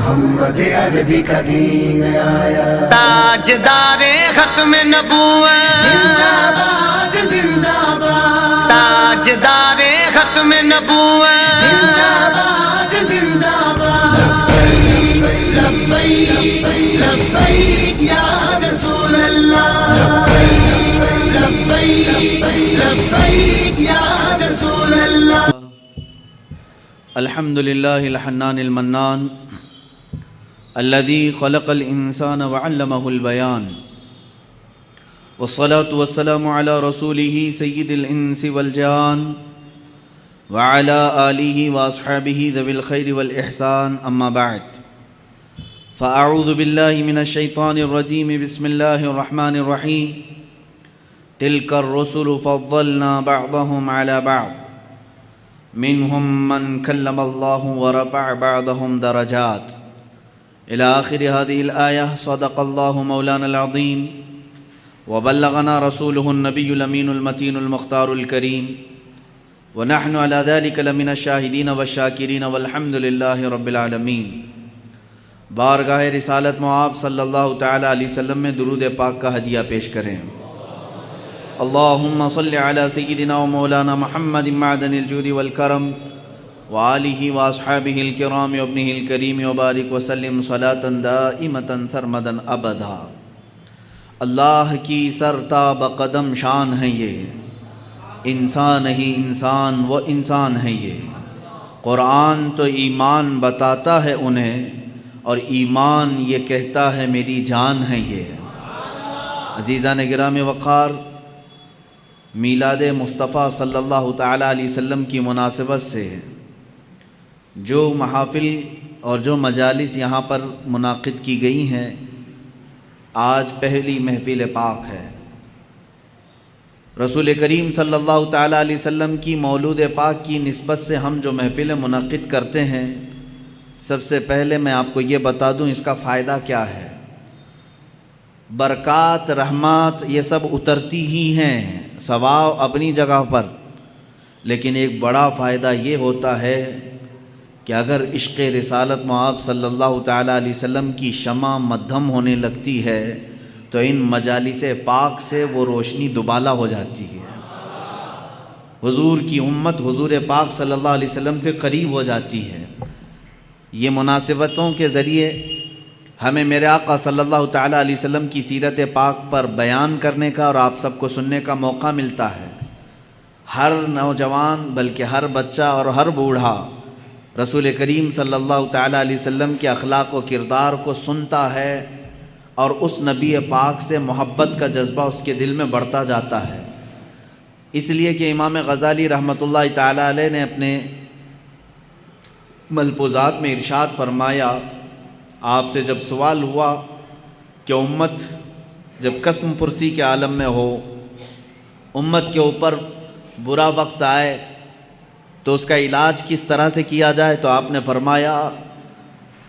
محمد عربی کا دین آیا، تاجدار ختم نبوت، زندہ باد زندہ باد، تاجدار ختم نبوت، زندہ باد زندہ باد، لبیک لبیک یا رسول اللہ، لبیک لبیک یا رسول اللہ۔ الحمد لله الحنان المنان الذي خلق الإنسان وعلمه البيان، والصلاة والسلام على رسوله سيد الإنس والجان وعلى آله وأصحابه ذوي الخير والإحسان، أما بعد، فأعوذ بالله من الشيطان الرجيم، بسم الله الرحمن الرحيم، تلك الرسل فضلنا بعضهم على بعض، منهم من كلم الله ورفع بعضهم درجات، إلى آخر هذه الآية۔ صدق الله مولانا العظيم، وبلغنا رسوله النبي الأمين المتين المختار الكريم، ونحن على ذلك لمن الشاهدين والشاكرين، والحمد لله رب العالمين۔ بارگاہ رسالت معاب صلی اللہ تعالی علیہ وسلم میں درود پاک کا ہدیہ پیش کریں۔ اللہم صل علی سیدنا و مولانا محمد معدن الجود والکرم وآلہ واصحابہ الکرام وابنہ الکریم وبارک وسلم صلاة دائمتا سرمدا ابدا۔ اللہ کی سرتاب قدم شان ہے یہ، انسان ہی انسان وہ انسان ہے یہ، قرآن تو ایمان بتاتا ہے انہیں، اور ایمان یہ کہتا ہے میری جان ہے یہ۔ عزیزان گرامی وقار، میلاد مصطفیٰ صلی اللہ تعالیٰ علیہ وسلم کی مناسبت سے جو محافل اور جو مجالس یہاں پر منعقد کی گئی ہیں، آج پہلی محفل پاک ہے۔ رسول کریم صلی اللہ تعالیٰ علیہ وسلم کی مولود پاک کی نسبت سے ہم جو محفل منعقد کرتے ہیں، سب سے پہلے میں آپ کو یہ بتا دوں اس کا فائدہ کیا ہے۔ برکات، رحمات یہ سب اترتی ہی ہیں، ثواب اپنی جگہ پر، لیکن ایک بڑا فائدہ یہ ہوتا ہے کہ اگر عشق رسالت معاب صلی اللہ تعالیٰ علیہ وسلم کی شمع مدھم ہونے لگتی ہے تو ان مجالس پاک سے وہ روشنی دوبالا ہو جاتی ہے، حضور کی امت حضور پاک صلی اللہ علیہ وسلم سے قریب ہو جاتی ہے۔ یہ مناسبتوں کے ذریعے ہمیں میرے آقا صلی اللہ تعالیٰ علیہ وسلم کی سیرت پاک پر بیان کرنے کا اور آپ سب کو سننے کا موقع ملتا ہے۔ ہر نوجوان بلکہ ہر بچہ اور ہر بوڑھا رسول کریم صلی اللہ تعالیٰ علیہ وسلم کے اخلاق و کردار کو سنتا ہے اور اس نبی پاک سے محبت کا جذبہ اس کے دل میں بڑھتا جاتا ہے۔ اس لیے کہ امام غزالی رحمۃ اللہ تعالیٰ علیہ نے اپنے ملفوظات میں ارشاد فرمایا، آپ سے جب سوال ہوا کہ امت جب قسم پرسی کے عالم میں ہو، امت کے اوپر برا وقت آئے تو اس کا علاج کس طرح سے کیا جائے، تو آپ نے فرمایا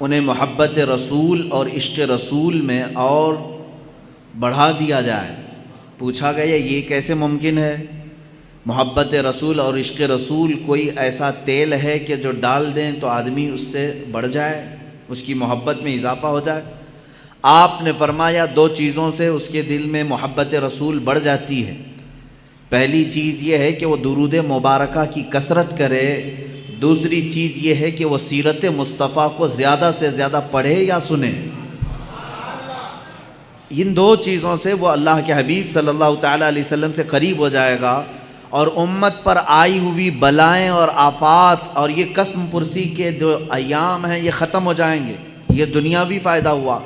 انہیں محبت رسول اور عشق رسول میں اور بڑھا دیا جائے۔ پوچھا گیا یہ کیسے ممکن ہے؟ محبت رسول اور عشق رسول کوئی ایسا تیل ہے کہ جو ڈال دیں تو آدمی اس سے بڑھ جائے، اس کی محبت میں اضافہ ہو جائے؟ آپ نے فرمایا دو چیزوں سے اس کے دل میں محبت رسول بڑھ جاتی ہے۔ پہلی چیز یہ ہے کہ وہ درود مبارکہ کی کثرت کرے، دوسری چیز یہ ہے کہ وہ سیرت مصطفیٰ کو زیادہ سے زیادہ پڑھے یا سنے۔ ان دو چیزوں سے وہ اللہ کے حبیب صلی اللہ تعالیٰ علیہ وسلم سے قریب ہو جائے گا، اور امت پر آئی ہوئی بلائیں اور آفات اور یہ قسم پرسی کے جو ایام ہیں یہ ختم ہو جائیں گے۔ یہ دنیاوی فائدہ ہوا۔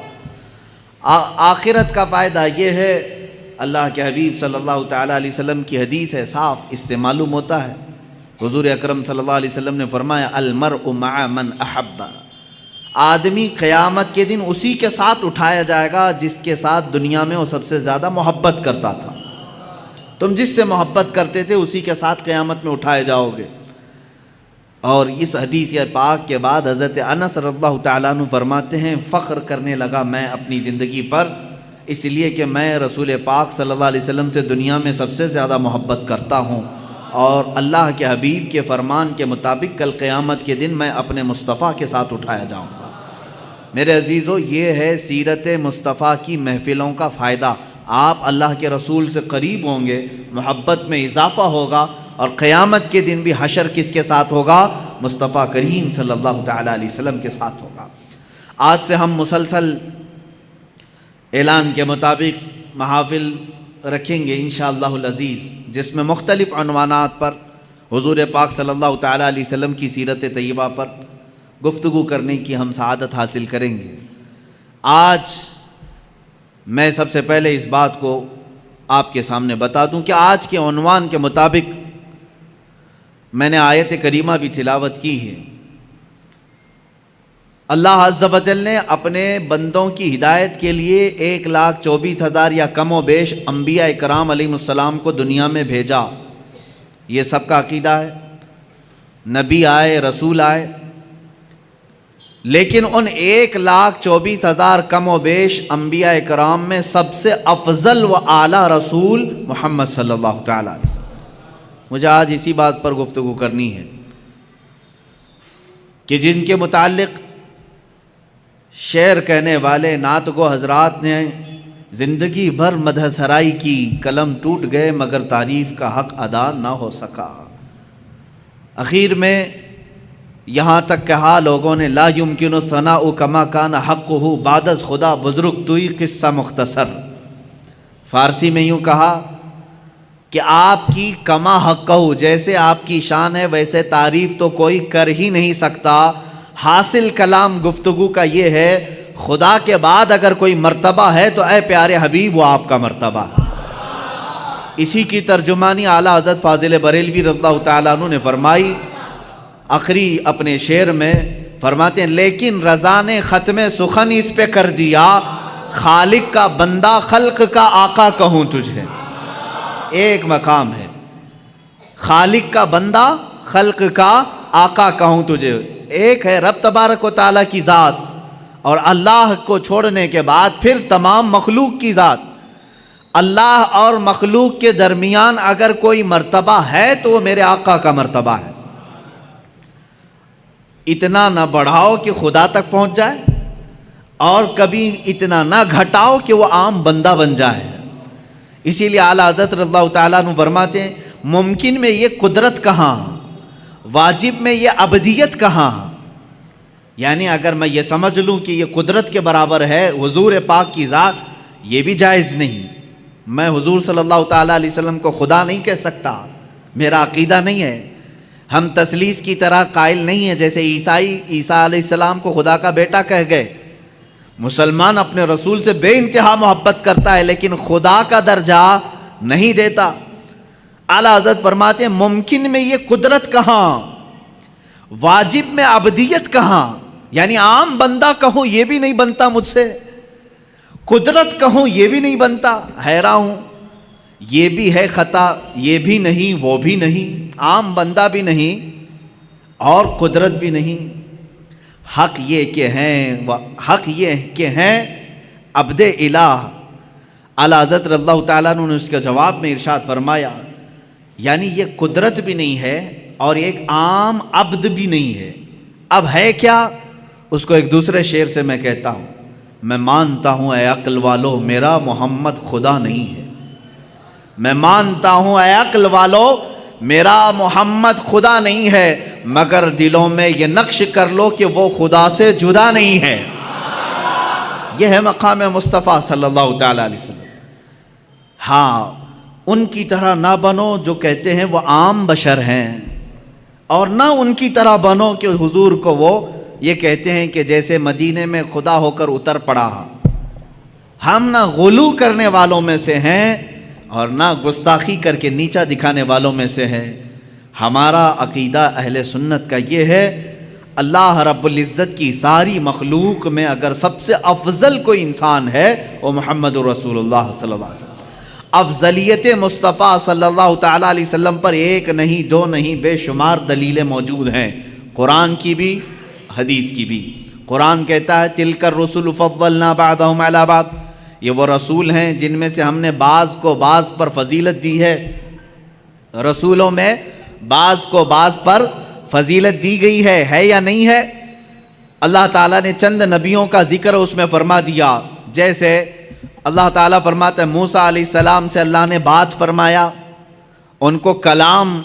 آخرت کا فائدہ یہ ہے، اللہ کے حبیب صلی اللہ تعالیٰ علیہ وسلم کی حدیث ہے، صاف اس سے معلوم ہوتا ہے۔ حضور اکرم صلی اللہ علیہ وسلم نے فرمایا المرء مع من احب، آدمی قیامت کے دن اسی کے ساتھ اٹھایا جائے گا جس کے ساتھ دنیا میں وہ سب سے زیادہ محبت کرتا تھا۔ تم جس سے محبت کرتے تھے اسی کے ساتھ قیامت میں اٹھائے جاؤ گے۔ اور اس حدیث پاک کے بعد حضرت انس رضی اللہ تعالیٰ عنہ فرماتے ہیں فخر کرنے لگا میں اپنی زندگی پر، اس لیے کہ میں رسول پاک صلی اللہ علیہ وسلم سے دنیا میں سب سے زیادہ محبت کرتا ہوں، اور اللہ کے حبیب کے فرمان کے مطابق کل قیامت کے دن میں اپنے مصطفیٰ کے ساتھ اٹھایا جاؤں گا۔ میرے عزیزو، یہ ہے سیرت مصطفیٰ کی محفلوں کا فائدہ۔ آپ اللہ کے رسول سے قریب ہوں گے، محبت میں اضافہ ہوگا، اور قیامت کے دن بھی حشر کس کے ساتھ ہوگا؟ مصطفیٰ کریم صلی اللہ تعالیٰ علیہ وسلم کے ساتھ ہوگا۔ آج سے ہم مسلسل اعلان کے مطابق محافل رکھیں گے انشاءاللہ العزیز، جس میں مختلف عنوانات پر حضور پاک صلی اللہ تعالیٰ علیہ وسلم کی سیرت طیبہ پر گفتگو کرنے کی ہم سعادت حاصل کریں گے۔ آج میں سب سے پہلے اس بات کو آپ کے سامنے بتا دوں کہ آج کے عنوان کے مطابق میں نے آیت کریمہ بھی تلاوت کی ہے۔ اللہ عز و جل نے اپنے بندوں کی ہدایت کے لیے 1,24,000 یا کم و بیش انبیاء کرام علیہ السلام کو دنیا میں بھیجا۔ یہ سب کا عقیدہ ہے، نبی آئے، رسول آئے، لیکن ان 1,24,000 کم و بیش انبیاء کرام میں سب سے افضل و اعلیٰ رسول محمد صلی اللہ تعالیٰ علیہ وسلم۔ مجھے آج اسی بات پر گفتگو کرنی ہے کہ جن کے متعلق شعر کہنے والے نعت گو حضرات نے زندگی بھر مدح سرائی کی، قلم ٹوٹ گئے مگر تعریف کا حق ادا نہ ہو سکا۔ اخیر میں یہاں تک کہا لوگوں نے لا یمکن الثناء کما کان حقہ بعد از خدا بزرگ توئی قصہ مختصر۔ فارسی میں یوں کہا کہ آپ کی کما حقہ، جیسے آپ کی شان ہے ویسے تعریف تو کوئی کر ہی نہیں سکتا۔ حاصل کلام گفتگو کا یہ ہے، خدا کے بعد اگر کوئی مرتبہ ہے تو اے پیارے حبیب وہ آپ کا مرتبہ ہے۔ اسی کی ترجمانی اعلیٰ حضرت فاضل بریلوی رضی اللہ تعالیٰ عنہ نے فرمائی۔ آخری اپنے شعر میں فرماتے ہیں لیکن رضا نے ختم سخن اس پہ کر دیا، خالق کا بندہ خلق کا آقا کہوں تجھے۔ ایک مقام ہے، خالق کا بندہ خلق کا آقا کہوں تجھے۔ ایک ہے رب تبارک و تعالیٰ کی ذات، اور اللہ کو چھوڑنے کے بعد پھر تمام مخلوق کی ذات۔ اللہ اور مخلوق کے درمیان اگر کوئی مرتبہ ہے تو وہ میرے آقا کا مرتبہ ہے۔ اتنا نہ بڑھاؤ کہ خدا تک پہنچ جائے، اور کبھی اتنا نہ گھٹاؤ کہ وہ عام بندہ بن جائے۔ اسی لیے اعلیٰ حضرت رضی اللہ تعالیٰ عنہ فرماتے ہیں ممکن میں یہ قدرت کہاں، واجب میں یہ عبدیت کہاں۔ یعنی اگر میں یہ سمجھ لوں کہ یہ قدرت کے برابر ہے حضور پاک کی ذات، یہ بھی جائز نہیں۔ میں حضور صلی اللہ تعالیٰ علیہ وسلم کو خدا نہیں کہہ سکتا، میرا عقیدہ نہیں ہے۔ ہم تثلیث کی طرح قائل نہیں ہیں، جیسے عیسیٰ علیہ السلام کو خدا کا بیٹا کہہ گئے۔ مسلمان اپنے رسول سے بے انتہا محبت کرتا ہے لیکن خدا کا درجہ نہیں دیتا۔ اعلیٰ حضرت فرماتے ہیں ممکن میں یہ قدرت کہاں، واجب میں عبدیت کہاں۔ یعنی عام بندہ کہوں یہ بھی نہیں بنتا مجھ سے، قدرت کہوں یہ بھی نہیں بنتا۔ حیران ہوں، یہ بھی ہے خطا، یہ بھی نہیں وہ بھی نہیں، عام بندہ بھی نہیں اور قدرت بھی نہیں۔ حق یہ کہ ہیں عبد الہ۔ اعلیٰ حضرت رضی اللہ تعالیٰ عنہ نے اس کے جواب میں ارشاد فرمایا یعنی یہ قدرت بھی نہیں ہے اور ایک عام عبد بھی نہیں ہے، اب ہے کیا؟ اس کو ایک دوسرے شعر سے میں کہتا ہوں، میں مانتا ہوں اے عقل والو میرا محمد خدا نہیں ہے، میں مانتا ہوں اے عقل والو میرا محمد خدا نہیں ہے، مگر دلوں میں یہ نقش کر لو کہ وہ خدا سے جدا نہیں ہے۔ یہ ہے مقام مصطفیٰ صلی اللہ تعالیٰ علیہ وسلم۔ ہاں، ان کی طرح نہ بنو جو کہتے ہیں وہ عام بشر ہیں، اور نہ ان کی طرح بنو کہ حضور کو وہ یہ کہتے ہیں کہ جیسے مدینے میں خدا ہو کر اتر پڑا۔ ہم نہ غلو کرنے والوں میں سے ہیں اور نہ گستاخی کر کے نیچا دکھانے والوں میں سے ہے۔ ہمارا عقیدہ اہل سنت کا یہ ہے، اللہ رب العزت کی ساری مخلوق میں اگر سب سے افضل کوئی انسان ہے وہ محمد رسول اللہ صلی اللہ علیہ وسلم۔ افضلیت مصطفیٰ صلی اللہ تعالیٰ علیہ وسلم پر ایک نہیں دو نہیں بے شمار دلیلیں موجود ہیں، قرآن کی بھی حدیث کی بھی۔ قرآن کہتا ہے تلک الرسل فضلنا بعضهم علی بعض، یہ وہ رسول ہیں جن میں سے ہم نے بعض کو بعض پر فضیلت دی ہے۔ رسولوں میں بعض کو بعض پر فضیلت دی گئی ہے یا نہیں ہے؟ اللہ تعالیٰ نے چند نبیوں کا ذکر اس میں فرما دیا. جیسے اللہ تعالیٰ فرماتا ہے موسیٰ علیہ السلام سے اللہ نے بات فرمایا، ان کو کلام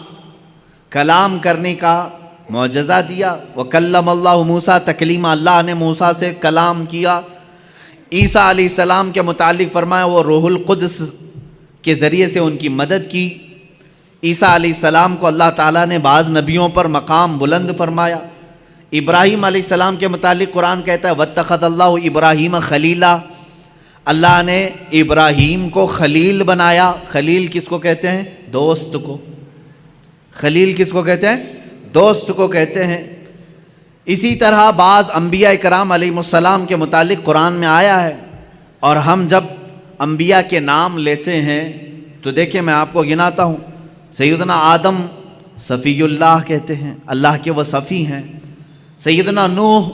کرنے کا معجزہ دیا. وَكَلَّمَ اللَّهُ مُوسَىٰ تَكْلِيمًا، اللہ نے موسیٰ سے کلام کیا. عیسیٰ علیہ السلام کے متعلق فرمایا وہ روح القدس کے ذریعے سے ان کی مدد کی. عیسیٰ علیہ السلام کو اللہ تعالیٰ نے بعض نبیوں پر مقام بلند فرمایا. ابراہیم علیہ السلام کے متعلق قرآن کہتا ہے وَاتَّخَذَ اللَّهُ إِبْرَاهِيمَ خَلِيلًا، اللہ نے ابراہیم کو خلیل بنایا. خلیل کس کو کہتے ہیں؟ دوست کو. خلیل کس کو کہتے ہیں؟ دوست کو کہتے ہیں. اسی طرح بعض انبیاء کرام علیہ السلام کے متعلق قرآن میں آیا ہے. اور ہم جب انبیاء کے نام لیتے ہیں تو دیکھیں میں آپ کو گناتا ہوں. سیدنا آدم صفی اللہ کہتے ہیں، اللہ کے وہ صفی ہیں. سیدنا نوح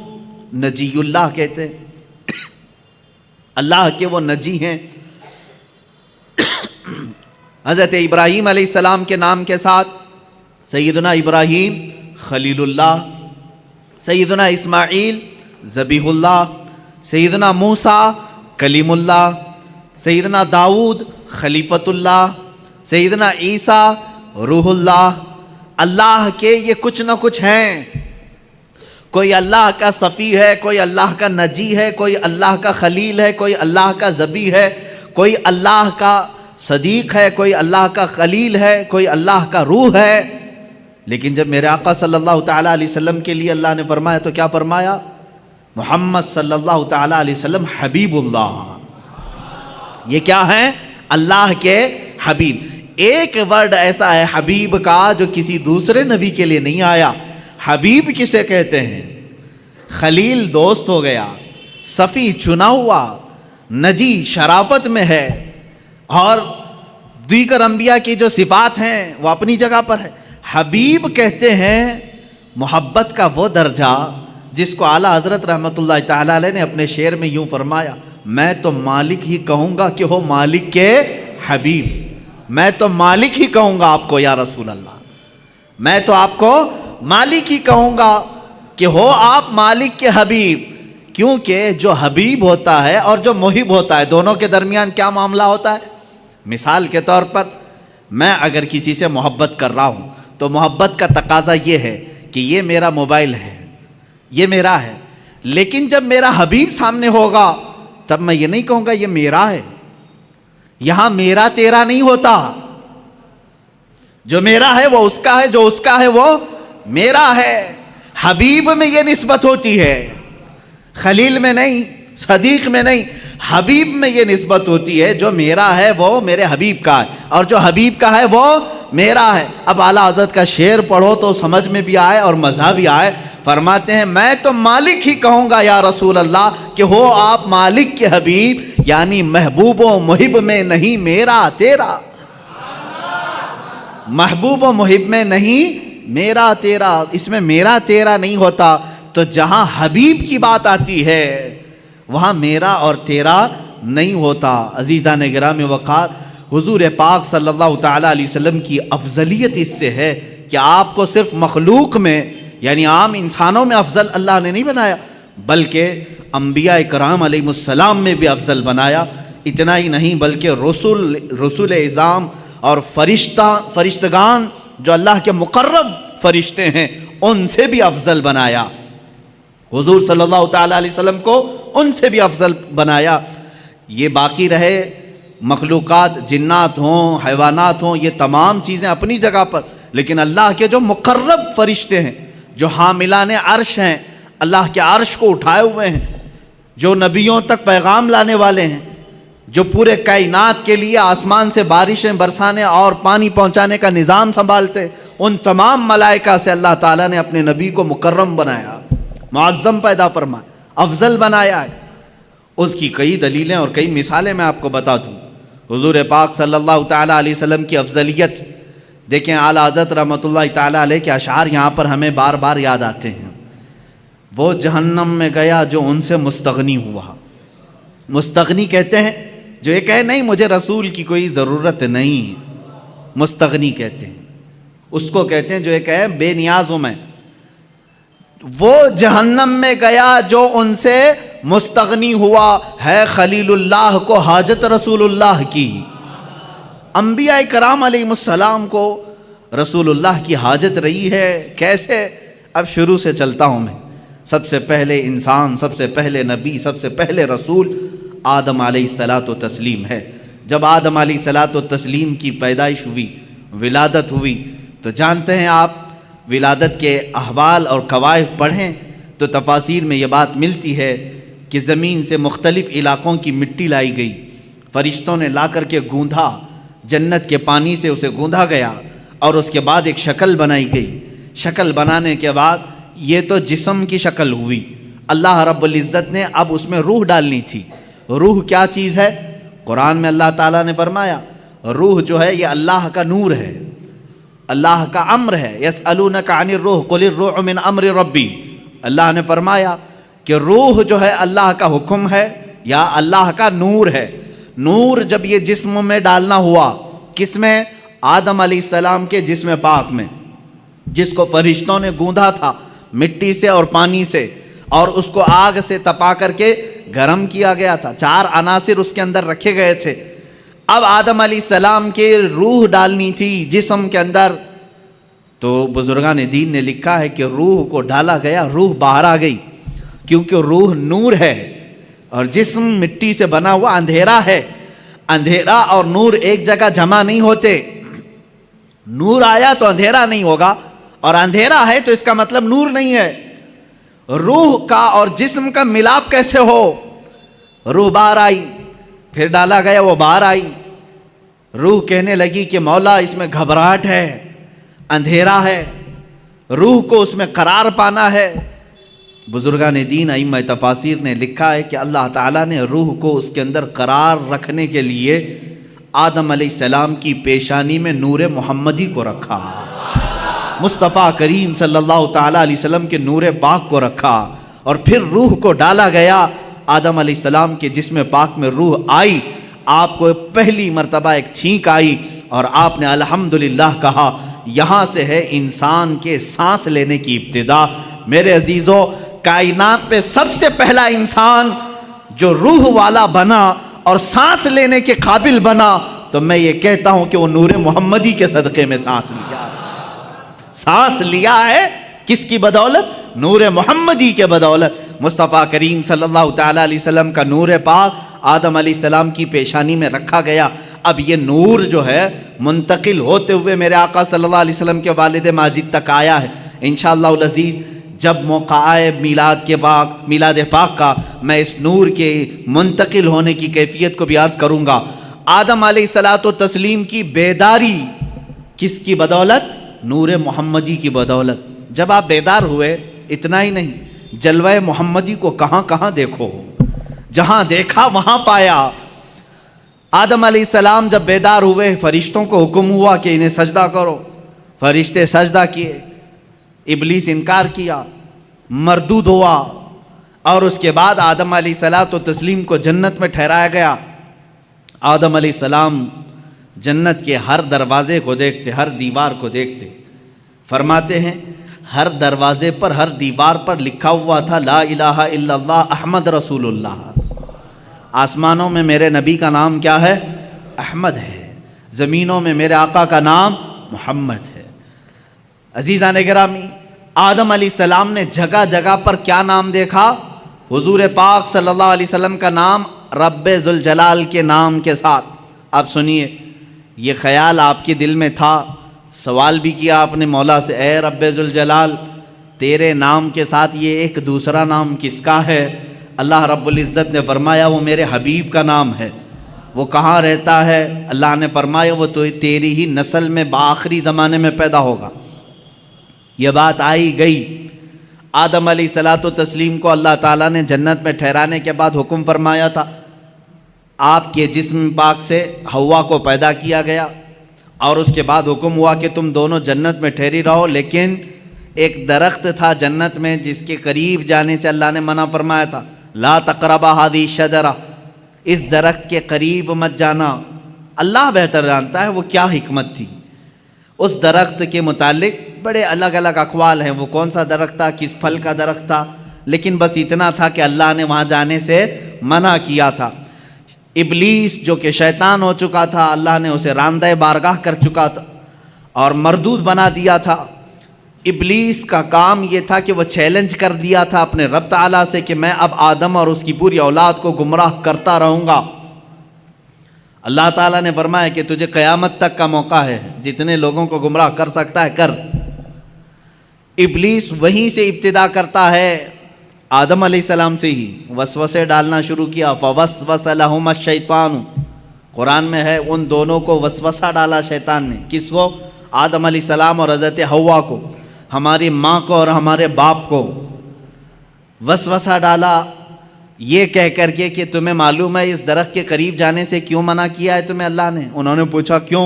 نجی اللہ کہتے ہیں، اللہ کے وہ نجی ہیں. حضرت ابراہیم علیہ السلام کے نام کے ساتھ سیدنا ابراہیم خلیل اللہ، سیدنا اسماعیل ذبیح اللہ، سیدنا موسیٰ کلیم اللہ، سیدنا داؤد خلیفۃ اللہ، سیدنا عیسیٰ روح اللہ. اللہ کے یہ کچھ نہ کچھ ہیں. کوئی اللہ کا صفی ہے، کوئی اللہ کا نجی ہے، کوئی اللہ کا خلیل ہے، کوئی اللہ کا ذبیح ہے، کوئی اللہ کا صدیق ہے، کوئی اللہ کا خلیل ہے، کوئی اللہ کا روح ہے. لیکن جب میرے آقا صلی اللہ تعالیٰ علیہ وسلم کے لیے اللہ نے فرمایا تو کیا فرمایا؟ محمد صلی اللہ تعالیٰ علیہ وسلم حبیب اللہ. یہ کیا ہے؟ اللہ کے حبیب. ایک ورڈ ایسا ہے حبیب کا جو کسی دوسرے نبی کے لیے نہیں آیا. حبیب کسے کہتے ہیں؟ خلیل دوست ہو گیا، صفی چنا ہوا، نجی شرافت میں ہے، اور دیگر انبیاء کی جو صفات ہیں وہ اپنی جگہ پر ہے. حبیب کہتے ہیں محبت کا وہ درجہ جس کو اعلیٰ حضرت رحمۃ اللہ تعالیٰ علیہ نے اپنے شعر میں یوں فرمایا، میں تو مالک ہی کہوں گا کہ ہو مالک کے حبیب. میں تو مالک ہی کہوں گا آپ کو یا رسول اللہ، میں تو آپ کو مالک ہی کہوں گا کہ ہو آپ مالک کے حبیب. کیونکہ جو حبیب ہوتا ہے اور جو محب ہوتا ہے دونوں کے درمیان کیا معاملہ ہوتا ہے؟ مثال کے طور پر میں اگر کسی سے محبت کر رہا ہوں تو محبت کا تقاضا یہ ہے کہ یہ میرا موبائل ہے، یہ میرا ہے. لیکن جب میرا حبیب سامنے ہوگا تب میں یہ نہیں کہوں گا یہ میرا ہے. یہاں میرا تیرا نہیں ہوتا. جو میرا ہے وہ اس کا ہے، جو اس کا ہے وہ میرا ہے. حبیب میں یہ نسبت ہوتی ہے، خلیل میں نہیں، صدیق میں نہیں. حبیب میں یہ نسبت ہوتی ہے جو میرا ہے وہ میرے حبیب کا ہے، اور جو حبیب کا ہے وہ میرا ہے. اب اعلیٰ حضرت کا شعر پڑھو تو سمجھ میں بھی آئے اور مزہ بھی آئے. فرماتے ہیں میں تو مالک ہی کہوں گا یا رسول اللہ کہ ہو آپ مالک کے حبیب، یعنی محبوب و محب میں نہیں میرا تیرا. محبوب و محب میں نہیں میرا تیرا، اس میں میرا تیرا نہیں ہوتا. تو جہاں حبیب کی بات آتی ہے وہاں میرا اور تیرا نہیں ہوتا. عزیزان گرامی وقار، حضور پاک صلی اللہ تعالیٰ علیہ وسلم کی افضلیت اس سے ہے کہ آپ کو صرف مخلوق میں یعنی عام انسانوں میں افضل اللہ نے نہیں بنایا، بلکہ انبیاء کرام علیہ السلام میں بھی افضل بنایا. اتنا ہی نہیں بلکہ رسول اعظام اور فرشتگان جو اللہ کے مقرب فرشتے ہیں ان سے بھی افضل بنایا. حضور صلی اللہ تعالیٰ علیہ وسلم کو ان سے بھی افضل بنایا. یہ باقی رہے مخلوقات، جنات ہوں، حیوانات ہوں، یہ تمام چیزیں اپنی جگہ پر، لیکن اللہ کے جو مقرب فرشتے ہیں، جو حاملان عرش ہیں، اللہ کے عرش کو اٹھائے ہوئے ہیں، جو نبیوں تک پیغام لانے والے ہیں، جو پورے کائنات کے لیے آسمان سے بارشیں برسانے اور پانی پہنچانے کا نظام سنبھالتے، ان تمام ملائکہ سے اللہ تعالیٰ نے اپنے نبی کو مکرم بنایا، معظم پیدا فرمایا، افضل بنایا ہے. اس کی کئی دلیلیں اور کئی مثالیں میں آپ کو بتا دوں. حضور پاک صلی اللہ تعالیٰ علیہ وسلم کی افضلیت دیکھیں. اعلیٰ حضرت رحمۃ اللہ تعالیٰ علیہ کے اشعار یہاں پر ہمیں بار بار یاد آتے ہیں. وہ جہنم میں گیا جو ان سے مستغنی ہوا. مستغنی کہتے ہیں جو یہ کہے نہیں مجھے رسول کی کوئی ضرورت نہیں، مستغنی کہتے ہیں. اس کو کہتے ہیں جو یہ کہے بے نیاز ہوں میں. وہ جہنم میں گیا جو ان سے مستغنی ہوا ہے خلیل اللہ کو حاجت رسول اللہ کی۔ انبیاء کرام علیہ السلام کو رسول اللہ کی حاجت رہی ہے۔ کیسے؟ اب شروع سے چلتا ہوں میں۔ سب سے پہلے انسان، سب سے پہلے نبی، سب سے پہلے رسول آدم علیہ الصلاۃ والتسلیم ہے۔ جب آدم علیہ الصلاۃ والتسلیم کی پیدائش ہوئی، ولادت ہوئی، تو جانتے ہیں آپ ولادت کے احوال اور قوائف پڑھیں تو تفاسیر میں یہ بات ملتی ہے کہ زمین سے مختلف علاقوں کی مٹی لائی گئی، فرشتوں نے لا کر کے گوندھا، جنت کے پانی سے اسے گوندھا گیا، اور اس کے بعد ایک شکل بنائی گئی۔ شکل بنانے کے بعد یہ تو جسم کی شکل ہوئی، اللہ رب العزت نے اب اس میں روح ڈالنی تھی۔ روح کیا چیز ہے؟ قرآن میں اللہ تعالیٰ نے فرمایا روح جو ہے یہ اللہ کا نور ہے، اللہ کا امر ہے۔ یسألونک عن الروح قل الروح من امر ربی، اللہ نے فرمایا کہ روح جو ہے اللہ کا حکم ہے یا اللہ کا نور ہے۔ نور جب یہ جسم میں ڈالنا ہوا، کس میں؟ آدم علیہ السلام کے جسم پاک میں، جس کو فرشتوں نے گوندھا تھا مٹی سے اور پانی سے، اور اس کو آگ سے تپا کر کے گرم کیا گیا تھا۔ 4 عناصر اس کے اندر رکھے گئے تھے۔ اب آدم علیہ السلام کے روح ڈالنی تھی جسم کے اندر، تو بزرگان دین نے لکھا ہے کہ روح کو ڈالا گیا، روح باہر آ گئی، کیونکہ روح نور ہے اور جسم مٹی سے بنا ہوا اندھیرا ہے۔ اندھیرا اور نور ایک جگہ جمع نہیں ہوتے، نور آیا تو اندھیرا نہیں ہوگا، اور اندھیرا ہے تو اس کا مطلب نور نہیں ہے۔ روح کا اور جسم کا ملاپ کیسے ہو؟ روح باہر آئی، پھر ڈالا گیا، وہ باہر آئی، روح کہنے لگی کہ مولا اس میں گھبراہٹ ہے، اندھیرا ہے، روح کو اس میں قرار پانا ہے۔ بزرگان دین ائمہ تفاسیر نے لکھا ہے کہ اللہ تعالیٰ نے روح کو اس کے اندر قرار رکھنے کے لیے آدم علیہ السلام کی پیشانی میں نور محمدی کو رکھا، مصطفیٰ کریم صلی اللہ تعالیٰ علیہ وسلم کے نور پاک کو رکھا، اور پھر روح کو ڈالا گیا۔ آدم علیہ السلام کے جسم پاک میں روح آئی، آپ کو پہلی مرتبہ ایک چھینک آئی، اور آپ نے الحمدللہ کہا۔ یہاں سے ہے انسان کے سانس لینے کی ابتدا۔ میرے عزیزو، کائنات پہ سب سے پہلا انسان جو روح والا بنا اور سانس لینے کے قابل بنا، تو میں یہ کہتا ہوں کہ وہ نور محمدی کے صدقے میں سانس لیا۔ سانس لیا ہے کس کی بدولت؟ نور محمدی کے بدولت۔ مصطفیٰ کریم صلی اللہ تعالیٰ علیہ وسلم کا نور پاک آدم علیہ السلام کی پیشانی میں رکھا گیا۔ اب یہ نور جو ہے منتقل ہوتے ہوئے میرے آقا صلی اللہ علیہ وسلم کے والد ماجد تک آیا ہے۔ انشاءاللہ العزیز جب موقع آئے میلاد پاک کا، میں اس نور کے منتقل ہونے کی کیفیت کو بھی عرض کروں گا۔ آدم علیہ الصلاۃ والتسلیم کی بیداری کس کی بدولت؟ نور محمدی کی بدولت۔ جب آپ بیدار ہوئے، اتنا ہی نہیں، جلوہ محمدی کو کہاں کہاں دیکھو، جہاں دیکھا وہاں پایا۔ آدم علیہ السلام جب بیدار ہوئے، فرشتوں کو حکم ہوا کہ انہیں سجدہ کرو، فرشتے سجدہ کیے، ابلیس انکار کیا، مردود ہوا، اور اس کے بعد آدم علیہ الصلاۃ والتسلیم کو جنت میں ٹھہرایا گیا۔ آدم علیہ السلام جنت کے ہر دروازے کو دیکھتے، ہر دیوار کو دیکھتے، فرماتے ہیں ہر دروازے پر، ہر دیوار پر لکھا ہوا تھا لا الہ الا اللہ احمد رسول اللہ۔ آسمانوں میں میرے نبی کا نام کیا ہے؟ احمد ہے، زمینوں میں میرے آقا کا نام محمد ہے۔ عزیزان گرامی، آدم علیہ السلام نے جگہ جگہ پر کیا نام دیکھا؟ حضور پاک صلی اللہ علیہ وسلم کا نام رب ذوالجلال کے نام کے ساتھ۔ آپ سنیے، یہ خیال آپ کے دل میں تھا، سوال بھی کیا آپ نے مولا سے، اے رب ذوالجلال، تیرے نام کے ساتھ یہ ایک دوسرا نام کس کا ہے؟ اللہ رب العزت نے فرمایا وہ میرے حبیب کا نام ہے۔ وہ کہاں رہتا ہے؟ اللہ نے فرمایا وہ تو تیری ہی نسل میں بآخری زمانے میں پیدا ہوگا۔ یہ بات آئی گئی۔ آدم علیہ الصلاۃ والتسلیم کو اللہ تعالیٰ نے جنت میں ٹھہرانے کے بعد حکم فرمایا تھا، آپ کے جسم پاک سے حوا کو پیدا کیا گیا، اور اس کے بعد حکم ہوا کہ تم دونوں جنت میں ٹھہری رہو، لیکن ایک درخت تھا جنت میں جس کے قریب جانے سے اللہ نے منع فرمایا تھا، لا تقربا هذه الشجرہ، اس درخت کے قریب مت جانا۔ اللہ بہتر جانتا ہے وہ کیا حکمت تھی۔ اس درخت کے متعلق بڑے الگ الگ اقوال ہیں، وہ کون سا درخت تھا، کس پھل کا درخت تھا، لیکن بس اتنا تھا کہ اللہ نے وہاں جانے سے منع کیا تھا۔ ابلیس جو کہ شیطان ہو چکا تھا، اللہ نے اسے راندہ بارگاہ کر چکا تھا اور مردود بنا دیا تھا۔ ابلیس کا کام یہ تھا کہ وہ چیلنج کر دیا تھا اپنے رب تعالیٰ سے کہ میں اب آدم اور اس کی پوری اولاد کو گمراہ کرتا رہوں گا۔ اللہ تعالیٰ نے فرمایا کہ تجھے قیامت تک کا موقع ہے، جتنے لوگوں کو گمراہ کر سکتا ہے کر۔ ابلیس وہیں سے ابتدا کرتا ہے، آدم علیہ السلام سے ہی وسوسے ڈالنا شروع کیا۔ فوسوس لہما الشیطان، قرآن میں ہے ان دونوں کو وسوسہ ڈالا شیطان نے۔ کس کو؟ آدم علیہ السلام اور حضرت حوا کو، ہماری ماں کو اور ہمارے باپ کو وسوسہ ڈالا، یہ کہہ کر کے کہ تمہیں معلوم ہے اس درخت کے قریب جانے سے کیوں منع کیا ہے تمہیں اللہ نے؟ انہوں نے پوچھا کیوں؟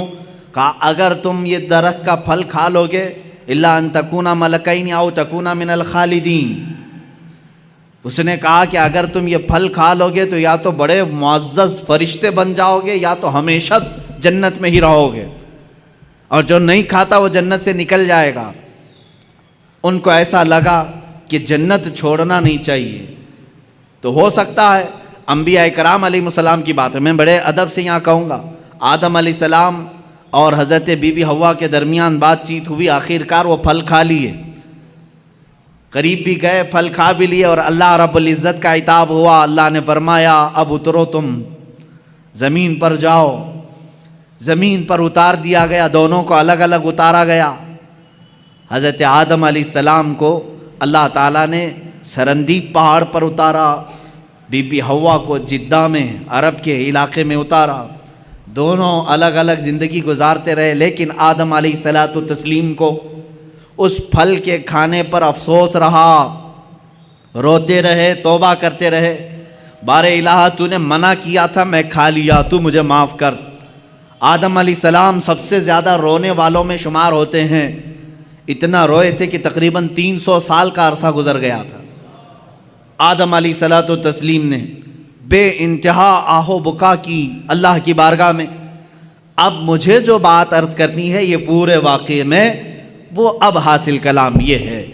کہا اگر تم یہ درخت کا پھل کھا لو گے الا ان تکونا ملکین او تکونا من الخالدین، اس نے کہا کہ اگر تم یہ پھل کھا لو گے تو یا تو بڑے معزز فرشتے بن جاؤ گے یا تو ہمیشہ جنت میں ہی رہو گے، اور جو نہیں کھاتا وہ جنت سے نکل جائے گا۔ ان کو ایسا لگا کہ جنت چھوڑنا نہیں چاہیے۔ تو ہو سکتا ہے انبیاء کرام علیہ السلام کی بات ہے، میں بڑے ادب سے یہاں کہوں گا، آدم علیہ السلام اور حضرت بی بی حوا کے درمیان بات چیت ہوئی، آخر کار وہ پھل کھا لیے، قریب بھی گئے، پھل کھا بھی لیے، اور اللہ رب العزت کا عتاب ہوا۔ اللہ نے فرمایا اب اترو، تم زمین پر جاؤ۔ زمین پر اتار دیا گیا، دونوں کو الگ الگ اتارا گیا۔ حضرت آدم علیہ السلام کو اللہ تعالیٰ نے سرندیب پہاڑ پر اتارا، بی بی حوا کو جدہ میں عرب کے علاقے میں اتارا، دونوں الگ الگ زندگی گزارتے رہے۔ لیکن آدم علیہ السلام کو اس پھل کے کھانے پر افسوس رہا، روتے رہے، توبہ کرتے رہے، بار الہ تو نے منع کیا تھا، میں کھا لیا، تو مجھے معاف کر۔ آدم علیہ السلام سب سے زیادہ رونے والوں میں شمار ہوتے ہیں، اتنا روئے تھے کہ تقریباً 300 سال کا عرصہ گزر گیا تھا۔ آدم علیہ السلام نے بے انتہا آہو بکا کی اللہ کی بارگاہ میں۔ اب مجھے جو بات عرض کرنی ہے یہ پورے واقعے میں وہ اب حاصل کلام یہ ہے،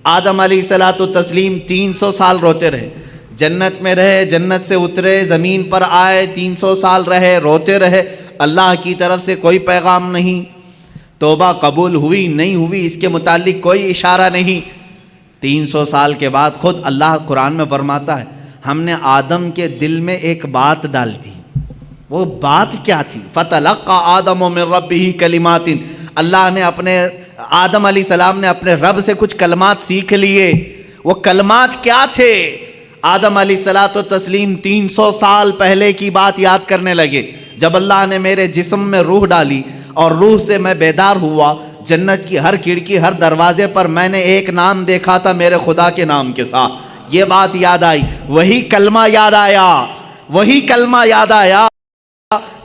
آدم علیہ السلام 300 سال روتے رہے، جنت میں رہے، جنت سے اترے، زمین پر آئے، 300 سال رہے، روتے رہے، اللہ کی طرف سے کوئی پیغام نہیں، توبہ قبول ہوئی نہیں ہوئی اس کے متعلق کوئی اشارہ نہیں۔ 300 سال کے بعد خود اللہ قرآن میں فرماتا ہے ہم نے آدم کے دل میں ایک بات ڈال دی۔ وہ بات کیا تھی؟ فَتَلَقَّى آدَمُ مِن رَبِّهِ كَلِمَاتٍ، اللہ نے اپنے آدم علیہ السلام نے اپنے رب سے کچھ کلمات سیکھ لیے۔ وہ کلمات کیا تھے؟ آدم علیہ السلام 300 سال پہلے کی بات یاد کرنے لگے، جب اللہ نے میرے جسم میں روح ڈالی اور روح سے میں بیدار ہوا، جنت کی ہر کھڑکی ہر دروازے پر میں نے ایک نام دیکھا تھا میرے خدا کے نام کے ساتھ، یہ بات یاد آئی، وہی کلمہ یاد آیا، وہی کلمہ یاد آیا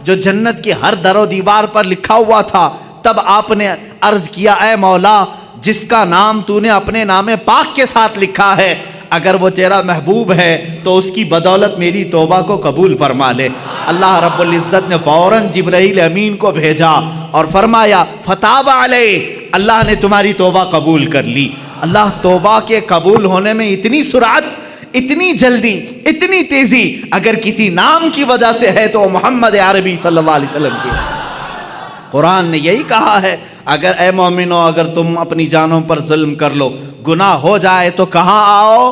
جو جنت کی ہر در و دیوار پر لکھا ہوا تھا۔ تب آپ نے عرض کیا اے مولا، جس کا نام تو نے اپنے نام پاک کے ساتھ لکھا ہے، اگر وہ تیرا محبوب ہے تو اس کی بدولت میری توبہ کو قبول فرما لے۔ اللہ رب العزت نے فوراً جبرائیل امین کو بھیجا اور فرمایا فتاب علیہ، اللہ نے تمہاری توبہ قبول کر لی۔ اللہ توبہ کے قبول ہونے میں اتنی سرعت، اتنی جلدی، اتنی تیزی اگر کسی نام کی وجہ سے ہے تو محمد عربی صلی اللہ علیہ وسلم کی۔ قرآن نے یہی کہا ہے اگر اے مومنو اگر تم اپنی جانوں پر ظلم کر لو، گناہ ہو جائے تو کہاں آؤ؟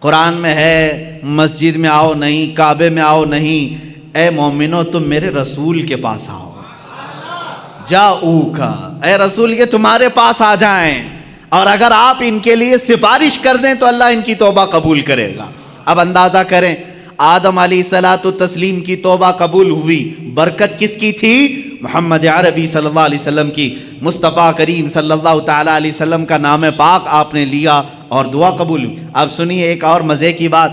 قرآن میں ہے مسجد میں آؤ نہیں، کعبے میں آؤ نہیں، اے مومنو تم میرے رسول کے پاس آؤ، جاؤکا، اے رسول یہ تمہارے پاس آ جائیں، اور اگر آپ ان کے لیے سفارش کر دیں تو اللہ ان کی توبہ قبول کرے گا۔ اب اندازہ کریں آدم علیہ السلام کی توبہ قبول ہوئی، برکت کس کی تھی؟ محمد عربی صلی اللہ علیہ وسلم کی۔ مصطفیٰ کریم صلی اللہ تعالیٰ علیہ وسلم کا نام پاک آپ نے لیا اور دعا قبول ہوئی۔ اب سنیے ایک اور مزے کی بات،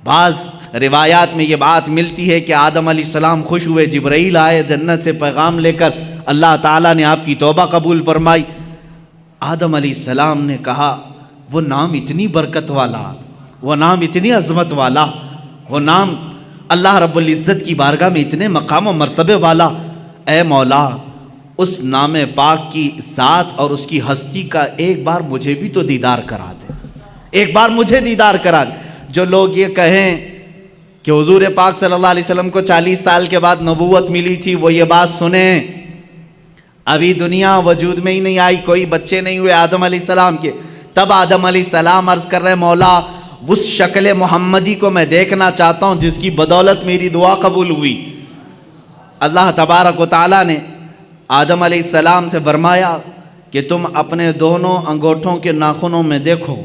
بعض روایات میں یہ بات ملتی ہے کہ آدم علیہ السلام خوش ہوئے، جبرائیل آئے جنت سے پیغام لے کر، اللہ تعالیٰ نے آپ کی توبہ قبول فرمائی۔ آدم علیہ السلام نے کہا وہ نام اتنی برکت والا، وہ نام اتنی عظمت والا، وہ نام اللہ رب العزت کی بارگاہ میں اتنے مقام و مرتبے والا، اے مولا اس نام پاک کی ذات اور اس کی ہستی کا ایک بار مجھے بھی تو دیدار کرا دے، ایک بار مجھے دیدار کرا دے۔ جو لوگ یہ کہیں کہ حضور پاک صلی اللہ علیہ وسلم کو 40 سال کے بعد نبوت ملی تھی، وہ یہ بات سنیں، ابھی دنیا وجود میں ہی نہیں آئی، کوئی بچے نہیں ہوئے آدم علیہ السلام کے، تب آدم علیہ السلام عرض کر رہے مولا اس شکل محمدی کو میں دیکھنا چاہتا ہوں جس کی بدولت میری دعا قبول ہوئی۔ اللہ تبارک و تعالیٰ نے آدم علیہ السلام سے فرمایا کہ تم اپنے دونوں انگوٹھوں کے ناخنوں میں دیکھو،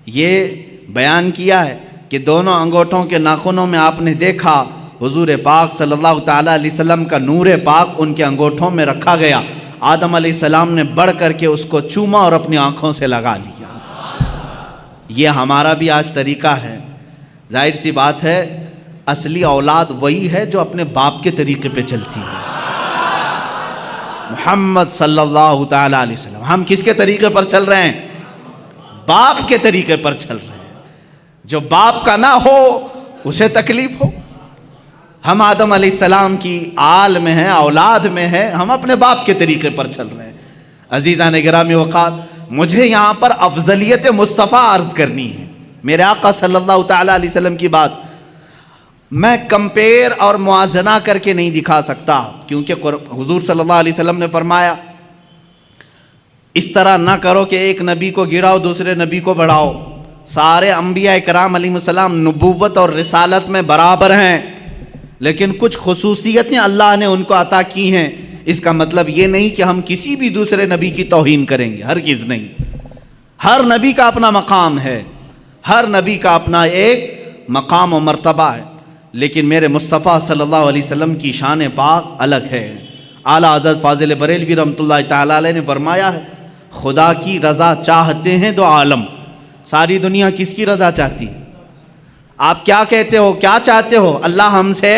یہ بیان کیا ہے کہ دونوں انگوٹھوں کے ناخنوں میں آپ نے دیکھا حضور پاک صلی اللہ تعالیٰ علیہ وسلم کا نور پاک ان کے انگوٹھوں میں رکھا گیا۔ آدم علیہ السلام نے بڑھ کر کے اس کو چوما اور اپنی آنکھوں سے لگا لیا۔ یہ ہمارا بھی آج طریقہ ہے۔ ظاہر سی بات ہے اصلی اولاد وہی ہے جو اپنے باپ کے طریقے پہ چلتی ہے۔ محمد صلی اللہ تعالیٰ علیہ وسلم، ہم کس کے طریقے پر چل رہے ہیں؟ باپ کے طریقے پر چل رہے ہیں۔ جو باپ کا نہ ہو اسے تکلیف ہو۔ ہم آدم علیہ السلام کی آل میں ہیں، اولاد میں ہیں، ہم اپنے باپ کے طریقے پر چل رہے ہیں۔ عزیزان گرامی وقار، مجھے یہاں پر افضلیت مصطفیٰ عرض کرنی ہے، میرے آقا صلی اللہ تعالیٰ علیہ وسلم کی بات میں کمپیر اور موازنہ کر کے نہیں دکھا سکتا، کیونکہ حضور صلی اللہ علیہ وسلم نے فرمایا اس طرح نہ کرو کہ ایک نبی کو گراؤ دوسرے نبی کو بڑھاؤ۔ سارے انبیاء کرام علیہ السلام نبوت اور رسالت میں برابر ہیں، لیکن کچھ خصوصیتیں اللہ نے ان کو عطا کی ہیں۔ اس کا مطلب یہ نہیں کہ ہم کسی بھی دوسرے نبی کی توہین کریں گے، ہرگز نہیں۔ ہر نبی کا اپنا مقام ہے، ہر نبی کا اپنا ایک مقام و مرتبہ ہے، لیکن میرے مصطفیٰ صلی اللہ علیہ وسلم کی شان پاک الگ ہے۔ اعلیٰ حضرت فاضل بریلوی رحمۃ اللہ تعالیٰ علیہ نے فرمایا ہے خدا کی رضا چاہتے ہیں دو عالم۔ ساری دنیا کس کی رضا چاہتی ہے؟ آپ کیا کہتے ہو، کیا چاہتے ہو؟ اللہ ہم سے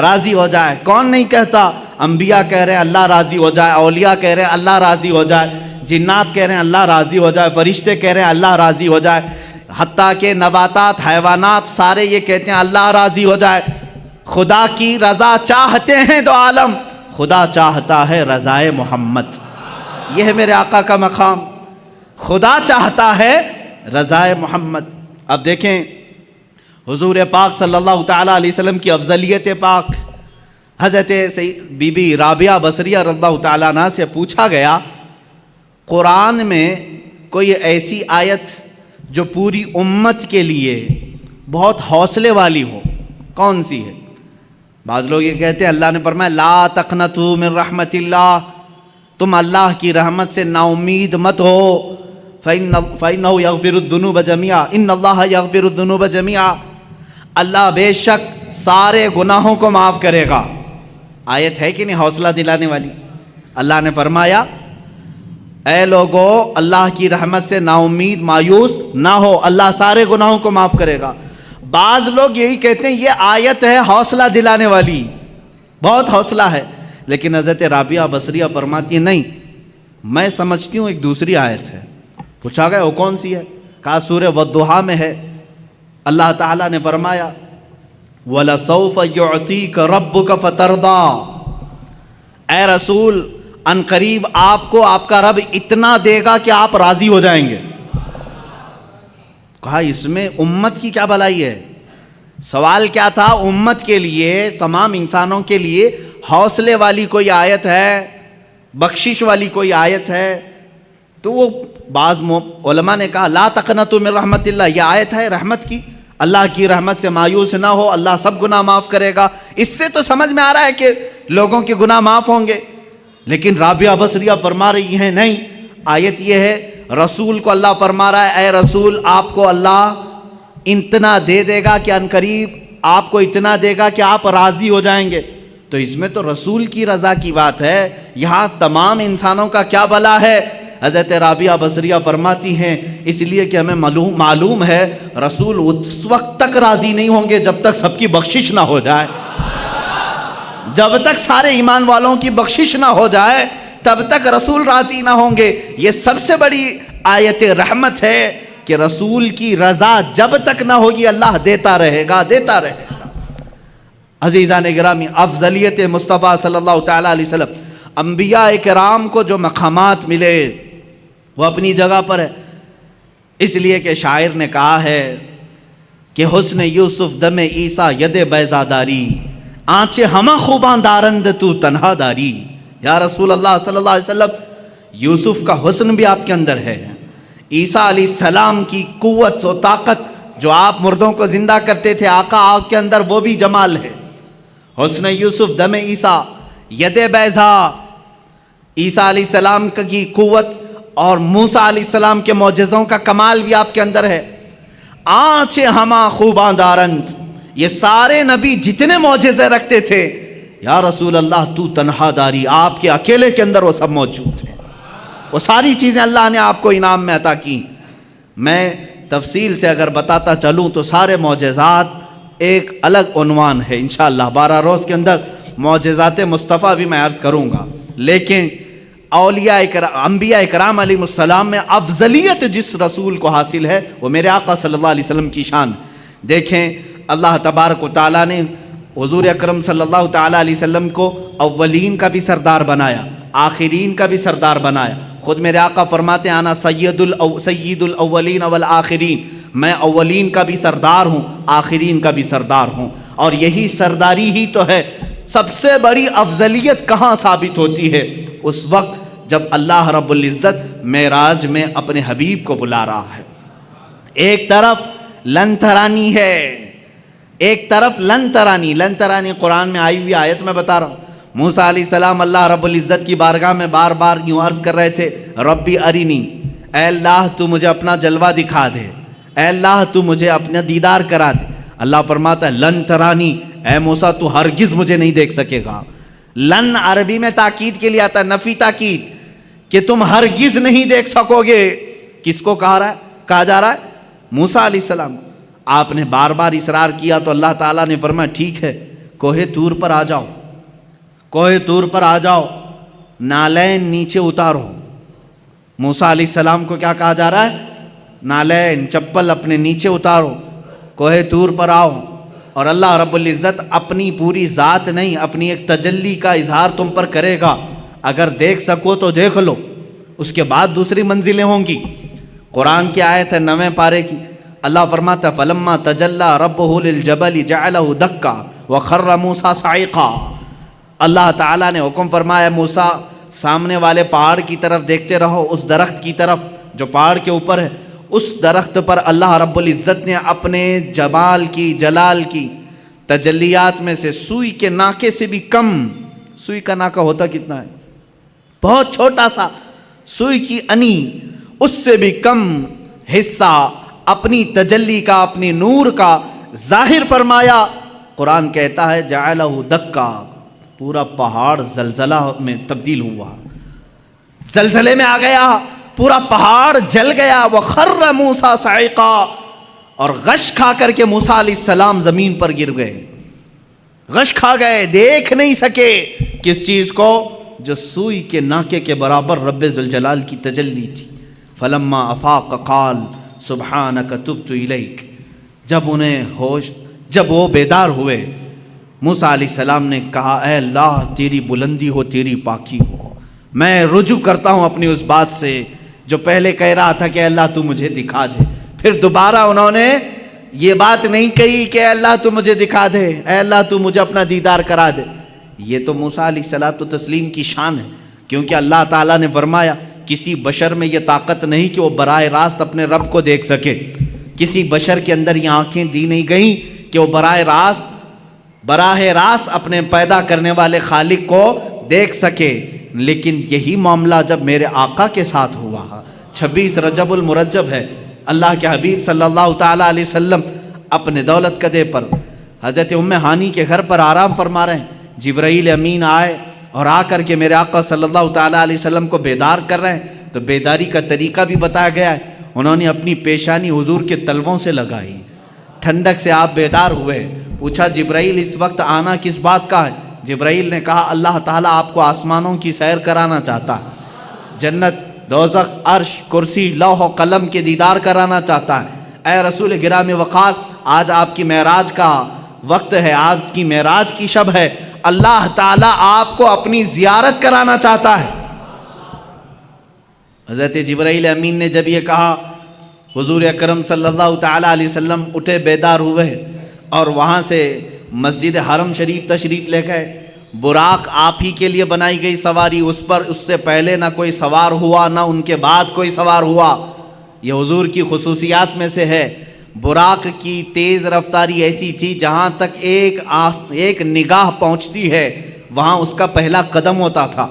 راضی ہو جائے۔ کون نہیں کہتا؟ انبیاء کہہ رہے ہیں اللہ راضی ہو جائے، اولیاء کہہ رہے ہیں اللہ راضی ہو جائے، جنات کہہ رہے ہیں اللہ راضی ہو جائے، فرشتے کہہ رہے ہیں اللہ راضی ہو جائے، حتیٰ کہ نباتات حیوانات سارے یہ کہتے ہیں اللہ راضی ہو جائے۔ خدا کی رضا چاہتے ہیں دو عالم، خدا چاہتا ہے رضائے محمد۔ یہ ہے میرے آقا کا مقام، خدا چاہتا ہے رضائے محمد۔ اب دیکھیں حضور پاک صلی اللہ تعالیٰ علیہ وسلم کی افضلیت پاک، حضرت بی بی رابعہ بصریہ رضی اللہ تعالیٰ عنہ سے پوچھا گیا قرآن میں کوئی ایسی آیت جو پوری امت کے لیے بہت حوصلے والی ہو، کون سی ہے؟ بعض لوگ یہ کہتے ہیں اللہ نے فرمایا لا تقنطوا من رحمت اللہ، تم اللہ کی رحمت سے نا امید مت ہو، فَإِنَّهُ يَغْفِرُ الذُّنُوبَ جَمِيعًا إِنَّ اللَّهَ يَغْفِرُ الذُّنُوبَ جَمِيعًا، اللہ بے شک سارے گناہوں کو معاف کرے گا۔ آیت ہے کہ نہیں حوصلہ دلانے والی؟ اللہ نے فرمایا اے لوگو اللہ کی رحمت سے نا امید مایوس نہ ہو، اللہ سارے گناہوں کو معاف کرے گا۔ بعض لوگ یہی کہتے ہیں یہ آیت ہے حوصلہ دلانے والی، بہت حوصلہ ہے، لیکن حضرت رابعہ بصریہ فرماتی ہیں نہیں، میں سمجھتی ہوں ایک دوسری آیت ہے۔ پوچھا گیا وہ کون سی ہے؟ کہا سورہ والضحیٰ میں ہے، اللہ تعالیٰ نے فرمایا وَلَسَوْفَ يُعْطِيكَ رَبُّكَ فَتَرْضَىٰ، اے رسول ان قریب آپ کو آپ کا رب اتنا دے گا کہ آپ راضی ہو جائیں گے۔ کہا اس میں امت کی کیا بھلائی ہے؟ سوال کیا تھا؟ امت کے لیے، تمام انسانوں کے لیے حوصلے والی کوئی آیت ہے، بخشش والی کوئی آیت ہے؟ تو وہ بعض علماء نے کہا لا تقنطوا من رحمت اللہ، یہ آیت ہے رحمت کی، اللہ کی رحمت سے مایوس نہ ہو، اللہ سب گناہ معاف کرے گا۔ اس سے تو سمجھ میں آ رہا ہے کہ لوگوں کے گناہ معاف ہوں گے، لیکن رابعہ بصریہ فرما رہی ہیں نہیں، آیت یہ ہے رسول کو اللہ فرما رہا ہے اے رسول آپ کو اللہ اتنا دے دے گا کہ عنقریب آپ کو اتنا دے گا کہ آپ راضی ہو جائیں گے۔ تو اس میں تو رسول کی رضا کی بات ہے، یہاں تمام انسانوں کا کیا بھلا ہے؟ حضرت رابعہ بصریہ فرماتی ہیں اس لیے کہ ہمیں معلوم ہے رسول اس وقت تک راضی نہیں ہوں گے جب تک سب کی بخشش نہ ہو جائے، جب تک سارے ایمان والوں کی بخشش نہ ہو جائے تب تک رسول راضی نہ ہوں گے۔ یہ سب سے بڑی آیت رحمت ہے کہ رسول کی رضا جب تک نہ ہوگی اللہ دیتا رہے گا، دیتا رہے گا۔ عزیزان گرامی، افضلیت مصطفیٰ صلی اللہ تعالیٰ علیہ وسلم، انبیاء کرام کو جو مقامات ملے وہ اپنی جگہ پر ہے، اس لیے کہ شاعر نے کہا ہے کہ حسن یوسف دم عیسیٰ ید بیضاداری، آنچے ہمہ خوباں دارند تو تنہا داری۔ یا رسول اللہ صلی اللہ علیہ وسلم، یوسف کا حسن بھی آپ کے اندر ہے، عیسیٰ علیہ السلام کی قوت و طاقت جو آپ مردوں کو زندہ کرتے تھے، آقا آپ کے اندر وہ بھی جمال ہے۔ حسن یوسف دم عیسیٰ ید بیضا، عیسیٰ علیہ السلام کی قوت اور موسیٰ علیہ السلام کے معجزوں کا کمال بھی آپ کے اندر ہے۔ آنچے ہما خوباں دارند، یہ سارے نبی جتنے معجزے رکھتے تھے، یا رسول اللہ تو تنہا داری، آپ کے اکیلے کے اندر وہ سب موجود ہیں، وہ ساری چیزیں اللہ نے آپ کو انعام میں عطا کی۔ میں تفصیل سے اگر بتاتا چلوں تو سارے معجزات ایک الگ عنوان ہے، انشاءاللہ 12 روز کے اندر معجزات مصطفیٰ بھی میں عرض کروں گا، لیکن اولیاء انبیاء کرام علیہ السلام میں افضلیت جس رسول کو حاصل ہے وہ میرے آقا صلی اللہ علیہ وسلم کی شان۔ دیکھیں اللہ تبارک و تعالیٰ نے حضور اکرم صلی اللہ تعالیٰ علیہ وسلم کو اولین کا بھی سردار بنایا، آخرین کا بھی سردار بنایا۔ خود میرے آقا فرماتے ہیں انا سید الاولین والآخرین، میں اولین کا بھی سردار ہوں، آخرین کا بھی سردار ہوں، اور یہی سرداری ہی تو ہے۔ سب سے بڑی افضلیت کہاں ثابت ہوتی ہے؟ اس وقت جب اللہ رب العزت معراج میں اپنے حبیب کو بلا رہا ہے، ایک طرف لن ترانی ہے، ایک طرف لن ترانی، لن ترانی قرآن میں آئی ہوئی آیت میں بتا رہا ہوں۔ موسیٰ علیہ السلام اللہ رب العزت کی بارگاہ میں بار بار یوں عرض کر رہے تھے، ربی ارینی، اے اللہ تو مجھے اپنا جلوہ دکھا دے، اے اللہ تو مجھے اپنا دیدار کرا دے۔ اللہ فرماتا ہے لن ترانی، اے موسیٰ تو ہرگز مجھے نہیں دیکھ سکے گا۔ لن عربی میں تاکید کے لیے آتا ہے، نفی تاکید، کہ تم ہرگز نہیں دیکھ سکو گے۔ کس کو کہا جا رہا ہے؟ موسیٰ علیہ السلام۔ آپ نے بار بار اصرار کیا تو اللہ تعالیٰ نے فرمایا ٹھیک ہے، کوہ طور پر آ جاؤ، کوہ طور پر آ جاؤ، نالین نیچے اتارو۔ موسیٰ علیہ السلام کو کیا کہا جا رہا ہے؟ نالین، چپل اپنے نیچے اتارو، کوہ طور پر آؤ، اور اللہ رب العزت اپنی پوری ذات نہیں، اپنی ایک تجلی کا اظہار تم پر کرے گا۔ اگر دیکھ سکو تو دیکھ لو، اس کے بعد دوسری منزلیں ہوں گی۔ قرآن کی آیت ہے 9ویں پارے کی، اللہ فرماتا ہے فلما تجلی ربہ للجبل جعلہ دکا وخر موسیٰ صعقا۔ اللہ تعالیٰ نے حکم فرمایا موسیٰ سامنے والے پہاڑ کی طرف دیکھتے رہو، اس درخت کی طرف جو پہاڑ کے اوپر ہے۔ اس درخت پر اللہ رب العزت نے اپنے جمال کی، جلال کی تجلیات میں سے سوئی کے ناکے سے بھی کم، سوئی کا ناکا ہوتا کتنا ہے؟ بہت چھوٹا سا، سوئی کی انی، اس سے بھی کم حصہ اپنی تجلی کا، اپنی نور کا ظاہر فرمایا۔ قرآن کہتا ہے جعلہ دکا، پورا پہاڑ زلزلہ میں تبدیل ہوا، زلزلے میں آ گیا، پورا پہاڑ جل گیا۔ وَخَرَّ مُوسَىٰ صَعِقًا، اور غش کھا کر کے موسیٰ علیہ السلام زمین پر گر گئے، غش کھا گئے، دیکھ نہیں سکے کس چیز کو؟ جو سوئی کے ناکے کے برابر رب ذوالجلال کی تجلی تھی۔ فَلَمَّا أَفَاقَ قَالَ سُبْحَانَكَ تُبْتُ إِلَيْكَ، جب وہ بیدار ہوئے، موسیٰ علیہ السلام نے کہا اے اللہ تیری بلندی ہو، تیری پاکی ہو، میں رجوع کرتا ہوں اپنی اس بات سے جو پہلے کہہ رہا تھا کہ اے اللہ تو مجھے دکھا دے۔ پھر دوبارہ انہوں نے یہ بات نہیں کہی کہ اے اللہ تو مجھے دکھا دے، اے اللہ تو مجھے اپنا دیدار کرا دے۔ یہ تو موسیٰ علیہ الصلوۃ والتسلیم کی شان ہے، کیونکہ اللہ تعالیٰ نے فرمایا کسی بشر میں یہ طاقت نہیں کہ وہ براہ راست اپنے رب کو دیکھ سکے، کسی بشر کے اندر یہ آنکھیں دی نہیں گئیں کہ وہ براہ راست اپنے پیدا کرنے والے خالق کو دیکھ سکے۔ لیکن یہی معاملہ جب میرے آقا کے ساتھ ہوا، 26 رجب المرجب ہے، اللہ کے حبیب صلی اللہ تعالیٰ علیہ وسلم اپنے دولت قدے پر حضرت ام ہانی کے گھر پر آرام فرما رہے ہیں۔ جبرائیل امین آئے اور آ کر کے میرے آقا صلی اللہ تعالیٰ علیہ وسلم کو بیدار کر رہے ہیں، تو بیداری کا طریقہ بھی بتایا گیا ہے۔ انہوں نے اپنی پیشانی حضور کے تلووں سے لگائی، ٹھنڈک سے آپ بیدار ہوئے۔ پوچھا جبرائیل اس وقت آنا کس بات کا ہے؟ جبرائیل نے کہا اللہ تعالیٰ آپ کو آسمانوں کی سیر کرانا چاہتا ہے، جنت، دوزخ، عرش، کرسی، لوح و قلم کے دیدار کرانا چاہتا ہے۔ اے رسول گرامی وقار، آج آپ کی معراج کا وقت ہے، آپ کی معراج کی شب ہے، اللہ تعالیٰ آپ کو اپنی زیارت کرانا چاہتا ہے۔ حضرت جبرائیل امین نے جب یہ کہا، حضور اکرم صلی اللہ تعالیٰ علیہ وسلم اٹھے، بیدار ہوئے اور وہاں سے مسجد حرم شریف تشریف لے گئے۔ براق آپ ہی کے لیے بنائی گئی سواری، اس پر اس سے پہلے نہ کوئی سوار ہوا نہ ان کے بعد کوئی سوار ہوا۔ یہ حضور کی خصوصیات میں سے ہے۔ براق کی تیز رفتاری ایسی تھی جہاں تک ایک نگاہ پہنچتی ہے وہاں اس کا پہلا قدم ہوتا تھا۔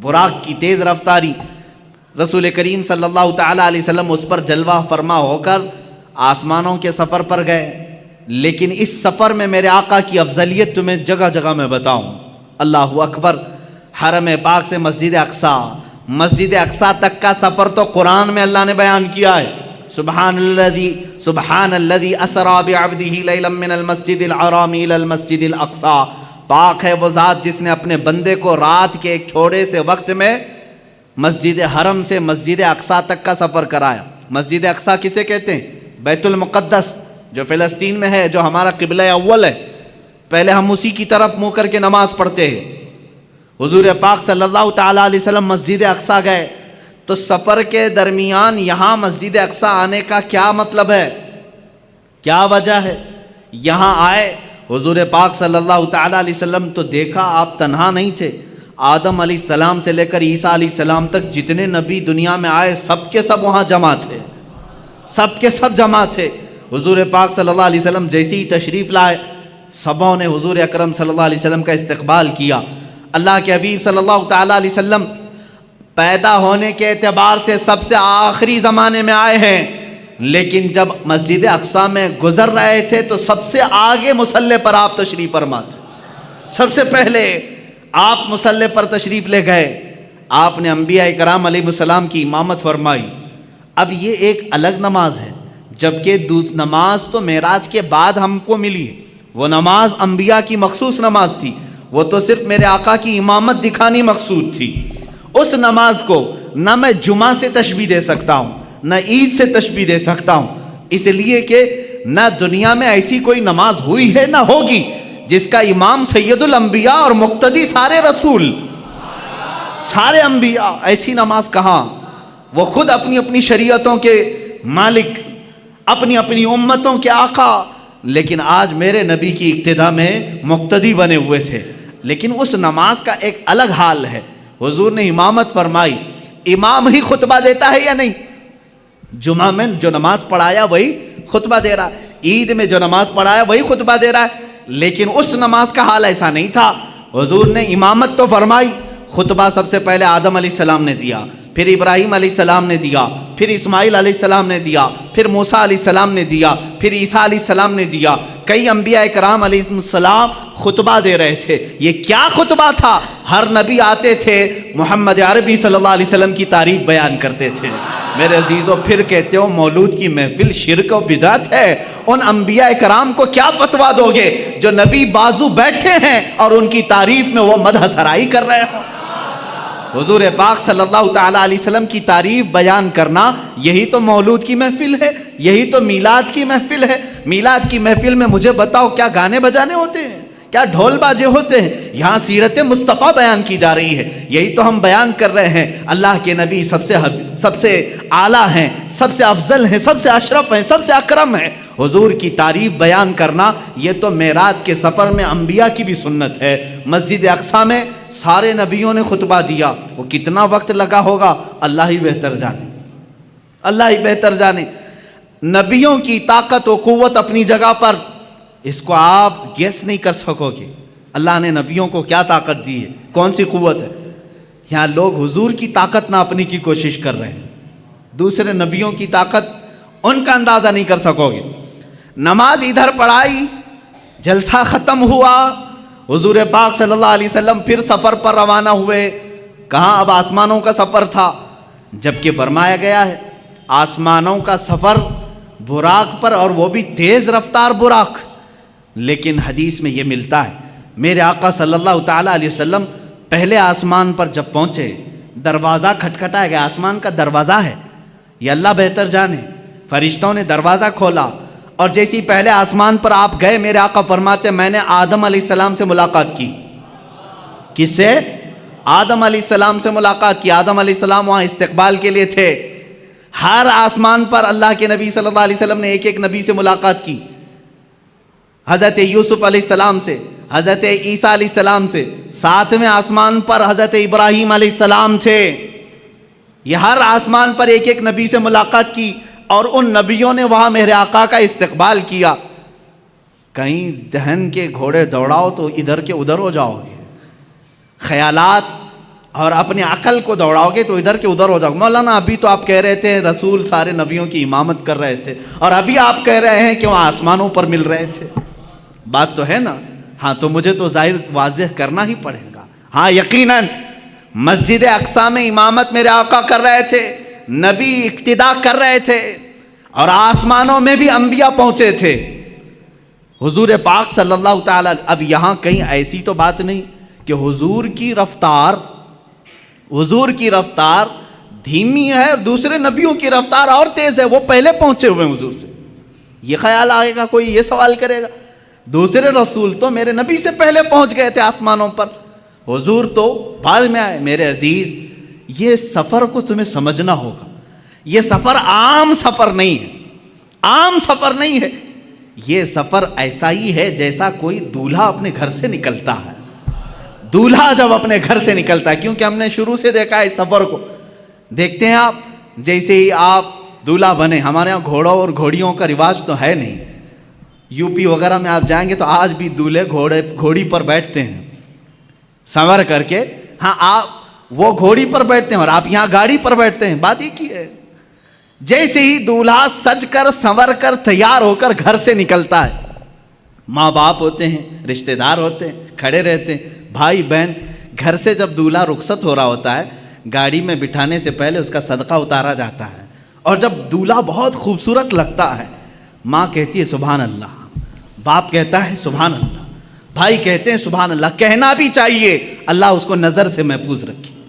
براق کی تیز رفتاری، رسول کریم صلی اللہ تعالیٰ علیہ وسلم اس پر جلوہ فرما ہو کر آسمانوں کے سفر پر گئے، لیکن اس سفر میں میرے آقا کی افضلیت تمہیں جگہ جگہ میں بتاؤں۔ اللہ اکبر، حرم پاک سے مسجد اقصی تک کا سفر تو قرآن میں اللہ نے بیان کیا ہے۔ سبحان الذی اسری بعبدہ لیلا من المسجد الحرام الی المسجد الاقصی، پاک ہے وہ ذات جس نے اپنے بندے کو رات کے ایک چھوٹے سے وقت میں مسجد حرم سے مسجد اقصی تک کا سفر کرایا۔ مسجد اقصی کسے کہتے ہیں؟ بیت المقدس جو فلسطین میں ہے، جو ہمارا قبلہ اول ہے، پہلے ہم اسی کی طرف منہ کر کے نماز پڑھتے ہیں۔ حضور پاک صلی اللہ تعالیٰ علیہ وسلم مسجد اقصی گئے تو سفر کے درمیان یہاں مسجد اقصی آنے کا کیا مطلب ہے، کیا وجہ ہے؟ یہاں آئے حضور پاک صلی اللہ تعالیٰ علیہ وسلم تو دیکھا آپ تنہا نہیں تھے۔ آدم علیہ السلام سے لے کر عیسیٰ علیہ السلام تک جتنے نبی دنیا میں آئے سب کے سب وہاں جمع تھے، سب کے سب جمع تھے۔ حضور پاک صلی اللہ علیہ وسلم جیسے ہی تشریف لائے، سبوں نے حضور اکرم صلی اللہ علیہ وسلم کا استقبال کیا۔ اللہ کے حبیب صلی اللہ تعالیٰ علیہ وسلم پیدا ہونے کے اعتبار سے سب سے آخری زمانے میں آئے ہیں، لیکن جب مسجد اقصی میں گزر رہے تھے تو سب سے آگے مصلی پر آپ تشریف فرما تھے۔ سب سے پہلے آپ مصلی پر تشریف لے گئے، آپ نے انبیاء کرام علیہ السلام کی امامت فرمائی۔ اب یہ ایک الگ نماز ہے، جبکہ نماز تو معراج کے بعد ہم کو ملی ہے۔ وہ نماز انبیاء کی مخصوص نماز تھی، وہ تو صرف میرے آقا کی امامت دکھانی مقصود تھی۔ اس نماز کو نہ میں جمعہ سے تشبیہ دے سکتا ہوں نہ عید سے تشبیہ دے سکتا ہوں، اس لیے کہ نہ دنیا میں ایسی کوئی نماز ہوئی ہے نہ ہوگی جس کا امام سید الانبیاء اور مقتدی سارے رسول، سارے انبیاء۔ ایسی نماز کہاں؟ وہ خود اپنی اپنی شریعتوں کے مالک، اپنی اپنی امتوں کے آقا، لیکن آج میرے نبی کی اقتداء میں مقتدی بنے ہوئے تھے۔ لیکن اس نماز کا ایک الگ حال ہے۔ حضور نے امامت فرمائی، امام ہی خطبہ دیتا ہے یا نہیں؟ جمعہ میں جو نماز پڑھایا وہی خطبہ دے رہا ہے، عید میں جو نماز پڑھایا وہی خطبہ دے رہا ہے، لیکن اس نماز کا حال ایسا نہیں تھا۔ حضور نے امامت تو فرمائی، خطبہ سب سے پہلے آدم علیہ السلام نے دیا، پھر ابراہیم علیہ السلام نے دیا، پھر اسماعیل علیہ السلام نے دیا، پھر موسیٰ علیہ السلام نے دیا، پھر عیسیٰ علیہ السلام نے دیا۔ کئی انبیاء کرام علیہ السلام خطبہ دے رہے تھے۔ یہ کیا خطبہ تھا؟ ہر نبی آتے تھے محمد عربی صلی اللہ علیہ وسلم کی تعریف بیان کرتے تھے۔ میرے عزیزوں، پھر کہتے ہو مولود کی محفل شرک و بدعت ہے، ان انبیاء کرام کو کیا فتویٰ دو گے جو نبی بازو بیٹھے ہیں اور ان کی تعریف میں وہ مدح سرائی کر رہے ہوں؟ حضور پاک صلی اللہ تعالیٰ علیہ وسلم کی تعریف بیان کرنا، یہی تو مولود کی محفل ہے، یہی تو میلاد کی محفل ہے۔ میلاد کی محفل میں مجھے بتاؤ کیا گانے بجانے ہوتے ہیں، کیا ڈھول باجے ہوتے ہیں؟ یہاں سیرت مصطفیٰ بیان کی جا رہی ہے، یہی تو ہم بیان کر رہے ہیں۔ اللہ کے نبی سب سے اعلیٰ ہیں، سب سے افضل ہیں، سب سے اشرف ہیں، سب سے اکرم ہیں۔ حضور کی تعریف بیان کرنا یہ تو معراج کے سفر میں انبیاء کی بھی سنت ہے۔ مسجد اقصی میں سارے نبیوں نے خطبہ دیا، وہ کتنا وقت لگا ہوگا اللہ ہی بہتر جانے، اللہ ہی بہتر جانے۔ نبیوں کی طاقت و قوت اپنی جگہ پر، اس کو آپ گیس نہیں کر سکو گے۔ اللہ نے نبیوں کو کیا طاقت دی ہے، کون سی قوت ہے؟ یہاں لوگ حضور کی طاقت ناپنے کی کوشش کر رہے ہیں، دوسرے نبیوں کی طاقت ان کا اندازہ نہیں کر سکو گے۔ نماز ادھر پڑھائی، جلسہ ختم ہوا، حضور پاک صلی اللہ علیہ وسلم پھر سفر پر روانہ ہوئے۔ کہاں؟ اب آسمانوں کا سفر تھا، جبکہ فرمایا گیا ہے آسمانوں کا سفر براق پر، اور وہ بھی تیز رفتار براق۔ لیکن حدیث میں یہ ملتا ہے میرے آقا صلی اللہ تعالیٰ علیہ وسلم پہلے آسمان پر جب پہنچے، دروازہ کھٹکھٹایا گیا، آسمان کا دروازہ ہے، یہ اللہ بہتر جانے۔ فرشتوں نے دروازہ کھولا اور جیسی پہلے آسمان پر آپ گئے، میرے آقا فرماتے میں نے آدم علیہ السلام سے ملاقات کی، کس سے؟ آدم علیہ السلام سے ملاقات کی. آدم علیہ السلام وہاں استقبال کے لیے تھے. ہر آسمان پر اللہ کے نبی صلی اللہ علیہ وسلم نے ایک ایک نبی سے ملاقات کی. حضرت یوسف علیہ السلام سے, حضرت عیسیٰ علیہ السلام سے. ساتویں آسمان پر حضرت ابراہیم علیہ السلام تھے. یہ ہر آسمان پر ایک ایک نبی سے ملاقات کی اور ان نبیوں نے وہاں میرے آقا کا استقبال کیا. کہیں دہن کے گھوڑے دوڑاؤ تو ادھر کے ادھر ہو جاؤ گے, خیالات اور اپنی عقل کو دوڑاؤ گے تو ادھر کے ادھر ہو جاؤ گے. مولانا ابھی تو آپ کہہ رہے تھے رسول سارے نبیوں کی امامت کر رہے تھے, اور ابھی آپ کہہ رہے ہیں کہ وہ آسمانوں پر مل رہے تھے. بات تو ہے نا؟ ہاں, تو مجھے تو ظاہر واضح کرنا ہی پڑے گا. ہاں یقیناً مسجد اقصیٰ میں امامت میرے آقا کر رہے تھے, نبی اقتدا کر رہے تھے, اور آسمانوں میں بھی انبیاء پہنچے تھے. حضور پاک صلی اللہ تعالیٰ, اب یہاں کہیں ایسی تو بات نہیں کہ حضور کی رفتار دھیمی ہے اور دوسرے نبیوں کی رفتار اور تیز ہے, وہ پہلے پہنچے ہوئے ہیں حضور سے. یہ خیال آئے گا, کوئی یہ سوال کرے گا دوسرے رسول تو میرے نبی سے پہلے پہنچ گئے تھے آسمانوں پر, حضور تو بعد میں آئے. میرے عزیز, یہ سفر کو تمہیں سمجھنا ہوگا. یہ سفر عام سفر نہیں ہے, عام سفر نہیں ہے. یہ سفر ایسا ہی ہے جیسا کوئی دولہا اپنے گھر سے نکلتا ہے. دولہا جب اپنے گھر سے نکلتا ہے, کیونکہ ہم نے شروع سے دیکھا ہے اس سفر کو. دیکھتے ہیں آپ, جیسے ہی آپ دولہا بنے, ہمارے ہاں گھوڑوں اور گھوڑیوں کا رواج تو ہے نہیں. یو پی وغیرہ میں آپ جائیں گے تو آج بھی دولہے گھوڑی پر بیٹھتے ہیں سنور کر کے. ہاں, آپ وہ گھوڑی پر بیٹھتے ہیں اور آپ یہاں گاڑی پر بیٹھتے ہیں. بات ایک ہی ہے. جیسے ہی دولہا سج کر سنور کر تیار ہو کر گھر سے نکلتا ہے, ماں باپ ہوتے ہیں, رشتہ دار ہوتے ہیں, کھڑے رہتے ہیں, بھائی بہن. گھر سے جب دولہا رخصت ہو رہا ہوتا ہے, گاڑی میں بٹھانے سے پہلے اس کا صدقہ اتارا جاتا ہے, اور جب دولہا بہت خوبصورت لگتا ہے, ماں کہتی ہے سبحان اللہ, باپ کہتا ہے سبحان اللہ, بھائی کہتے ہیں سبحان اللہ. کہنا بھی چاہیے, اللہ اس کو نظر سے محفوظ رکھے.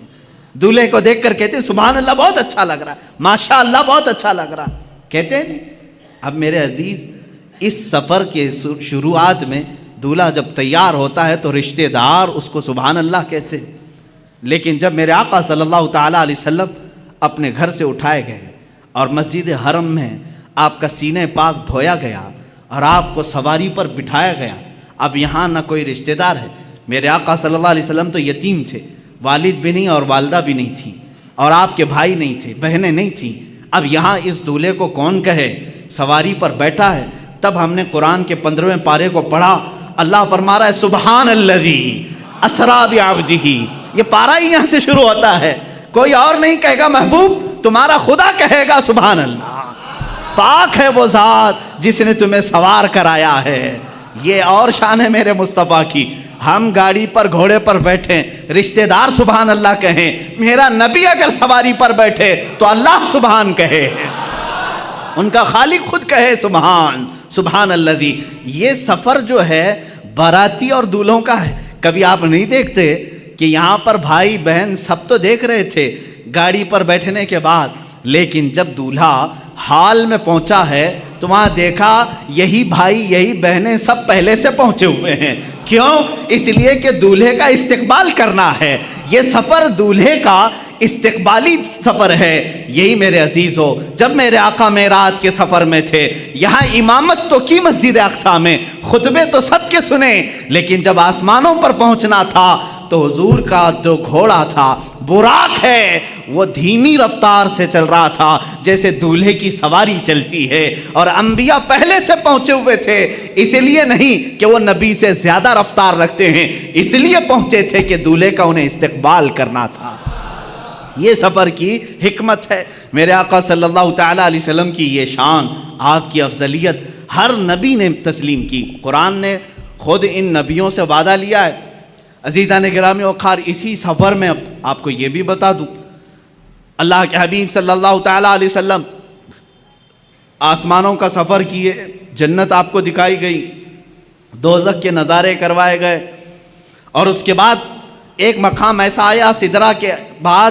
دولہے کو دیکھ کر کہتے ہیں سبحان اللہ, بہت اچھا لگ رہا ہے, ماشاء اللہ بہت اچھا لگ رہا ہے, کہتے ہیں. اب میرے عزیز, اس سفر کے شروعات میں دولہا جب تیار ہوتا ہے تو رشتہ دار اس کو سبحان اللہ کہتے ہیں. لیکن جب میرے آقا صلی اللہ تعالیٰ علیہ وسلم اپنے گھر سے اٹھائے گئے اور مسجد حرم میں آپ کا سینہ پاک دھویا گیا اور آپ کو سواری پر بٹھایا گیا, اب یہاں نہ کوئی رشتہ دار ہے. میرے آقا صلی اللہ علیہ وسلم تو یتیم تھے, والد بھی نہیں اور والدہ بھی نہیں تھی, اور آپ کے بھائی نہیں تھے, بہنیں نہیں تھیں. اب یہاں اس دولہے کو کون کہے, سواری پر بیٹھا ہے. تب ہم نے قرآن کے 15ویں پارے کو پڑھا. اللہ فرما رہا ہے سبحان الذی اسریٰ بعبدہ. یہ پارہ ہی یہاں سے شروع ہوتا ہے. کوئی اور نہیں کہے گا محبوب, تمہارا خدا کہے گا سبحان اللہ. پاک ہے وہ ذات جس نے تمہیں سوار کرایا ہے. یہ اور شان ہے میرے مصطفیٰ کی. ہم گاڑی پر گھوڑے پر بیٹھیں, رشتہ دار سبحان اللہ کہیں, میرا نبی اگر سواری پر بیٹھے تو اللہ سبحان کہے, ان کا خالق خود کہے سبحان الذی. یہ سفر جو ہے باراتی اور دولہوں کا ہے. کبھی آپ نہیں دیکھتے کہ یہاں پر بھائی بہن سب تو دیکھ رہے تھے گاڑی پر بیٹھنے کے بعد, لیکن جب دولہا حال میں پہنچا ہے تو وہاں دیکھا یہی بھائی یہی بہنیں سب پہلے سے پہنچے ہوئے ہیں. کیوں؟ اس لیے کہ دولہے کا استقبال کرنا ہے. یہ سفر دولہے کا استقبالی سفر ہے. یہی میرے عزیزو, جب میرے آقا معراج کے سفر میں تھے, یہاں امامت تو کی مسجد اقصیٰ میں, خطبے تو سب کے سنے, لیکن جب آسمانوں پر پہنچنا تھا تو حضور کا جو گھوڑا تھا براق ہے, وہ دھیمی رفتار سے چل رہا تھا جیسے دولہے کی سواری چلتی ہے. اور انبیاء پہلے سے پہنچے ہوئے تھے, اس لیے نہیں کہ وہ نبی سے زیادہ رفتار رکھتے ہیں, اس لیے پہنچے تھے کہ دولہے کا انہیں استقبال کرنا تھا. یہ سفر کی حکمت ہے. میرے آقا صلی اللہ تعالیٰ علیہ وسلم کی یہ شان, آپ کی افضلیت ہر نبی نے تسلیم کی. قرآن نے خود ان نبیوں سے وعدہ لیا ہے. عزیزان گرامی وقار, اسی سفر میں آپ کو یہ بھی بتا دوں, اللہ کے حبیب صلی اللہ تعالیٰ علیہ وسلم آسمانوں کا سفر کیے, جنت آپ کو دکھائی گئی, دوزخ کے نظارے کروائے گئے, اور اس کے بعد ایک مقام ایسا آیا سدرہ کے بعد,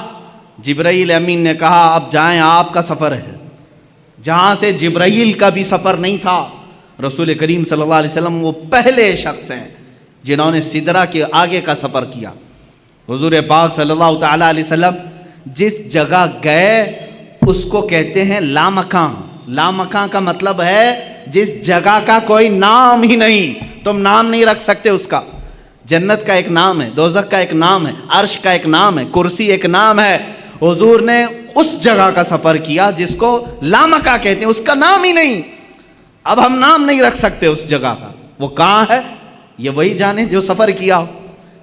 جبرائیل امین نے کہا اب جائیں, آپ کا سفر ہے. جہاں سے جبرائیل کا بھی سفر نہیں تھا, رسول کریم صلی اللہ علیہ وسلم وہ پہلے شخص ہیں جنہوں نے سدرہ کے آگے کا سفر کیا. حضور پاک صلی اللہ تعالیٰ علیہ وسلم جس جگہ گئے اس کو کہتے ہیں لامکان. لامکان کا مطلب ہے جس جگہ کا کوئی نام ہی نہیں، تم نام نہیں رکھ سکتے اس کا. جنت کا ایک نام ہے، دوزخ کا ایک نام ہے، عرش کا ایک نام ہے، کرسی ایک نام ہے. حضور نے اس جگہ کا سفر کیا جس کو لامکا کہتے ہیں، اس کا نام ہی نہیں. اب ہم نام نہیں رکھ سکتے اس جگہ کا. وہ کہاں ہے یہ وہی جانے جو سفر کیا ہو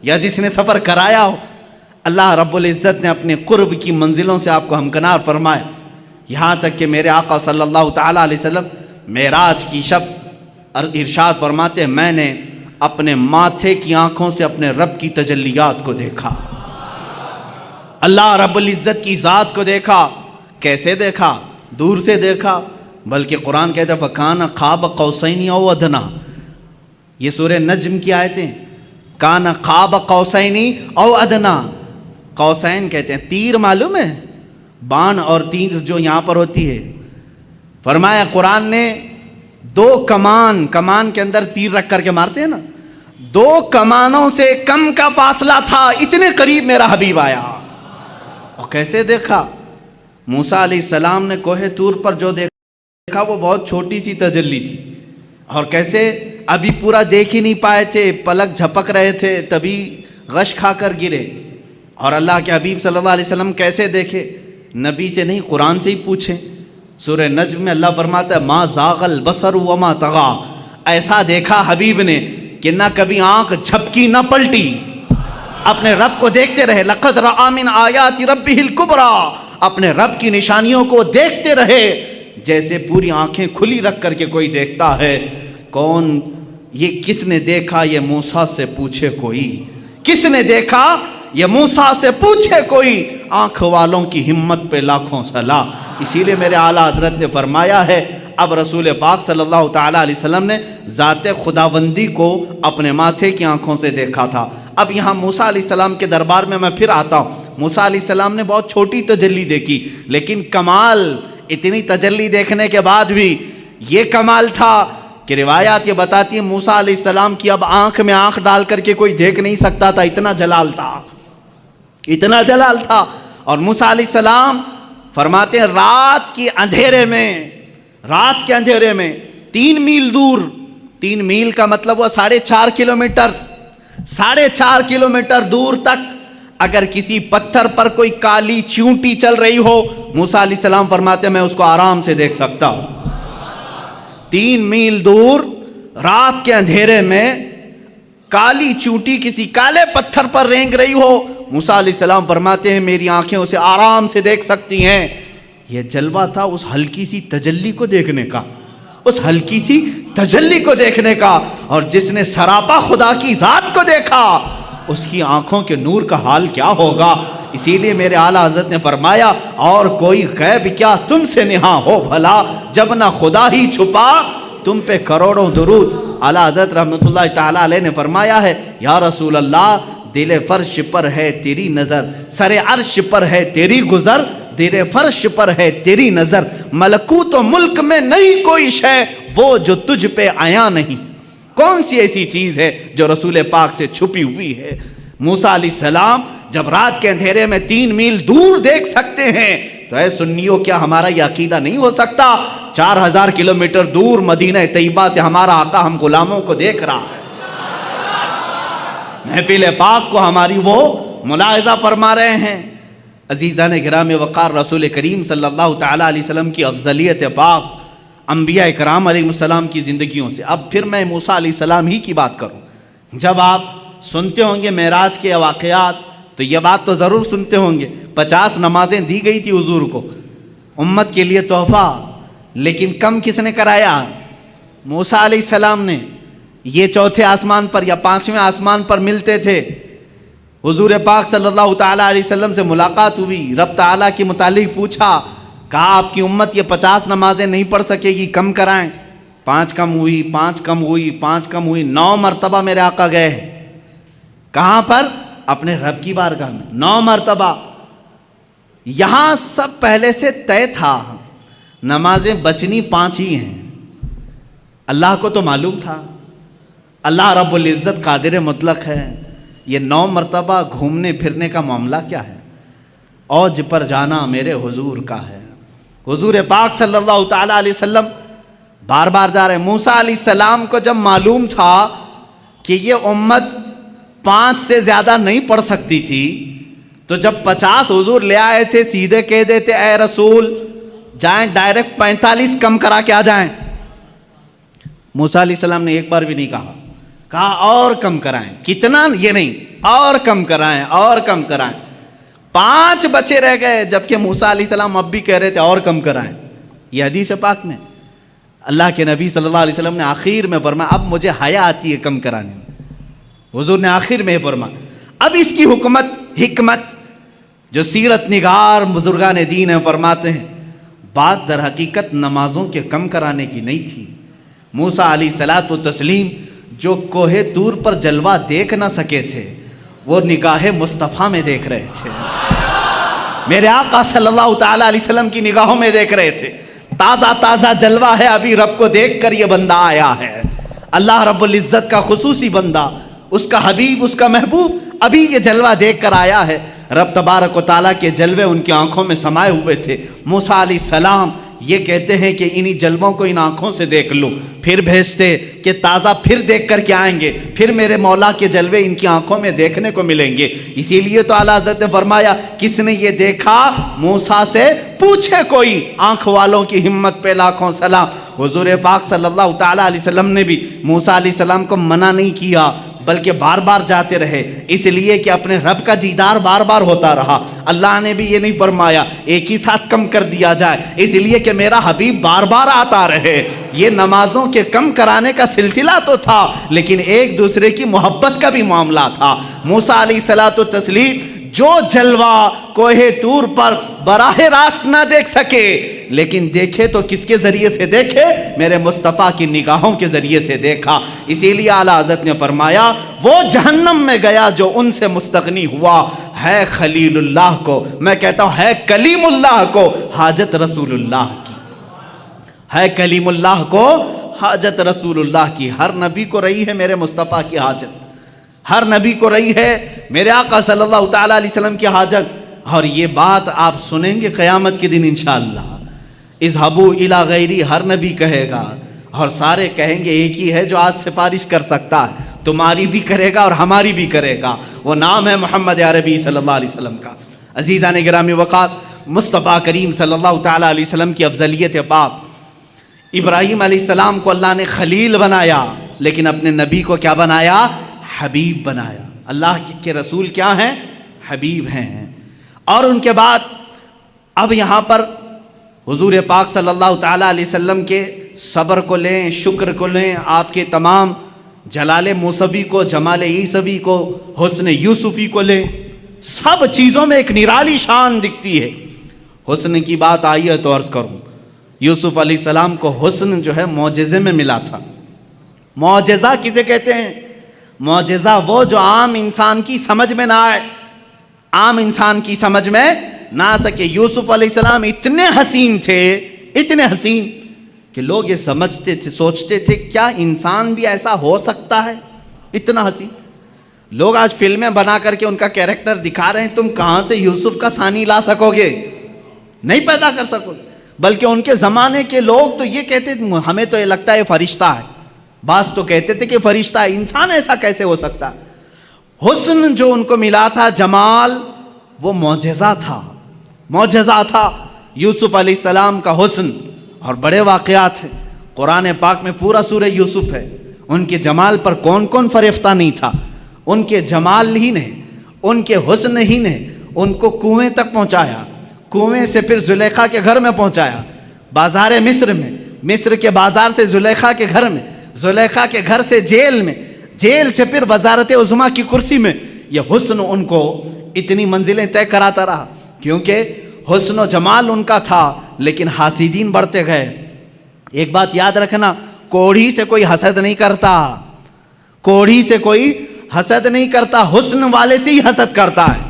یا جس نے سفر کرایا ہو. اللہ رب العزت نے اپنے قرب کی منزلوں سے آپ کو ہمکنار فرمائے. یہاں تک کہ میرے آقا صلی اللہ تعالیٰ علیہ وسلم معراج کی شب ارشاد فرماتے ہیں میں نے اپنے ماتھے کی آنکھوں سے اپنے رب کی تجلیات کو دیکھا، اللہ رب العزت کی ذات کو دیکھا. کیسے دیکھا؟ دور سے دیکھا. بلکہ قرآن کہتا ہے فَكَانَ قَابَ قَوْسَيْنِ أَوْ أَدْنَىٰ. یہ سورہ نجم کی آیتیں. کان قاب قوسین او ادنا. قوسین کہتے ہیں تیر، معلوم ہے بان اور تیر جو یہاں پر ہوتی ہے. فرمایا قرآن نے دو کمان کے اندر تیر رکھ کر کے مارتے ہیں نا، دو کمانوں سے کم کا فاصلہ تھا، اتنے قریب میرا حبیب آیا. اور کیسے دیکھا؟ موسیٰ علیہ السلام نے کوہ طور پر جو دیکھا وہ بہت چھوٹی سی تجلی تھی. اور کیسے ابھی پورا دیکھ ہی نہیں پائے تھے، پلک جھپک رہے تھے، تبھی غش کھا کر گرے. اور اللہ کے حبیب صلی اللہ علیہ وسلم کیسے دیکھے؟ نبی سے نہیں، قرآن سے ہی پوچھیں. سورہ نجم میں اللہ فرماتا ہے ما زاغ البصر وما طغى. ایسا دیکھا حبیب نے کہ نہ کبھی آنکھ جھپکی نہ پلٹی، اپنے رب کو دیکھتے رہے. لقد رأى من آیات ربہ الکبریٰ. اپنے رب کی نشانیوں کو دیکھتے رہے جیسے پوری آنکھیں کھلی رکھ کر کے کوئی دیکھتا ہے. کون یہ؟ کس نے دیکھا؟ یہ موسیٰ سے پوچھے کوئی. کس نے دیکھا؟ یہ موسیٰ سے پوچھے کوئی. آنکھ والوں کی ہمت پہ لاکھوں صلاح. اسی لیے میرے اعلیٰ حضرت نے فرمایا ہے اب رسول پاک صلی اللہ تعالیٰ علیہ وسلم نے ذات خداوندی کو اپنے ماتھے کی آنکھوں سے دیکھا تھا. اب یہاں موسیٰ علیہ السلام کے دربار میں پھر آتا ہوں. موسیٰ علیہ السلام نے بہت چھوٹی تجلی دیکھی، لیکن کمال اتنی تجلی دیکھنے کے بعد بھی یہ کمال تھا کہ روایات یہ بتاتی ہیں موسیٰ علیہ السلام کی اب آنکھ میں آنکھ ڈال کر کے کوئی دیکھ نہیں سکتا تھا، اتنا جلال تھا، اتنا جلال تھا. اور موسیٰ علیہ السلام فرماتے ہیں رات کے اندھیرے میں 3 میل دور، 3 میل کا مطلب وہ 4.5 کلومیٹر، 4.5 کلومیٹر دور تک اگر کسی پتھر پر کوئی کالی چیونٹی چل رہی ہو، موسیٰ علیہ السلام فرماتے ہیں میں اس کو آرام سے دیکھ سکتا ہوں. 3 میل دور رات کے اندھیرے میں کالی چیونٹی کسی کالے پتھر پر رینگ رہی ہو، موسیٰ علیہ السلام فرماتے ہیں میری آنکھیں اسے آرام سے دیکھ سکتی ہیں. یہ جلوہ تھا اس ہلکی سی تجلی کو دیکھنے کا، اس ہلکی سی تجلی کو دیکھنے کا. اور جس نے سراپا خدا کی ذات کو دیکھا اس کی آنکھوں کے نور کا حال کیا ہوگا. اسی لیے میرے اعلیٰ حضرت نے فرمایا اور کوئی غیب کیا تم سے نہاں ہو بھلا، جب نہ خدا ہی چھپا تم پہ کروڑوں درود. اعلیٰ حضرت رحمۃ اللہ تعالیٰ علیہ نے فرمایا ہے یا رسول اللہ دل فرش پر ہے تیری نظر، سر عرش پر ہے تیری گزر، دل فرش پر ہے تیری نظر، ملکوت و ملک میں نہیں کوئی شے وہ جو تجھ پہ آیا نہیں. کون سی ایسی چیز ہے جو رسول پاک سے چھپی ہوئی ہے؟ موسیٰ علیہ السلام جب رات کے اندھیرے میں 3 میل دور دیکھ سکتے ہیں تو اے سنیوں کیا ہمارا یہ عقیدہ نہیں ہو سکتا 4000 کلومیٹر دور مدینہ طیبہ سے ہمارا آقا ہم غلاموں کو دیکھ رہا ہے، محفل پاک کو ہماری وہ ملاحظہ فرما رہے ہیں. عزیزان گرامی وقار رسول کریم صلی اللہ تعالیٰ علیہ وسلم کی افضلیت پاک انبیاء کرام علیہ السلام کی زندگیوں سے. اب پھر میں موسیٰ علیہ السلام ہی کی بات کروں. جب آپ سنتے ہوں گے معراج کے واقعات تو یہ بات تو ضرور سنتے ہوں گے 50 نمازیں دی گئی تھی حضور کو امت کے لیے تحفہ، لیکن کم کس نے کرایا؟ موسیٰ علیہ السلام نے. یہ 4تھے آسمان پر یا 5ویں آسمان پر ملتے تھے. حضور پاک صلی اللہ تعالیٰ علیہ وسلم سے ملاقات ہوئی، رب تعالیٰ کے متعلق پوچھا، کہا آپ کی امت یہ 50 نمازیں نہیں پڑھ سکے گی، کم کرائیں. 5 کم ہوئی، 5 کم ہوئی، 5 کم ہوئی، 9 مرتبہ میرے آقا گئے. کہاں پر؟ اپنے رب کی بارگاہ میں 9 مرتبہ. یہاں سب پہلے سے طے تھا نمازیں بچنی 5 ہی ہیں. اللہ کو تو معلوم تھا، اللہ رب العزت قادر مطلق ہے. یہ 9 مرتبہ گھومنے پھرنے کا معاملہ کیا ہے؟ اوج پر جانا میرے حضور کا ہے. حضور پاک صلی اللہ تعالیٰ علیہ وسلم بار بار جا رہے ہیں. موسیٰ علیہ السلام کو جب معلوم تھا کہ یہ امت 5 سے زیادہ نہیں پڑھ سکتی تھی تو جب 50 حضور لے آئے تھے سیدھے کہہ دیتے اے رسول جائیں ڈائریکٹ 45 کم کرا کے آ جائیں. موسیٰ علیہ السلام نے ایک بار بھی نہیں کہا اور کم کرائیں. کتنا؟ یہ نہیں، اور کم کرائیں اور کم کرائیں. 5 بچے رہ گئے جبکہ موسیٰ علیہ السلام اب بھی کہہ رہے تھے اور کم کرائیں. یہ حدیث پاک میں اللہ کے نبی صلی اللہ علیہ وسلم نے آخر میں فرمایا اب مجھے حیا آتی ہے کم کرانے میں. حضور نے آخر میں فرمایا. اب اس کی حکمت جو سیرت نگار بزرگان دین ہیں فرماتے ہیں بات در حقیقت نمازوں کے کم کرانے کی نہیں تھی. موسیٰ علیہ الصلوۃ والتسلیم جو کوہ طور پر جلوہ دیکھ نہ سکے تھے وہ نگاہ مصطفیٰ میں دیکھ رہے تھے. میرے آقا صلی اللہ تعالیٰ علیہ وسلم کی نگاہوں میں دیکھ رہے تھے. تازہ تازہ جلوہ ہے، ابھی رب کو دیکھ کر یہ بندہ آیا ہے. اللہ رب العزت کا خصوصی بندہ، اس کا حبیب، اس کا محبوب ابھی یہ جلوہ دیکھ کر آیا ہے. رب تبارک و تعالیٰ کے جلوے ان کی آنکھوں میں سمائے ہوئے تھے. موسیٰ علیہ السلام یہ کہتے ہیں کہ انہی جلووں کو ان آنکھوں سے دیکھ لوں، پھر بھیجتے کہ تازہ پھر دیکھ کر کے آئیں گے، پھر میرے مولا کے جلوے ان کی آنکھوں میں دیکھنے کو ملیں گے. اسی لیے تو اعلیٰ حضرت نے فرمایا کس نے یہ دیکھا؟ موسیٰ سے پوچھے کوئی. آنکھ والوں کی ہمت پہ لاکھوں سلام. حضور پاک صلی اللہ تعالیٰ علیہ وسلم نے بھی موسیٰ علیہ السلام کو منع نہیں کیا بلکہ بار بار جاتے رہے، اس لیے کہ اپنے رب کا دیدار بار بار ہوتا رہا. اللہ نے بھی یہ نہیں فرمایا ایک ہی ساتھ کم کر دیا جائے، اس لیے کہ میرا حبیب بار بار آتا رہے. یہ نمازوں کے کم کرانے کا سلسلہ تو تھا لیکن ایک دوسرے کی محبت کا بھی معاملہ تھا. موسیٰ علیہ الصلوۃ والتسلیم جو جلوہ کوہ طور پر براہ راست نہ دیکھ سکے لیکن دیکھے تو کس کے ذریعے سے دیکھے؟ میرے مصطفیٰ کی نگاہوں کے ذریعے سے دیکھا. اسی لیے اعلیٰ حضرت نے فرمایا وہ جہنم میں گیا جو ان سے مستغنی ہوا ہے خلیل اللہ کو، میں کہتا ہوں ہے کلیم اللہ کو حاجت رسول اللہ کی، ہے کلیم اللہ کو حاجت رسول اللہ کی. ہر نبی کو رہی ہے میرے مصطفیٰ کی حاجت، ہر نبی کو رہی ہے میرے آقا صلی اللہ تعالیٰ علیہ وسلم کی حاجت. اور یہ بات آپ سنیں گے قیامت کے دن انشاءاللہ. اذهبوا الی غیری ہر نبی کہے گا اور سارے کہیں گے ایک ہی ہے جو آج سفارش کر سکتا ہے، تمہاری بھی کرے گا اور ہماری بھی کرے گا. وہ نام ہے محمد عربی صلی اللہ علیہ وسلم کا. عزیزان گرامی وقار، مصطفیٰ کریم صلی اللہ تعالیٰ علیہ وسلم کی افضلیت پاک. ابراہیم علیہ السلام کو اللہ نے خلیل بنایا لیکن اپنے نبی کو کیا بنایا؟ حبیب بنایا. اللہ کے رسول کیا ہیں؟ حبیب ہیں. اور ان کے بعد اب یہاں پر حضور پاک صلی اللہ تعالیٰ علیہ وسلم کے صبر کو لیں، شکر کو لیں، آپ کے تمام جلال موسوی کو، جمال عیسوی کو، حسن یوسفی کو لیں، سب چیزوں میں ایک نرالی شان دکھتی ہے. حسن کی بات آئی ہے تو عرض کروں، یوسف علیہ السلام کو حسن جو ہے معجزے میں ملا تھا. معجزہ کسے کہتے ہیں؟ معجزہ وہ جو عام انسان کی سمجھ میں نہ آئے، عام انسان کی سمجھ میں نہ آ سکے. یوسف علیہ السلام اتنے حسین تھے، اتنے حسین کہ لوگ یہ سمجھتے تھے، سوچتے تھے کیا انسان بھی ایسا ہو سکتا ہے؟ اتنا حسین. لوگ آج فلمیں بنا کر کے ان کا کیریکٹر دکھا رہے ہیں، تم کہاں سے یوسف کا ثانی لا سکو گے؟ نہیں پیدا کر سکو. بلکہ ان کے زمانے کے لوگ تو یہ کہتے تھے ہمیں تو یہ لگتا ہے فرشتہ ہے. بعض تو کہتے تھے کہ فرشتہ ہے، انسان ایسا کیسے ہو سکتا؟ حسن جو ان کو ملا تھا، جمال، وہ معجزہ تھا، معجزہ تھا یوسف علیہ السلام کا حسن. اور بڑے واقعات ہیں قرآن پاک میں، پورا سورہ یوسف ہے. ان کے جمال پر کون کون فریفتہ نہیں تھا. ان کے جمال ہی نے، ان کے حسن ہی نے ان کو کنویں تک پہنچایا، کنویں سے پھر زلیخا کے گھر میں پہنچایا، بازار مصر میں، مصر کے بازار سے زلیخا کے گھر میں، زلیخا کے گھر سے جیل میں، جیل سے پھر وزارت عظمیٰ کی کرسی میں. یہ حسن ان کو اتنی منزلیں طے کراتا رہا کیونکہ حسن و جمال ان کا تھا. لیکن حاسدین بڑھتے گئے. ایک بات یاد رکھنا، کوڑھی سے کوئی حسد نہیں کرتا، کوڑھی سے کوئی حسد نہیں کرتا، حسن والے سے ہی حسد کرتا ہے.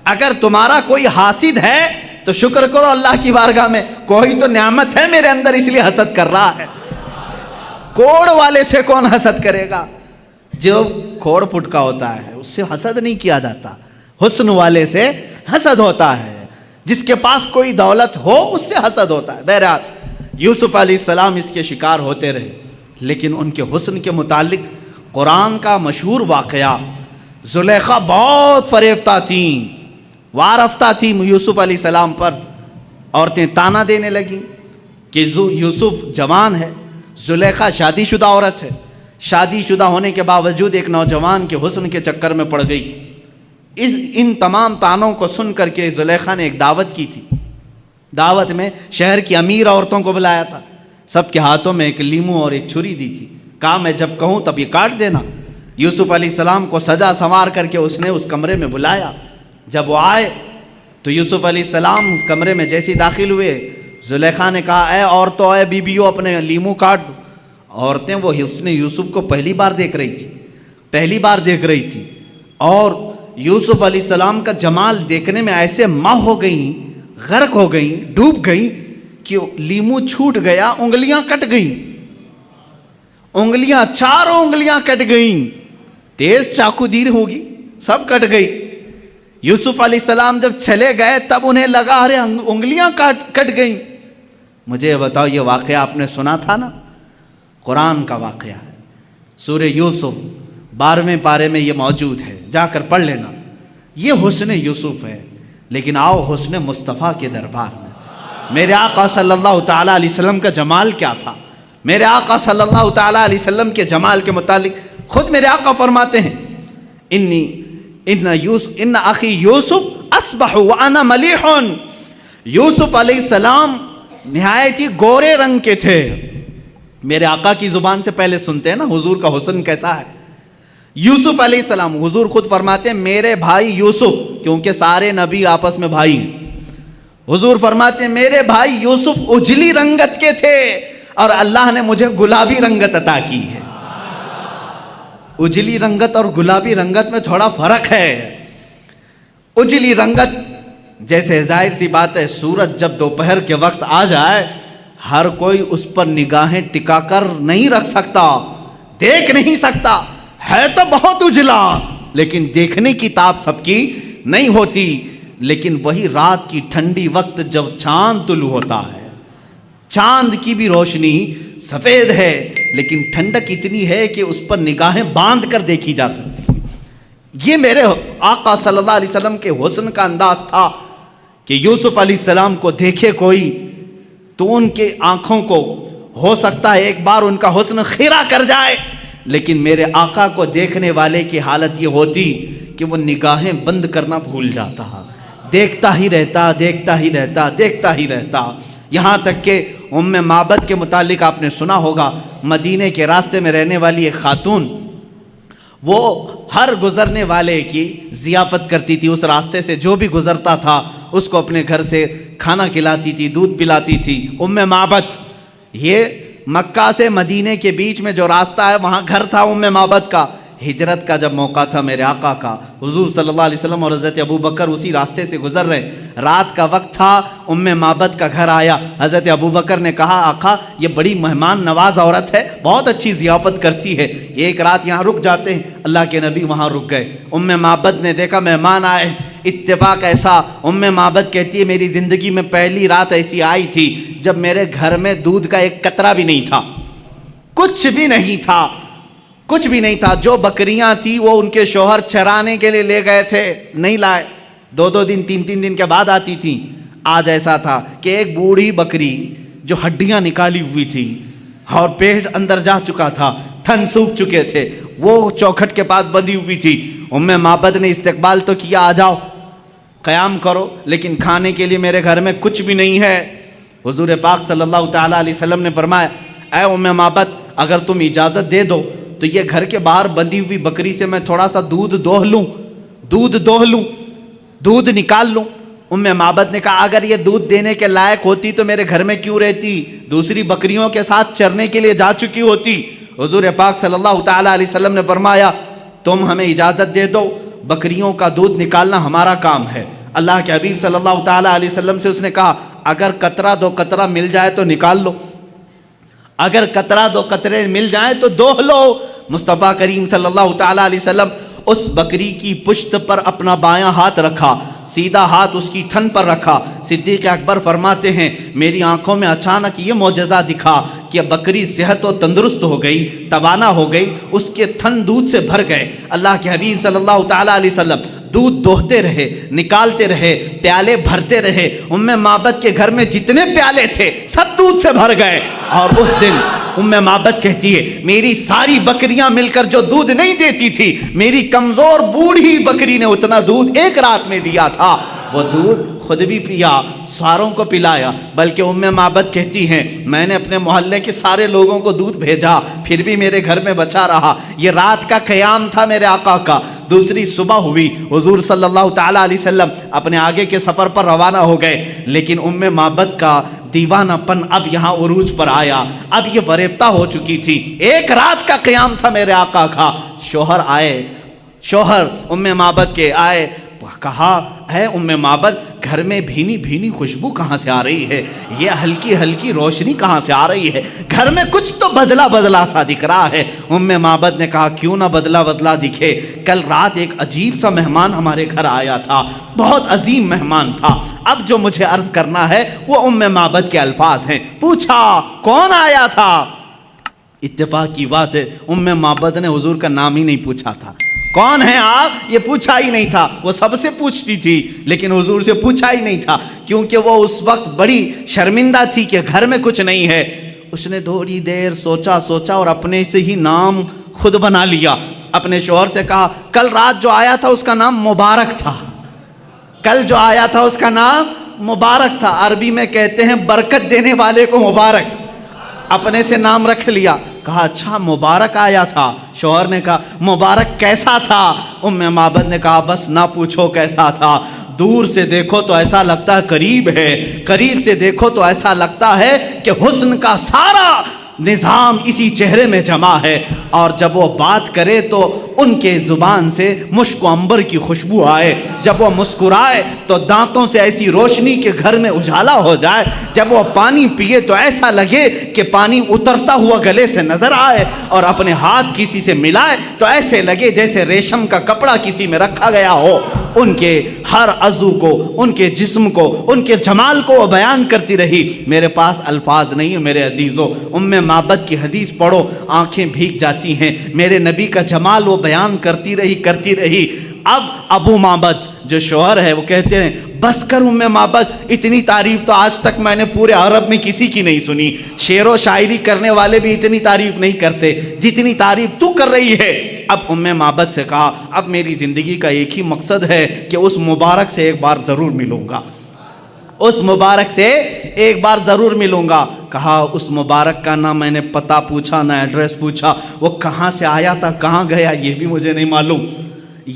اگر تمہارا کوئی حاسد ہے تو شکر کرو اللہ کی بارگاہ میں، کوئی تو نعمت ہے میرے اندر اس لیے حسد کر رہا ہے. کوڑ والے سے کون حسد کرے گا؟ جو کھوڑ پھٹ کا ہوتا ہے اس سے حسد نہیں کیا جاتا، حسن والے سے حسد ہوتا ہے، جس کے پاس کوئی دولت ہو اس سے حسد ہوتا ہے۔ بہرحال یوسف علیہ السلام اس کے شکار ہوتے رہے، لیکن ان کے حسن کے متعلق قرآن کا مشہور واقعہ، زلیخا بہت فریفتہ تھیں، وارفتہ تھی یوسف علیہ السلام پر، عورتیں تانا دینے لگیں کہ یوسف جوان ہے، زلیخا شادی شدہ عورت ہے، شادی شدہ ہونے کے باوجود ایک نوجوان کے حسن کے چکر میں پڑ گئی۔ ان تمام تانوں کو سن کر کے زلیخا نے ایک دعوت کی تھی، دعوت میں شہر کی امیر عورتوں کو بلایا تھا، سب کے ہاتھوں میں ایک لیمو اور ایک چھری دی تھی، کہا میں جب کہوں تب یہ کاٹ دینا۔ یوسف علیہ السلام کو سجا سنوار کر کے اس نے اس کمرے میں بلایا، جب وہ آئے تو یوسف علیہ السلام کمرے میں جیسے داخل ہوئے، زلیخا نے کہا اے عورتوں، اے بیبیوں، اپنے لیمو کاٹ دو۔ عورتیں وہ حسن یوسف کو پہلی بار دیکھ رہی تھی اور یوسف علیہ السلام کا جمال دیکھنے میں ایسے ماہ ہو گئیں، غرق ہو گئیں، ڈوب گئیں کہ لیمو چھوٹ گیا، انگلیاں کٹ گئیں، چاروں انگلیاں کٹ گئیں، تیز چاقو دیر ہوگی، سب کٹ گئی۔ یوسف علیہ السلام جب چلے گئے تب انہیں لگا ارے انگلیاں کٹ گئیں۔ مجھے بتاؤ یہ واقعہ آپ نے سنا تھا نا؟ قرآن کا واقعہ ہے، سورہ یوسف 12ویں پارے میں یہ موجود ہے، جا کر پڑھ لینا۔ یہ حسن یوسف ہے، لیکن آؤ حسن مصطفیٰ کے دربار میں۔ میرے آقا صلی اللہ تعالیٰ علیہ وسلم کا جمال کیا تھا؟ میرے آقا صلی اللہ تعالیٰ علیہ وسلم کے جمال کے متعلق خود میرے آقا فرماتے ہیں ان اخی یوسف اصبح وانا ملیح۔ یوسف علیہ السلام نہایت ہی گورے رنگ کے تھے۔ میرے آقا کی زبان سے پہلے سنتے ہیں نا حضور کا حسن کیسا ہے۔ یوسف علیہ السلام، حضور خود فرماتے ہیں میرے بھائی یوسف، کیونکہ سارے نبی آپس میں بھائی ہیں، حضور فرماتے ہیں میرے بھائی یوسف اجلی رنگت کے تھے اور اللہ نے مجھے گلابی رنگت عطا کی ہے۔ اجلی رنگت اور گلابی رنگت میں تھوڑا فرق ہے۔ اجلی رنگت جیسے ظاہر سی بات ہے، سورج جب دوپہر کے وقت آ جائے ہر کوئی اس پر نگاہیں ٹکا کر نہیں رکھ سکتا، دیکھ نہیں سکتا، ہے تو بہت اجلا لیکن دیکھنے کی تاب سب کی نہیں ہوتی۔ لیکن وہی رات کی ٹھنڈی وقت جب چاند طلوع ہوتا ہے، چاند کی بھی روشنی سفید ہے لیکن ٹھنڈک اتنی ہے کہ اس پر نگاہیں باندھ کر دیکھی جا سکتی۔ یہ میرے آقا صلی اللہ علیہ وسلم کے حسن کا انداز تھا کہ یوسف علیہ السلام کو دیکھے کوئی تو ان کے آنکھوں کو ہو سکتا ہے ایک بار ان کا حسن خیرہ کر جائے، لیکن میرے آقا کو دیکھنے والے کی حالت یہ ہوتی کہ وہ نگاہیں بند کرنا بھول جاتا، دیکھتا ہی رہتا، یہاں تک کہ ام معبد کے متعلق آپ نے سنا ہوگا، مدینے کے راستے میں رہنے والی ایک خاتون، وہ ہر گزرنے والے کی ضیافت کرتی تھی، اس راستے سے جو بھی گزرتا تھا اس کو اپنے گھر سے کھانا کھلاتی تھی، دودھ پلاتی تھی۔ ام معبد، یہ مکہ سے مدینے کے بیچ میں جو راستہ ہے وہاں گھر تھا ام معبد کا۔ ہجرت کا جب موقع تھا میرے آقا کا، حضور صلی اللہ علیہ وسلم اور حضرت ابوبکر اسی راستے سے گزر رہے، رات کا وقت تھا، ام معبد کا گھر آیا۔ حضرت ابوبکر نے کہا آقا یہ بڑی مہمان نواز عورت ہے، بہت اچھی ضیافت کرتی ہے، ایک رات یہاں رک جاتے ہیں۔ اللہ کے نبی وہاں رک گئے۔ ام معبد نے دیکھا مہمان آئے، اتفاق ایسا، ام معبد کہتی ہے میری زندگی میں پہلی رات ایسی آئی تھی جب میرے گھر میں دودھ کا ایک قطرہ بھی نہیں تھا، کچھ بھی نہیں تھا۔ جو بکریاں تھی وہ ان کے شوہر چرانے کے لیے لے گئے تھے، نہیں لائے، 2 دن 3 دن کے بعد آتی تھی۔ آج ایسا تھا کہ ایک بوڑھی بکری جو ہڈیاں نکالی ہوئی تھی اور پیٹ اندر جا چکا تھا، تھن سوکھ چکے تھے، وہ چوکھٹ کے پاس بندھی ہوئی تھی۔ ام معبد نے استقبال تو کیا، آ جاؤ قیام کرو، لیکن کھانے کے لیے میرے گھر میں کچھ بھی نہیں ہے۔ حضور پاک صلی اللہ تعالیٰ علیہ وسلم نے فرمایا اے ام معبد اگر تم اجازت دے دو تو یہ گھر کے باہر بندھی ہوئی بکری سے میں تھوڑا سا دودھ دوہ لوں، دودھ نکال لوں۔ ام معبد نے کہا اگر یہ دودھ دینے کے لائق ہوتی تو میرے گھر میں کیوں رہتی، دوسری بکریوں کے ساتھ چرنے کے لیے جا چکی ہوتی۔ حضور پاک صلی اللہ تعالیٰ علیہ وسلم نے فرمایا تم ہمیں اجازت دے دو، بکریوں کا دودھ نکالنا ہمارا کام ہے۔ اللہ کے حبیب صلی اللہ تعالیٰ علیہ وسلم سے اس نے کہا اگر قطرہ 2 قطرہ مل جائے تو نکال لو۔ اگر قطرہ دو قطرے مل جائیں تو دوہ لو۔ مصطفیٰ کریم صلی اللہ تعالیٰ علیہ وسلم اس بکری کی پشت پر اپنا بایاں ہاتھ رکھا، سیدھا ہاتھ اس کی تھن پر رکھا۔ صدیق اکبر فرماتے ہیں میری آنکھوں میں اچانک یہ معجزہ دکھا کہ بکری صحت و تندرست ہو گئی، توانا ہو گئی، اس کے تھن دودھ سے بھر گئے۔ اللہ کے حبیب صلی اللہ تعالیٰ علیہ وسلم دودھ دوہتے رہے، نکالتے رہے، پیالے بھرتے رہے۔ ام معبد کے گھر میں جتنے پیالے تھے سب دودھ سے بھر گئے۔ اور اس دن ام معبد کہتی ہے میری ساری بکریاں مل کر جو دودھ نہیں دیتی تھی، میری کمزور بوڑھی بکری نے اتنا دودھ ایک رات میں دیا تھا۔ وہ دودھ خود بھی پیا، ساروں کو پلایا، بلکہ ام معبد کہتی ہیں میں نے اپنے محلے کے سارے لوگوں کو دودھ بھیجا، پھر بھی میرے گھر میں بچا رہا۔ یہ رات کا قیام تھا میرے آقا کا۔ دوسری صبح ہوئی، حضور صلی اللہ تعالیٰ علیہ وسلم اپنے آگے کے سفر پر روانہ ہو گئے، لیکن ام معبد کا دیوانہ پن اب یہاں عروج پر آیا۔ اب یہ فریفتہ ہو چکی تھی، ایک رات کا قیام تھا میرے آقا کا۔ شوہر آئے، شوہر ام معبد کے آئے، کہا اے ام معبد گھر میں بھینی بھینی خوشبو کہاں سے آ رہی ہے، یہ ہلکی ہلکی روشنی کہاں سے آ رہی ہے، گھر میں کچھ تو بدلا بدلا سا دکھ رہا ہے۔ ام معبد نے کہا کیوں نہ بدلا بدلا دکھے، کل رات ایک عجیب سا مہمان ہمارے گھر آیا تھا، بہت عظیم مہمان تھا۔ اب جو مجھے عرض کرنا ہے وہ ام معبد کے الفاظ ہیں۔ پوچھا کون آیا تھا؟ اتفاق کی بات ہے ام معبد نے حضور کا نام ہی نہیں پوچھا تھا، کون ہیں آپ یہ پوچھا ہی نہیں تھا۔ وہ سب سے پوچھتی تھی لیکن حضور سے پوچھا ہی نہیں تھا، کیونکہ وہ اس وقت بڑی شرمندہ تھی کہ گھر میں کچھ نہیں ہے۔ اس نے تھوڑی دیر سوچا اور اپنے سے ہی نام خود بنا لیا۔ اپنے شوہر سے کہا کل رات جو آیا تھا اس کا نام مبارک تھا، کل جو آیا تھا اس کا نام مبارک تھا۔ عربی میں کہتے ہیں برکت دینے والے کو مبارک، اپنے سے نام رکھ لیا۔ کہا اچھا مبارک آیا تھا۔ شوہر نے کہا مبارک کیسا تھا؟ ام معبد نے کہا بس نہ پوچھو کیسا تھا، دور سے دیکھو تو ایسا لگتا ہے قریب ہے، قریب سے دیکھو تو ایسا لگتا ہے کہ حسن کا سارا نظام اسی چہرے میں جمع ہے، اور جب وہ بات کرے تو ان کے زبان سے مشک و عنبر کی خوشبو آئے، جب وہ مسکرائے تو دانتوں سے ایسی روشنی کہ گھر میں اجالا ہو جائے، جب وہ پانی پیے تو ایسا لگے کہ پانی اترتا ہوا گلے سے نظر آئے، اور اپنے ہاتھ کسی سے ملائے تو ایسے لگے جیسے ریشم کا کپڑا کسی میں رکھا گیا ہو۔ ان کے ہر عضو کو، ان کے جسم کو، ان کے جمال کو وہ بیان کرتی رہی۔ میرے پاس الفاظ نہیں ہے میرے عزیزو، ام معبد کی حدیث پڑھو آنکھیں بھیگ جاتی ہیں۔ میرے نبی کا جمال وہ بیان کرتی رہی۔ اب ابو معبد جو شوہر ہے وہ کہتے ہیں بس کر ام معبد، اتنی تعریف تو آج تک میں نے پورے عرب میں کسی کی نہیں سنی، شعر و شاعری کرنے والے بھی اتنی تعریف نہیں کرتے جتنی تعریف تو کر رہی ہے۔ اب ام معبد سے کہا اب میری زندگی کا ایک ہی مقصد ہے کہ اس مبارک سے ایک بار ضرور ملوں گا، اس مبارک سے ایک بار ضرور ملوں گا۔ کہا اس مبارک کا نہ میں نے پتہ پوچھا نہ ایڈریس پوچھا، وہ کہاں سے آیا تھا کہاں گیا یہ بھی مجھے نہیں معلوم۔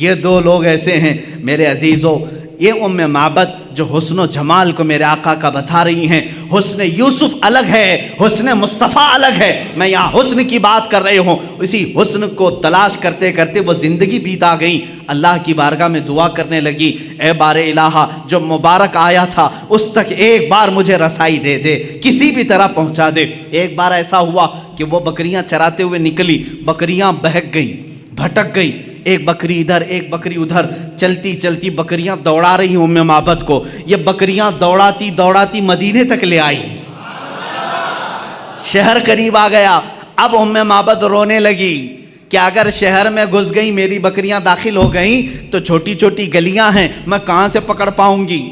یہ دو لوگ ایسے ہیں میرے عزیزو، یہ ام معبد جو حسن و جمال کو میرے آقا کا بتا رہی ہیں۔ حسن یوسف الگ ہے، حسن مصطفیٰ الگ ہے، میں یہاں حسن کی بات کر رہی ہوں۔ اسی حسن کو تلاش کرتے کرتے وہ زندگی بیتا گئی، اللہ کی بارگاہ میں دعا کرنے لگی اے بار الہا جو مبارک آیا تھا اس تک ایک بار مجھے رسائی دے دے، کسی بھی طرح پہنچا دے۔ ایک بار ایسا ہوا کہ وہ بکریاں چراتے ہوئے نکلی، بکریاں بہک گئی، بھٹک گئی، ایک بکری ادھر ایک بکری ادھر، چلتی چلتی بکریاں دوڑا رہی ام معبد کو۔ یہ بکریاں دوڑاتی دوڑاتی مدینے تک لے آئی، شہر قریب آ گیا۔ اب ام معبد رونے لگی کہ اگر شہر میں گھس گئی میری بکریاں داخل ہو گئیں تو چھوٹی چھوٹی گلیاں ہیں، میں کہاں سے پکڑ پاؤں گی،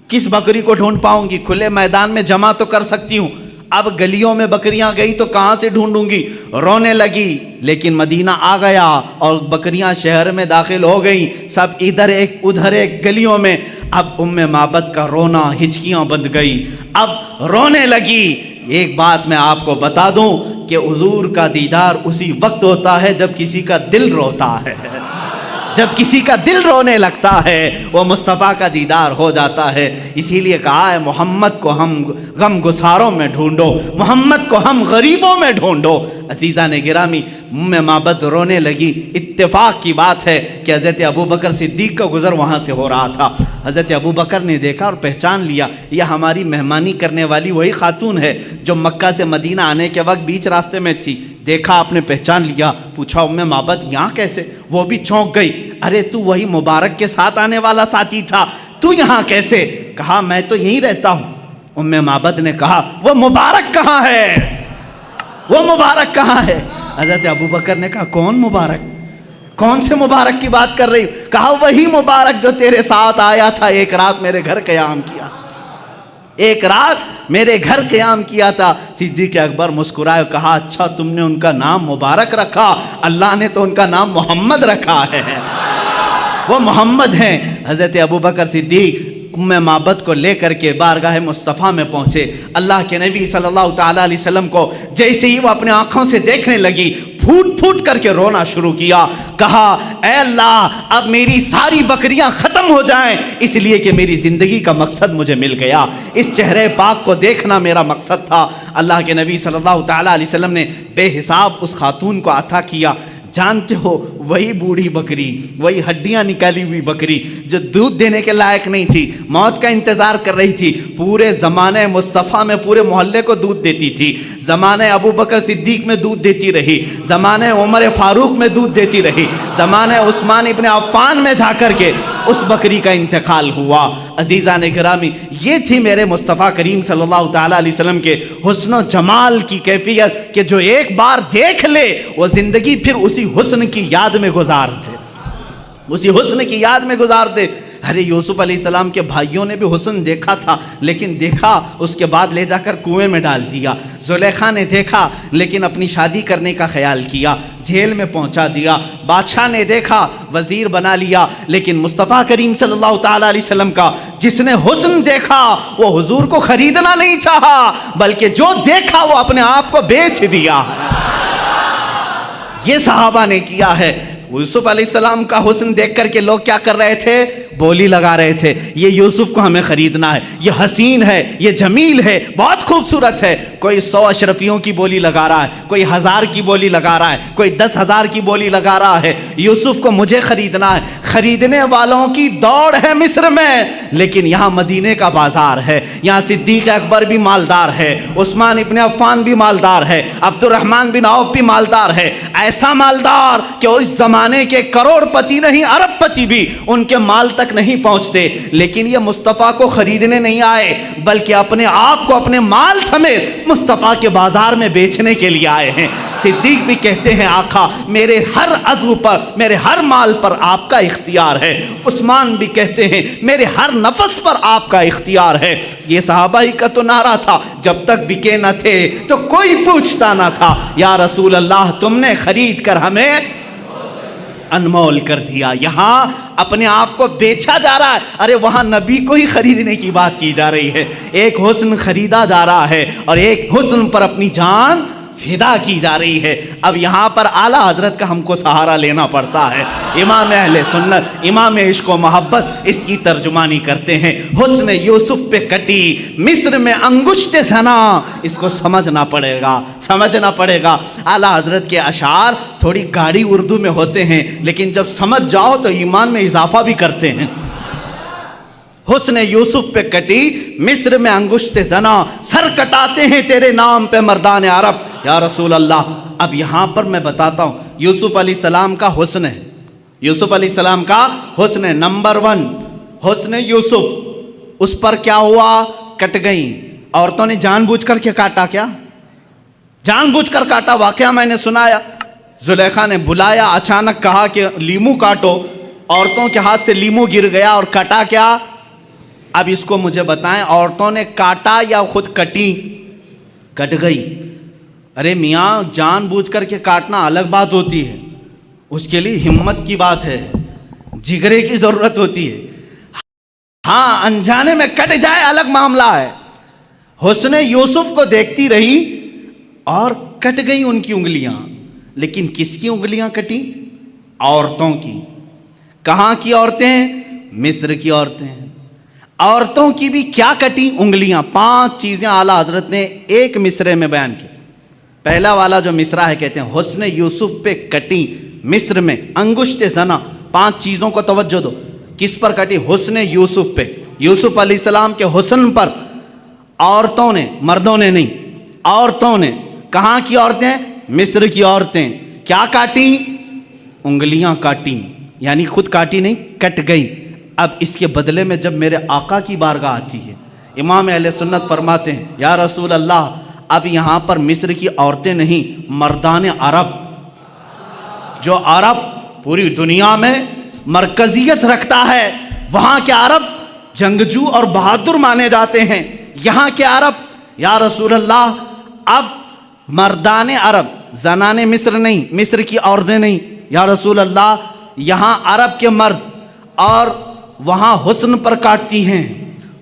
کس بکری کو ڈھونڈ پاؤں گی، کھلے میدان میں جمع تو کر سکتی ہوں، اب گلیوں میں بکریاں گئی تو کہاں سے ڈھونڈوں گی، رونے لگی۔ لیکن مدینہ آ گیا اور بکریاں شہر میں داخل ہو گئیں، سب ادھر ایک ادھر ایک گلیوں میں۔ اب ام معبد کا رونا ہچکیاں بند گئی، اب رونے لگی۔ ایک بات میں آپ کو بتا دوں کہ حضور کا دیدار اسی وقت ہوتا ہے جب کسی کا دل روتا ہے۔ جب کسی کا دل رونے لگتا ہے وہ مصطفیٰ کا دیدار ہو جاتا ہے. اسی لیے کہا ہے محمد کو ہم غم گساروں میں ڈھونڈو, محمد کو ہم غریبوں میں ڈھونڈو. عزیزان گرامی, معبد رونے لگی. اتفاق کی بات ہے کہ حضرت ابوبکر صدیق کا گزر وہاں سے ہو رہا تھا. حضرت ابوبکر نے دیکھا اور پہچان لیا یہ ہماری مہمانی کرنے والی وہی خاتون ہے جو مکہ سے مدینہ آنے کے وقت بیچ راستے میں تھی. دیکھا, آپ نے پہچان لیا. پوچھا معبد یہاں کیسے؟ وہ بھی چونک گئی. ارے تو وہی مبارک کے ساتھ آنے والا ساتھی تھا, تو یہاں کیسے؟ کہا میں تو یہیں رہتا ہوں. معبد نے کہا وہ مبارک کہاں ہے؟ وہ مبارک کہاں ہے؟ حضرت ابوبکر نے کہا کون مبارک؟ کون سے مبارک کی بات کر رہی؟ کہا وہی مبارک جو تیرے ساتھ آیا تھا, ایک رات میرے گھر قیام کیا, ایک رات میرے گھر قیام کیا تھا. صدیق اکبر مسکرائے, کہا اچھا تم نے ان کا نام مبارک رکھا, اللہ نے تو ان کا نام محمد رکھا ہے, وہ محمد ہیں. حضرت ابوبکر صدیق معبد کو لے کر کے بارگاہ مصطفیٰ میں پہنچے. اللہ کے نبی صلی اللہ تعالیٰ علیہ وسلم کو جیسے ہی وہ اپنے آنکھوں سے دیکھنے لگی, پھوٹ پھوٹ کر کے رونا شروع کیا. کہا اے اللہ, اب میری ساری بکریاں ختم ہو جائیں, اس لیے کہ میری زندگی کا مقصد مجھے مل گیا. اس چہرے پاک کو دیکھنا میرا مقصد تھا. اللہ کے نبی صلی اللہ تعالیٰ علیہ وسلم نے بے حساب اس خاتون کو عطا کیا. جانتے ہو وہی بوڑھی بکری, وہی ہڈیاں نکالی ہوئی بکری جو دودھ دینے کے لائق نہیں تھی, موت کا انتظار کر رہی تھی, پورے زمانے مصطفیٰ میں پورے محلے کو دودھ دیتی تھی, زمانے ابو بکر صدیق میں دودھ دیتی رہی, زمانے عمر فاروق میں دودھ دیتی رہی, زمانے عثمان ابن عفان میں جا کر کے اس بکری کا انتقال ہوا. عزیزان گرامی, یہ تھی میرے مصطفیٰ کریم صلی اللہ تعالیٰ علیہ وسلم کے حسن و جمال کی کیفیت کہ جو ایک بار دیکھ لے وہ زندگی پھر اسی حسن کی یاد میں گزار دے, اسی حسن کی یاد میں گزار دے. ارے یوسف علیہ السلام کے بھائیوں نے بھی حسن دیکھا تھا, لیکن دیکھا اس کے بعد لے جا کر کنویں میں ڈال دیا. زلیخا نے دیکھا لیکن اپنی شادی کرنے کا خیال کیا, جیل میں پہنچا دیا. بادشاہ نے دیکھا, وزیر بنا لیا. لیکن مصطفیٰ کریم صلی اللہ تعالیٰ علیہ وسلم کا جس نے حسن دیکھا وہ حضور کو خریدنا نہیں چاہا, بلکہ جو دیکھا وہ اپنے آپ کو بیچ دیا. یہ صحابہ نے کیا ہے. یوسف علیہ السلام کا حسن دیکھ کر کے لوگ کیا کر رہے تھے؟ بولی لگا رہے تھے, یہ یوسف کو ہمیں خریدنا ہے, یہ حسین ہے, یہ جمیل ہے, بہت خوبصورت ہے. کوئی 100 اشرفیوں کی بولی لگا رہا ہے, کوئی 1000 کی بولی لگا رہا ہے, کوئی 10,000 کی بولی لگا رہا ہے. یوسف کو مجھے خریدنا ہے. خریدنے والوں کی دوڑ ہے مصر میں, لیکن یہاں مدینے کا بازار ہے. یہاں صدیق اکبر بھی مالدار ہے, عثمان ابن عفان بھی مالدار ہے, عبد الرحمن بن عوف بھی مالدار ہے. ایسا مالدار کہ اس زمانے کے کروڑ پتی نہیں, ارب پتی بھی ان کے مال تک نہیں پہنچتے. لیکن یہ مصطفیٰ کو خریدنے نہیں آئے, بلکہ اپنے آپ کو اپنے مال سمیت مصطفیٰ کے بازار میں بیچنے کے لیے آئے ہیں. صدیق بھی کہتے ہیں آقا میرے ہر عضو پر, میرے ہر مال پر آپ کا اختیار ہے. عثمان بھی کہتے ہیں میرے ہر نفس پر آپ کا اختیار ہے. یہ صحابہ ہی کا تو نعرہ تھا, جب تک بکے نہ تھے تو کوئی پوچھتا نہ تھا. یا رسول اللہ تم نے خرید کر ہمیں انمول کر دیا. یہاں اپنے آپ کو بیچا جا رہا ہے, ارے وہاں نبی کو ہی خریدنے کی بات کی جا رہی ہے. ایک حسن خریدا جا رہا ہے اور ایک حسن پر اپنی جان فدا کی جا رہی ہے. اب یہاں پر اعلیٰ حضرت کا ہم کو سہارا لینا پڑتا ہے. امام اہل سنت, امام عشق و محبت اس کی ترجمانی کرتے ہیں. حسن یوسف پہ کٹی مصر میں انگشت زنا, اس کو سمجھنا پڑے گا, سمجھنا پڑے گا. اعلیٰ حضرت کے اشعار تھوڑی گاڑی اردو میں ہوتے ہیں, لیکن جب سمجھ جاؤ تو ایمان میں اضافہ بھی کرتے ہیں. حسن یوسف پہ کٹی مصر میں انگشت زنا, سر کٹاتے ہیں تیرے نام پہ مردان عرب. یا رسول اللہ, اب یہاں پر میں بتاتا ہوں یوسف علیہ السلام کا حسن ہے, یوسف علیہ السلام کا حسن ہے. نمبر 1 حسن یوسف, اس پر کیا ہوا؟ کٹ گئیں. عورتوں نے جان بوجھ کر کے کاٹا, کیا جان بوجھ کر کاٹا؟ واقعہ میں نے سنایا. زلیخا نے بلایا, اچانک کہا کہ لیمو کاٹو. عورتوں کے ہاتھ سے لیمو گر گیا اور کٹا کیا؟ اب اس کو مجھے بتائیں, عورتوں نے کاٹا یا خود کٹی؟ کٹ گئی. ارے میاں, جان بوجھ کر کے کاٹنا الگ بات ہوتی ہے, اس کے لیے ہمت کی بات ہے, جگرے کی ضرورت ہوتی ہے. ہاں انجانے میں کٹ جائے الگ معاملہ ہے. حسن یوسف کو دیکھتی رہی اور کٹ گئی ان کی انگلیاں. لیکن کس کی انگلیاں کٹی؟ عورتوں کی. کہاں کی عورتیں ہیں؟ مصر کی عورتیں ہیں۔ عورتوں کی بھی کیا کٹی انگلیاں، 5 چیزیں اعلیٰ حضرت نے ایک مصرے میں بیان کی۔ پہلا والا جو مصرع ہے کہتے ہیں حسن یوسف پہ کٹی مصر میں انگشت زنا، 5 چیزوں کو توجہ دو۔ کس پر کٹی؟ حسن یوسف پہ، یوسف علیہ السلام کے حسن پر عورتوں نے، مردوں نے نہیں، عورتوں نے۔ کہاں کی عورتیں؟ مصر کی عورتیں۔ کیا کاٹی؟ انگلیاں کاٹی، یعنی خود کاٹی نہیں، کٹ گئی۔ اب اس کے بدلے میں جب میرے آقا کی بارگاہ آتی ہے، امام اہل سنت فرماتے ہیں یا رسول اللہ، اب یہاں پر مصر کی عورتیں نہیں، مردان عرب، جو عرب پوری دنیا میں مرکزیت رکھتا ہے، وہاں کے عرب جنگجو اور بہادر مانے جاتے ہیں، یہاں کے عرب، یا رسول اللہ اب مردان عرب، زنان مصر نہیں، مصر کی عورتیں نہیں، یا رسول اللہ یہاں عرب کے مرد اور وہاں حسن پر کاٹتی ہیں،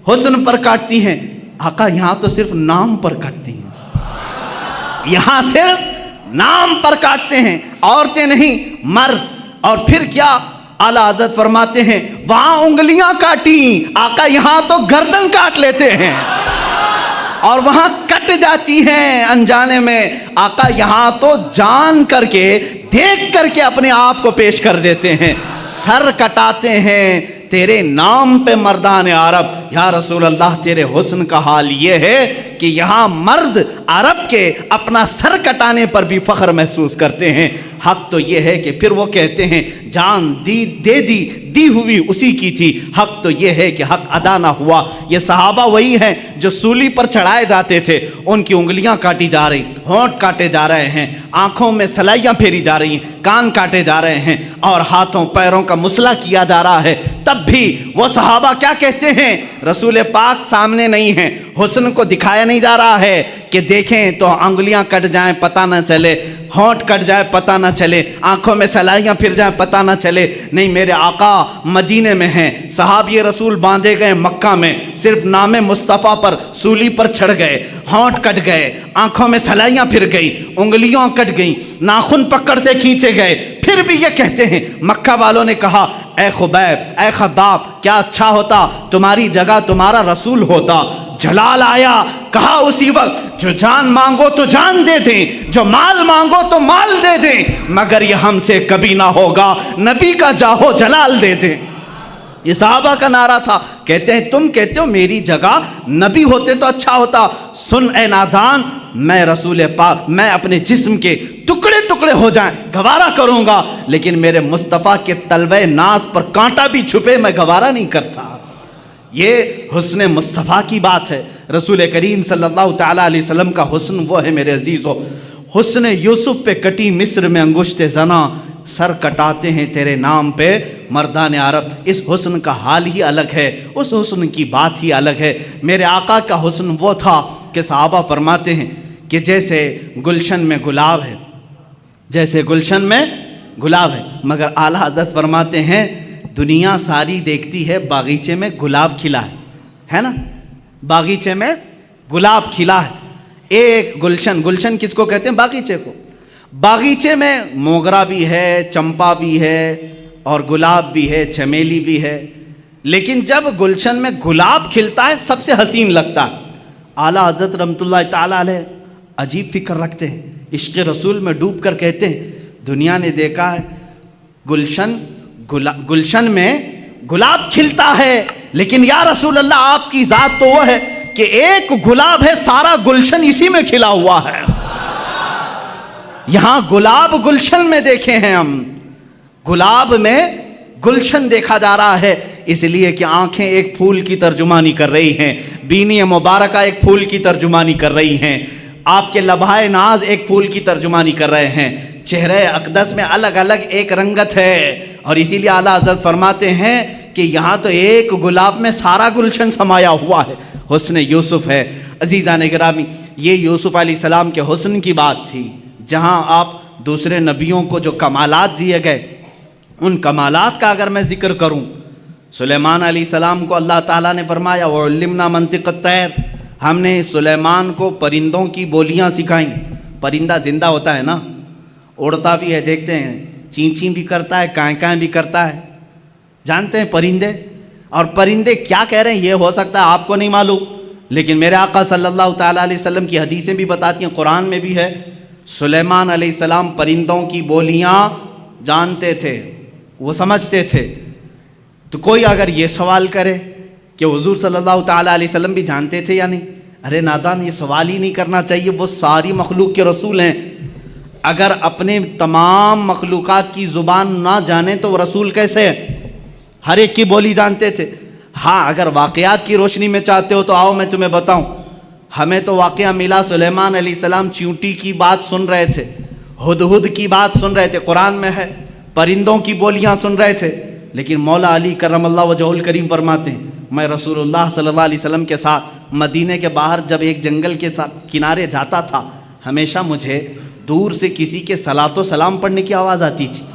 حسن پر کاٹتی ہیں۔ آقا یہاں تو صرف نام پر کاٹتی ہیں، یہاں صرف نام پر کاٹتے ہیں، عورتیں نہیں مرد۔ اور پھر کیا اعلیٰ حضرت فرماتے ہیں وہاں انگلیاں کاٹی، آقا یہاں تو گردن کاٹ لیتے ہیں اور وہاں کٹ جاتی ہیں انجانے میں، آقا یہاں تو جان کر کے دیکھ کر کے اپنے آپ کو پیش کر دیتے ہیں، سر کٹاتے ہیں تیرے نام پہ مردان عرب۔ یا رسول اللہ تیرے حسن کا حال یہ ہے کہ یہاں مرد عرب کے اپنا سر کٹانے پر بھی فخر محسوس کرتے ہیں۔ حق تو یہ ہے کہ پھر وہ کہتے ہیں جان دی ہوئی اسی کی تھی، حق تو یہ ہے کہ حق ادا نہ ہوا۔ یہ صحابہ وہی ہیں جو سولی پر چڑھائے جاتے تھے، ان کی انگلیاں کاٹی جا رہی، ہونٹ کاٹے جا رہے ہیں، آنکھوں میں سلائیاں پھیری جا رہی ہیں، کان کاٹے جا رہے ہیں اور ہاتھوں پیروں کا مسلح کیا جا رہا ہے، تب بھی وہ صحابہ کیا کہتے ہیں؟ رسول پاک سامنے نہیں ہیں، حسن کو دکھایا نہیں جا رہا ہے کہ دیکھیں تو انگلیاں کٹ جائیں پتہ نہ چلے، ہونٹ کٹ جائے پتہ نہ چلے، آنکھوں میں سلائیاں پھر جائیں پتہ نہ چلے۔ نہیں، میرے آقا مدینے میں ہیں، صحابی رسول باندھے گئے مکہ میں، صرف نام مصطفیٰ پر سولی پر چڑھ گئے، ہونٹ کٹ گئے، آنکھوں میں سلائیاں پھر گئی، انگلیاں کٹ گئیں، ناخن پکڑ سے کھینچے گئے، پھر بھی یہ کہتے ہیں مکہ والوں نے کہا اے خبیب، اے خباب، کیا اچھا ہوتا تمہاری جگہ تمہارا رسول ہوتا۔ جلال آیا، کہا اسی وقت جو جان مانگو تو جان دے دیں، جو مال مانگو تو مال دے دیں، مگر یہ ہم سے کبھی نہ ہوگا، نبی کا جاہو جلال دے دیں۔ یہ صحابہ کا نعرہ تھا۔ کہتے ہیں تم کہتے ہو میری جگہ نبی ہوتے تو اچھا ہوتا۔ سن اے نادان، میں رسول پاک، میں اپنے جسم کے ٹکڑے ٹکڑے ہو جائیں گوارا کروں گا، لیکن میرے مصطفیٰ کے تلوے ناز پر کانٹا بھی چھپے میں گوارا نہیں کرتا۔ یہ حسن مصطفیٰ کی بات ہے۔ رسول کریم صلی اللہ تعالیٰ علیہ وسلم کا حسن وہ ہے میرے عزیزو، حسن یوسف پہ کٹی مصر میں انگشت زنا، سر کٹاتے ہیں تیرے نام پہ مردان عرب۔ اس حسن کا حال ہی الگ ہے، اس حسن کی بات ہی الگ ہے۔ میرے آقا کا حسن وہ تھا کہ صحابہ فرماتے ہیں کہ جیسے گلشن میں گلاب ہے، جیسے گلشن میں گلاب ہے، مگر اعلیٰ حضرت فرماتے ہیں دنیا ساری دیکھتی ہے باغیچے میں گلاب کھلا ہے نا، باغیچے میں گلاب کھلا ہے۔ ایک گلشن، گلشن کس کو کہتے ہیں؟ باغیچے کو۔ باغیچے میں موگرا بھی ہے، چمپا بھی ہے اور گلاب بھی ہے، چمیلی بھی ہے، لیکن جب گلشن میں گلاب کھلتا ہے سب سے حسین لگتا ہے۔ اعلیٰ حضرت رحمۃ اللہ تعالیٰ علیہ عجیب فکر رکھتے ہیں، عشق رسول میں ڈوب کر کہتے ہیں دنیا نے دیکھا ہے گلشن میں گلاب کھلتا ہے، لیکن یا رسول اللہ آپ کی ذات تو وہ ہے کہ ایک گلاب ہے، سارا گلشن اسی میں کھلا ہوا ہے۔ یہاں گلاب گلشن میں دیکھے ہیں ہم، گلاب میں گلشن دیکھا جا رہا ہے، اس لیے کہ آنکھیں ایک پھول کی ترجمانی کر رہی ہیں، بینی مبارکہ ایک پھول کی ترجمانی کر رہی ہیں، آپ کے لبھائے ناز ایک پھول کی ترجمانی کر رہے ہیں، چہرے اقدس میں الگ الگ ایک رنگت ہے، اور اسی لیے اعلیٰ حضرت فرماتے ہیں کہ یہاں تو ایک گلاب میں سارا گلشن سمایا ہوا ہے، حسن یوسف ہے۔ عزیزان گرامی، یہ یوسف علیہ السلام کے حسن کی بات تھی۔ جہاں آپ دوسرے نبیوں کو جو کمالات دیے گئے، ان کمالات کا اگر میں ذکر کروں، سلیمان علیہ السلام کو اللہ تعالیٰ نے فرمایا وَعُلِّمْنَا مَنطِقَ الطَّيْرِ، ہم نے سلیمان کو پرندوں کی بولیاں سکھائیں۔ پرندہ زندہ ہوتا ہے نا، اڑتا بھی ہے، دیکھتے ہیں، چین چین بھی کرتا ہے، کائیں کائیں بھی کرتا ہے، جانتے ہیں پرندے؟ اور پرندے کیا کہہ رہے ہیں یہ ہو سکتا ہے آپ کو نہیں معلوم، لیکن میرے آقا صلی اللہ تعالیٰ علیہ وسلم کی حدیثیں بھی بتاتی ہیں، قرآن میں بھی ہے، سلیمان علیہ السلام پرندوں کی بولیاں جانتے تھے، وہ سمجھتے تھے۔ تو کوئی اگر یہ سوال کرے کہ حضور صلی اللہ تعالیٰ علیہ وسلم بھی جانتے تھے یا نہیں، ارے نادان، یہ سوال ہی نہیں کرنا چاہیے، وہ ساری مخلوق کے رسول ہیں۔ اگر اپنے تمام مخلوقات کی زبان نہ جانے تو وہ رسول کیسے ہیں؟ ہر ایک کی بولی جانتے تھے۔ ہاں اگر واقعات کی روشنی میں چاہتے ہو تو آؤ میں تمہیں بتاؤں، ہمیں تو واقعہ ملا سلیمان علیہ السلام چیونٹی کی بات سن رہے تھے، ہدہد کی بات سن رہے تھے، قرآن میں ہے، پرندوں کی بولیاں سن رہے تھے، لیکن مولا علی کرم اللہ وجہہ الکریم فرماتے ہیں میں رسول اللہ صلی اللہ علیہ وسلم کے ساتھ مدینے کے باہر جب ایک جنگل کے کنارے جاتا تھا، ہمیشہ مجھے دور سے کسی کے صلاۃ و سلام پڑھنے کی آواز آتی تھی۔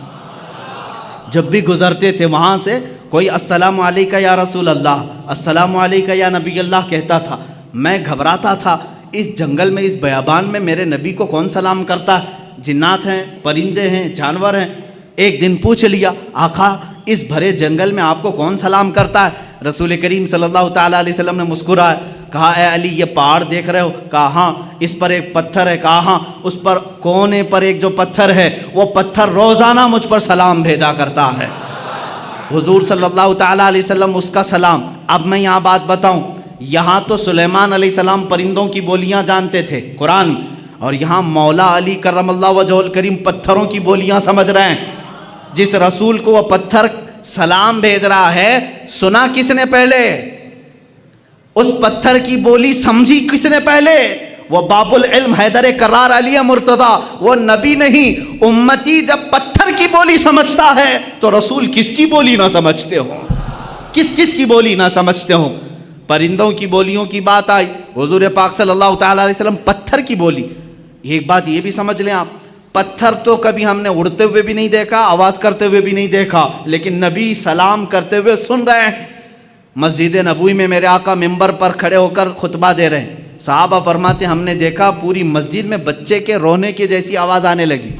جب بھی گزرتے تھے وہاں سے کوئی السلام علیکہ یا رسول اللہ، السلام علیکہ یا نبی اللہ کہتا تھا، میں گھبراتا تھا اس جنگل میں، اس بیابان میں میرے نبی کو کون سلام کرتا ہے؟ جنات ہیں، پرندے ہیں، جانور ہیں۔ ایک دن پوچھ لیا آقا اس بھرے جنگل میں آپ کو کون سلام کرتا ہے؟ رسول کریم صلی اللہ تعالیٰ علیہ وسلم نے مسکرایا، کہا اے علی یہ پہاڑ دیکھ رہے ہو؟ کہا ہاں۔ اس پر ایک پتھر ہے؟ کہا ہاں۔ اس پر کونے پر ایک جو پتھر ہے وہ پتھر روزانہ مجھ پر سلام بھیجا کرتا ہے۔ حضور صلی اللہ تعالیٰ علیہ وسلم اس کا سلام۔ اب میں یہاں بات بتاؤں، یہاں تو سلیمان علیہ السلام پرندوں کی بولیاں جانتے تھے قرآن، اور یہاں مولا علی کرم اللہ وجہہ الکریم پتھروں کی بولیاں سمجھ رہے ہیں۔ جس رسول کو وہ پتھر سلام بھیج رہا ہے، سنا کس نے پہلے؟ اس پتھر کی بولی سمجھی کس نے پہلے؟ وہ باب العلم حیدر کرار علی مرتضیٰ، وہ نبی نہیں، امتی جب پتھر کی بولی سمجھتا ہے تو رسول کس کی بولی نہ سمجھتے ہوں؟ کس کی بولی نہ سمجھتے ہوں؟ پرندوں کی بولیوں کی بات آئی، حضور پاک صلی اللہ تعالیٰ علیہ وسلم پتھر کی بولی۔ ایک بات یہ بھی سمجھ لیں آپ، پتھر تو کبھی ہم نے اڑتے ہوئے بھی نہیں دیکھا، آواز کرتے ہوئے بھی نہیں دیکھا، لیکن نبی سلام کرتے ہوئے سن رہے ہیں۔ مسجد نبوی میں میرے آقا ممبر پر کھڑے ہو کر خطبہ دے رہے ہیں، صحابہ فرماتے ہم نے دیکھا پوری مسجد میں بچے کے رونے کی جیسی آواز آنے لگی،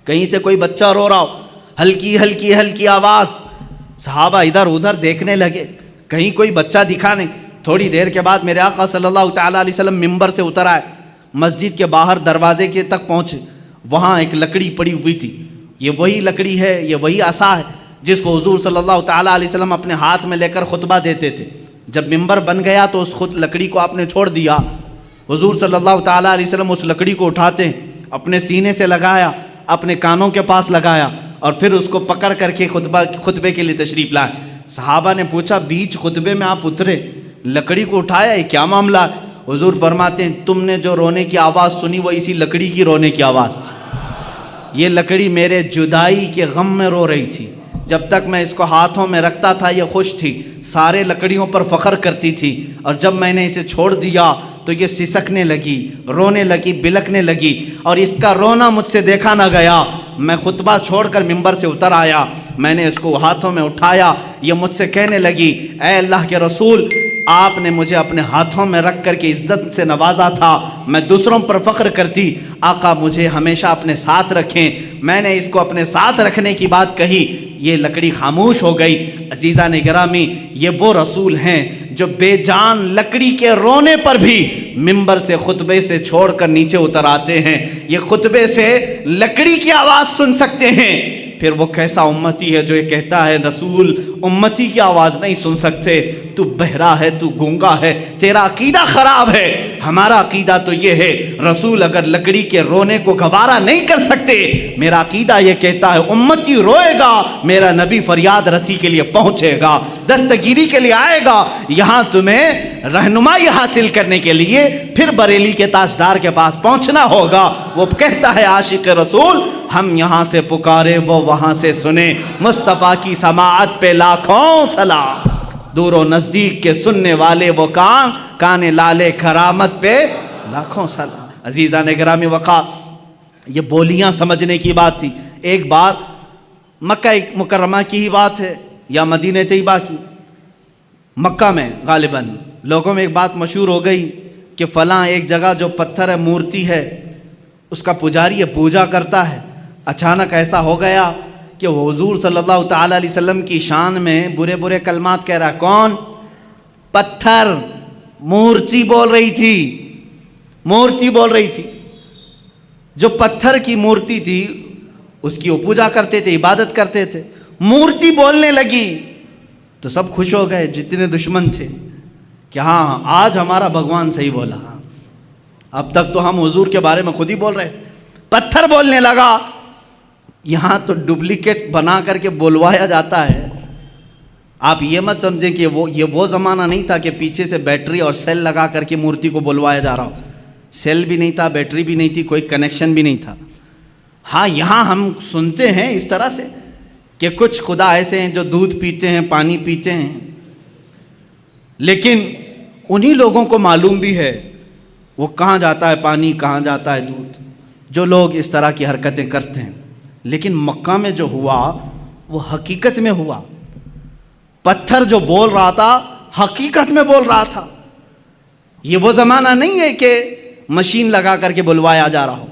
کہیں سے کوئی بچہ رو رہا ہو، ہلکی ہلکی ہلکی آواز۔ صحابہ ادھر ادھر دیکھنے لگے، کہیں کوئی بچہ دکھا نہیں۔ تھوڑی دیر کے بعد میرے آقا صلی اللہ تعالیٰ علیہ وسلم ممبر سے اتر آئے، مسجد کے باہر دروازے کے تک پہنچے، وہاں ایک لکڑی پڑی ہوئی تھی، یہ وہی لکڑی ہے، یہ وہی عصا ہے جس کو حضور صلی اللہ تعالیٰ علیہ وسلم اپنے ہاتھ میں لے کر خطبہ دیتے تھے۔ جب ممبر بن گیا تو اس خود لکڑی کو آپ نے چھوڑ دیا۔ حضور صلی اللہ تعالیٰ علیہ وسلم اس لکڑی کو اٹھاتے ہیں، اپنے سینے سے لگایا، اپنے کانوں کے پاس لگایا، اور پھر اس کو پکڑ کر کے خطبے کے لیے تشریف لائے۔ صحابہ نے پوچھا بیچ خطبے میں آپ اترے، لکڑی کو اٹھایا، یہ کیا معاملہ ہے؟ حضور فرماتے ہیں تم نے جو رونے کی آواز سنی وہ اسی لکڑی کی رونے کی آواز تھی۔ یہ لکڑی میرے جدائی کے غم میں رو رہی تھی، جب تک میں اس کو ہاتھوں میں رکھتا تھا یہ خوش تھی، سارے لکڑیوں پر فخر کرتی تھی، اور جب میں نے اسے چھوڑ دیا تو یہ سسکنے لگی، رونے لگی، بلکنے لگی، اور اس کا رونا مجھ سے دیکھا نہ گیا۔ میں خطبہ چھوڑ کر ممبر سے اتر آیا، میں نے اس کو ہاتھوں میں اٹھایا، یہ مجھ سے کہنے لگی اے اللہ کے رسول آپ نے مجھے اپنے ہاتھوں میں رکھ کر کے عزت سے نوازا تھا، میں دوسروں پر فخر کرتی، آقا مجھے ہمیشہ اپنے ساتھ رکھیں۔ میں نے اس کو اپنے ساتھ رکھنے کی بات کہی، یہ لکڑی خاموش ہو گئی۔ عزیزان گرامی، یہ وہ رسول ہیں جو بے جان لکڑی کے رونے پر بھی ممبر سے خطبے سے چھوڑ کر نیچے اتر آتے ہیں، یہ خطبے سے لکڑی کی آواز سن سکتے ہیں۔ پھر وہ کیسا امتی ہے جو یہ کہتا ہے رسول امتی کی آواز نہیں سن سکتے، تو بہرا ہے، تو گونگا ہے، تیرا عقیدہ خراب ہے۔ ہمارا عقیدہ تو یہ ہے رسول اگر لکڑی کے رونے کو گوارا نہیں کر سکتے، میرا عقیدہ یہ کہتا ہے امتی روئے گا، میرا نبی فریاد رسی کے لیے پہنچے گا، دستگیری کے لیے آئے گا۔ یہاں تمہیں رہنمائی حاصل کرنے کے لیے پھر بریلی کے تاجدار کے پاس پہنچنا ہوگا۔ وہ کہتا ہے عاشق رسول ہم یہاں سے پکارے وہ وہاں سے سنے، مصطفیٰ کی سماعت پہ لاکھوں سلام، دور و نزدیک کے سننے والے وہ کان لالے کرامت پہ لاکھوں سلام۔ عزیزان گرامی وقار، یہ بولیاں سمجھنے کی بات تھی۔ ایک بار مکہ مکرمہ کی ہی بات ہے یا مدینہ طیبہ کی، مکہ میں غالباً لوگوں میں ایک بات مشہور ہو گئی کہ فلاں ایک جگہ جو پتھر ہے، مورتی ہے، اس کا پجاری یہ پوجا کرتا ہے۔ اچانک ایسا ہو گیا کہ حضور صلی اللہ تعالیٰ علیہ وسلم کی شان میں برے برے کلمات کہہ رہا ہے. کون؟ پتھر. مورتی بول رہی تھی، مورتی بول رہی تھی. جو پتھر کی مورتی تھی اس کی وہ پوجا کرتے تھے، عبادت کرتے تھے. مورتی بولنے لگی تو سب خوش ہو گئے جتنے دشمن تھے کہ ہاں آج ہمارا بھگوان صحیح بولا. اب تک تو ہم حضور کے بارے میں خود ہی بول رہے تھے. پتھر بولنے لگا. یہاں تو ڈپلیکیٹ بنا کر کے بولوایا جاتا ہے. آپ یہ مت سمجھیں کہ یہ وہ زمانہ نہیں تھا کہ پیچھے سے بیٹری اور سیل لگا کر کے مورتی کو بلوایا جا رہا ہو. سیل بھی نہیں تھا، بیٹری بھی نہیں تھی، کوئی کنیکشن بھی نہیں تھا. ہاں یہاں ہم سنتے ہیں اس طرح سے کہ کچھ خدا ایسے ہیں جو دودھ پیتے ہیں، پانی پیتے ہیں، لیکن انہی لوگوں کو معلوم بھی ہے وہ کہاں جاتا ہے پانی، کہاں جاتا ہے دودھ، جو لوگ اس طرح کی حرکتیں کرتے ہیں. لیکن مکہ میں جو ہوا وہ حقیقت میں ہوا. پتھر جو بول رہا تھا حقیقت میں بول رہا تھا. یہ وہ زمانہ نہیں ہے کہ مشین لگا کر کے بلوایا جا رہا ہو.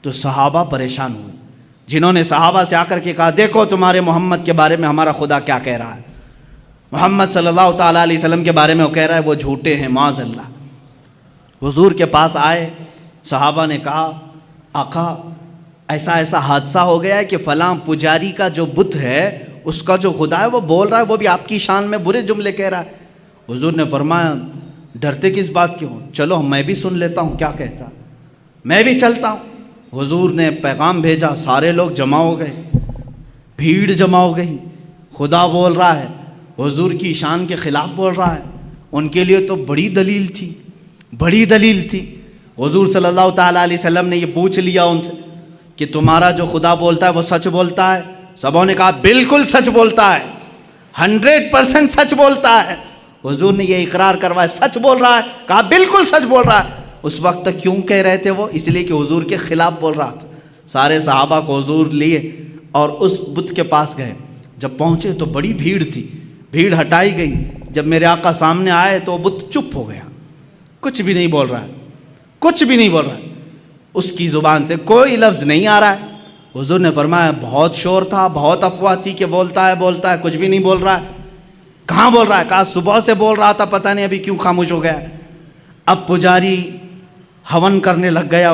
تو صحابہ پریشان ہوئے، جنہوں نے صحابہ سے آ کر کے کہا دیکھو تمہارے محمد کے بارے میں ہمارا خدا کیا کہہ رہا ہے. محمد صلی اللہ تعالیٰ علیہ وسلم کے بارے میں وہ کہہ رہا ہے وہ جھوٹے ہیں معاذ اللہ. حضور کے پاس آئے، صحابہ نے کہا آقا ایسا ایسا حادثہ ہو گیا ہے کہ فلاں پجاری کا جو بت ہے اس کا جو خدا ہے وہ بول رہا ہے، وہ بھی آپ کی شان میں برے جملے کہہ رہا ہے. حضور نے فرمایا ڈرتے کس بات کے ہو، چلو میں بھی سن لیتا ہوں کیا کہتا، میں بھی چلتا ہوں. حضور نے پیغام بھیجا، سارے لوگ جمع ہو گئے، بھیڑ جمع ہو گئی. خدا بول رہا ہے، حضور کی شان کے خلاف بول رہا ہے. ان کے لیے تو بڑی دلیل تھی، بڑی دلیل تھی. حضور صلی اللہ تعالیٰ علیہ وسلم نے یہ پوچھ لیا ان سے کہ تمہارا جو خدا بولتا ہے وہ سچ بولتا ہے؟ سبوں نے کہا بالکل سچ بولتا ہے، 100% سچ بولتا ہے. حضور نے یہ اقرار کروایا سچ بول رہا ہے، کہا بالکل سچ بول رہا ہے. اس وقت تک کیوں کہہ رہے تھے وہ؟ اس لیے کہ حضور کے خلاف بول رہا تھا. سارے صحابہ کو حضور لیے اور اس بت کے پاس گئے. جب پہنچے تو بڑی بھیڑ تھی، بھیڑ ہٹائی گئی. جب میرے آقا سامنے آئے تو وہ بت چپ ہو گیا، کچھ بھی نہیں بول رہا ہے، کچھ بھی نہیں بول رہا ہے. اس کی زبان سے کوئی لفظ نہیں آ رہا ہے. حضور نے فرمایا بہت شور تھا، بہت افواہ تھی کہ بولتا ہے، کچھ بھی نہیں بول رہا ہے. کہاں بول رہا ہے؟ کہا صبح سے بول رہا تھا، پتہ نہیں ابھی کیوں خاموش ہو گیا. اب پجاری ہون کرنے لگ گیا،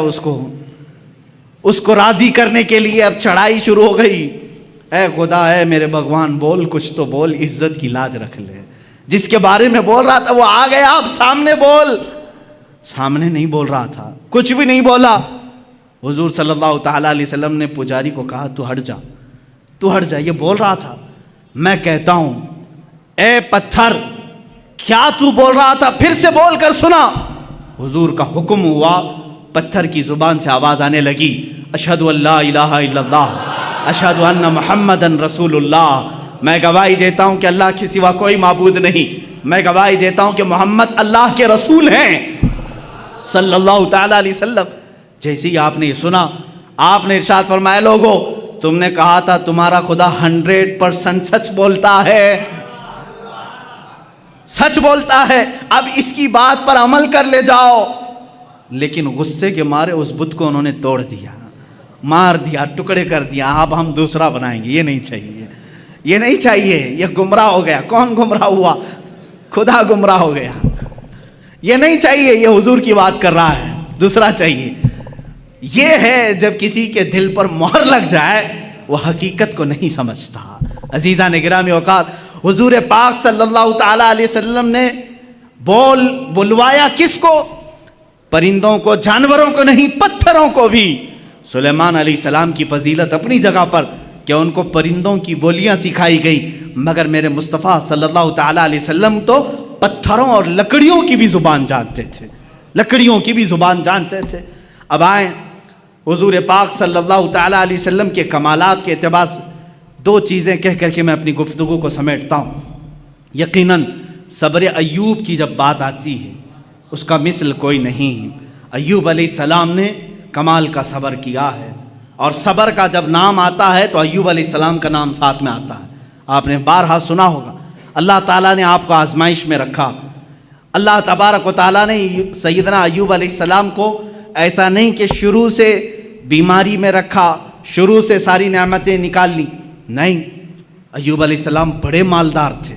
اس کو راضی کرنے کے لیے اب چڑھائی شروع ہو گئی. اے خدا، اے میرے بھگوان، بول کچھ تو بول، عزت کی لاج رکھ لے. جس کے بارے میں بول رہا تھا وہ آ گیا، اب سامنے بول. سامنے نہیں بول رہا تھا، کچھ بھی نہیں بولا. حضور صلی اللہ تعالیٰ علیہ وسلم نے پجاری کو کہا تو ہٹ جا، تو ہٹ جا. یہ بول رہا تھا میں کہتا ہوں اے پتھر کیا تو بول رہا تھا؟ پھر سے بول کر سنا. حضور کا حکم ہوا، پتھر کی زبان سے آواز آنے لگی اشہد ان لا الہ الا اللہ اشہد ان محمدن رسول اللہ. میں گواہی دیتا ہوں کہ اللہ کے سوا کوئی معبود نہیں. میں گواہی دیتا ہوں کہ محمد اللہ کے رسول ہیں صلی اللہ تعالیٰ علیہ وسلم. جیسے ہی آپ نے یہ سنا، آپ نے ارشاد فرمایا لوگو تم نے کہا تھا تمہارا خدا 100% سچ بولتا ہے، سچ بولتا ہے، اب اس کی بات پر عمل کر لے جاؤ. لیکن غصے کے مارے اس بت کو انہوں نے توڑ دیا، مار دیا، ٹکڑے کر دیا. اب ہم دوسرا بنائیں گے، یہ نہیں چاہیے، یہ نہیں چاہیے. یہ گمراہ ہو گیا. کون گمراہ ہوا؟ خدا گمراہ ہو گیا. یہ نہیں چاہیے، یہ حضور کی بات کر رہا ہے، دوسرا چاہیے. یہ ہے جب کسی کے دل پر مہر لگ جائے وہ حقیقت کو نہیں سمجھتا. عزیزان گرامی اوقات، حضور پاک صلی اللہ تعالیٰ علیہ وسلم نے بلوایا کس کو؟ پرندوں کو، جانوروں کو نہیں، پتھروں کو بھی. سلیمان علیہ السلام کی فضیلت اپنی جگہ پر کہ ان کو پرندوں کی بولیاں سکھائی گئی، مگر میرے مصطفیٰ صلی اللہ تعالیٰ علیہ وسلم تو پتھروں اور لکڑیوں کی بھی زبان جانتے تھے، لکڑیوں کی بھی زبان جانتے تھے. اب آئیں حضور پاک صلی اللہ تعالیٰ علیہ وسلم کے کمالات کے اعتبار سے دو چیزیں کہہ کر کے میں اپنی گفتگو کو سمیٹتا ہوں. یقیناً صبر ایوب کی جب بات آتی ہے اس کا مثل کوئی نہیں. ایوب علیہ السلام نے کمال کا صبر کیا ہے، اور صبر کا جب نام آتا ہے تو ایوب علیہ السلام کا نام ساتھ میں آتا ہے. آپ نے بارہا سنا ہوگا اللہ تعالیٰ نے آپ کو آزمائش میں رکھا. اللہ تبارک و تعالیٰ نے سیدنا ایوب علیہ السلام کو ایسا نہیں کہ شروع سے بیماری میں رکھا، شروع سے ساری نعمتیں نکال لی. نہیں، ایوب علیہ السلام بڑے مالدار تھے،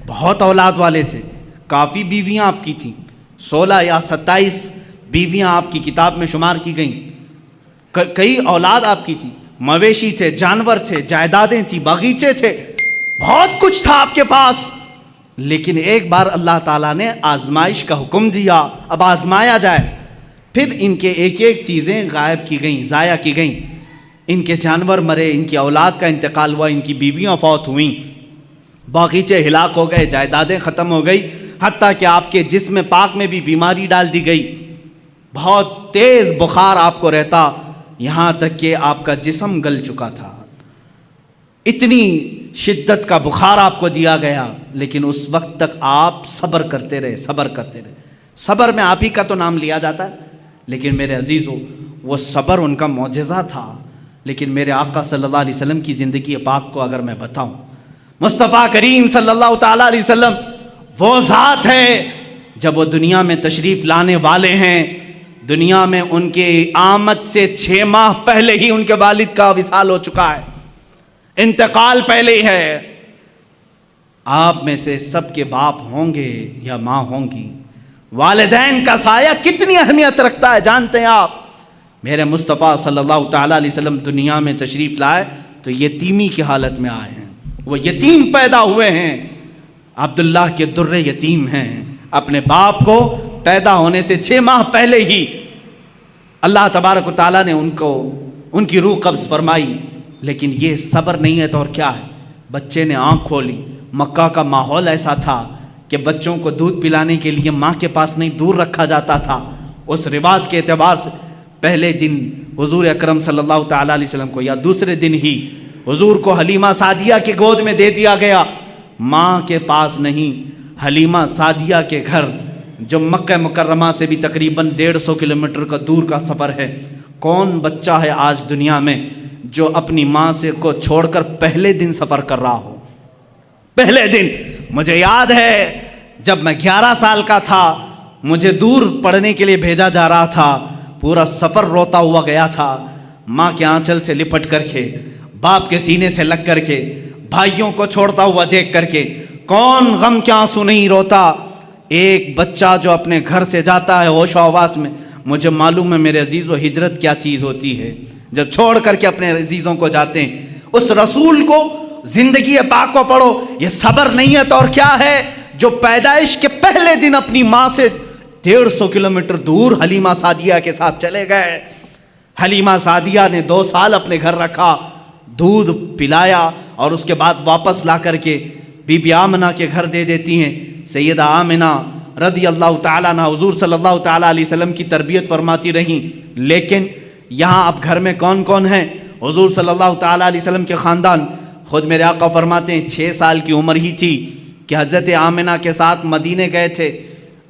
بہت اولاد والے تھے، کافی بیویاں آپ کی تھیں، 16 یا 27 بیویاں آپ کی کتاب میں شمار کی گئیں، کئی اولاد آپ کی تھی، مویشی تھے، جانور تھے، جائیدادیں تھیں، باغیچے تھے، بہت کچھ تھا آپ کے پاس. لیکن ایک بار اللہ تعالیٰ نے آزمائش کا حکم دیا، اب آزمایا جائے. پھر ان کے ایک ایک چیزیں غائب کی گئیں، ضائع کی گئیں. ان کے جانور مرے، ان کی اولاد کا انتقال ہوا، ان کی بیویاں فوت ہوئیں، باغیچے ہلاک ہو گئے، جائیدادیں ختم ہو گئی، حتیٰ کہ آپ کے جسم پاک میں بھی بیماری ڈال دی گئی. بہت تیز بخار آپ کو رہتا، یہاں تک کہ آپ کا جسم گل چکا تھا. اتنی شدت کا بخار آپ کو دیا گیا، لیکن اس وقت تک آپ صبر کرتے رہے، صبر کرتے رہے. صبر میں آپ ہی کا تو نام لیا جاتا ہے، لیکن میرے عزیزو وہ صبر ان کا معجزہ تھا. لیکن میرے آقا صلی اللہ علیہ وسلم کی زندگی پاک کو اگر میں بتاؤں، مصطفیٰ کریم صلی اللہ تعالیٰ علیہ وسلم وہ ذات ہے جب وہ دنیا میں تشریف لانے والے ہیں، دنیا میں ان کے آمد سے 6 ماہ پہلے ہی ان کے والد کا وصال ہو چکا ہے، انتقال پہلے ہی ہے. آپ میں سے سب کے باپ ہوں گے یا ماں ہوں گی، والدین کا سایہ کتنی اہمیت رکھتا ہے جانتے ہیں آپ؟ میرے مصطفیٰ صلی اللہ تعالیٰ علیہ وسلم دنیا میں تشریف لائے تو یتیمی کی حالت میں آئے ہیں، وہ یتیم پیدا ہوئے ہیں. عبداللہ کے در یتیم ہیں، اپنے باپ کو پیدا ہونے سے 6 ماہ پہلے ہی اللہ تبارک و تعالیٰ نے ان کی روح قبض فرمائی. لیکن یہ صبر نہیں ہے تو اور کیا ہے؟ بچے نے آنکھ کھولی. مکہ کا ماحول ایسا تھا کہ بچوں کو دودھ پلانے کے لیے ماں کے پاس نہیں، دور رکھا جاتا تھا. اس رواج کے اعتبار سے پہلے دن حضور اکرم صلی اللہ تعالیٰ علیہ وسلم کو یا دوسرے دن ہی حضور کو حلیمہ سعدیہ کی گود میں دے دیا گیا. ماں کے پاس نہیں، حلیمہ سعدیہ کے گھر جو مکہ مکرمہ سے بھی تقریباً 150 کلومیٹر کا دور کا سفر ہے. کون بچہ ہے آج دنیا میں جو اپنی ماں سے کو چھوڑ کر پہلے دن سفر کر رہا ہو؟ پہلے دن مجھے یاد ہے جب میں 11 سال کا تھا، مجھے دور پڑھنے کے لیے بھیجا جا رہا تھا، پورا سفر روتا ہوا گیا تھا، ماں کے آنچل سے لپٹ کر کے، باپ کے سینے سے لگ کر کے، بھائیوں کو چھوڑتا ہوا دیکھ کر کے. کون غم کے آنسو نہیں روتا؟ ایک بچہ جو اپنے گھر سے جاتا ہے ہوش و حواس میں. مجھے معلوم ہے میرے عزیز و ہجرت کیا چیز ہوتی ہے، جب چھوڑ کر کے اپنے عزیزوں کو جاتے ہیں. اس رسول کو، زندگی پاک کو پڑھو. یہ صبر نہیں ہے تو اور کیا ہے؟ جو پیدائش کے پہلے دن اپنی ماں سے 150 کلومیٹر دور حلیمہ سعدیہ کے ساتھ چلے گئے. حلیمہ سعدیہ نے 2 سال اپنے گھر رکھا، دودھ پلایا، اور اس کے بعد واپس لا کر کے بی بی آمنہ کے گھر دے دیتی ہیں. سیدہ آمنہ رضی اللہ تعالیٰ عنہ حضور صلی اللہ تعالیٰ علیہ وسلم کی تربیت فرماتی رہیں. لیکن یہاں اب گھر میں کون کون ہیں؟ حضور صلی اللہ تعالیٰ علیہ وسلم کے خاندان. خود میرے آقا فرماتے ہیں 6 سال کی عمر ہی تھی کہ حضرت آمنہ کے ساتھ مدینے گئے تھے.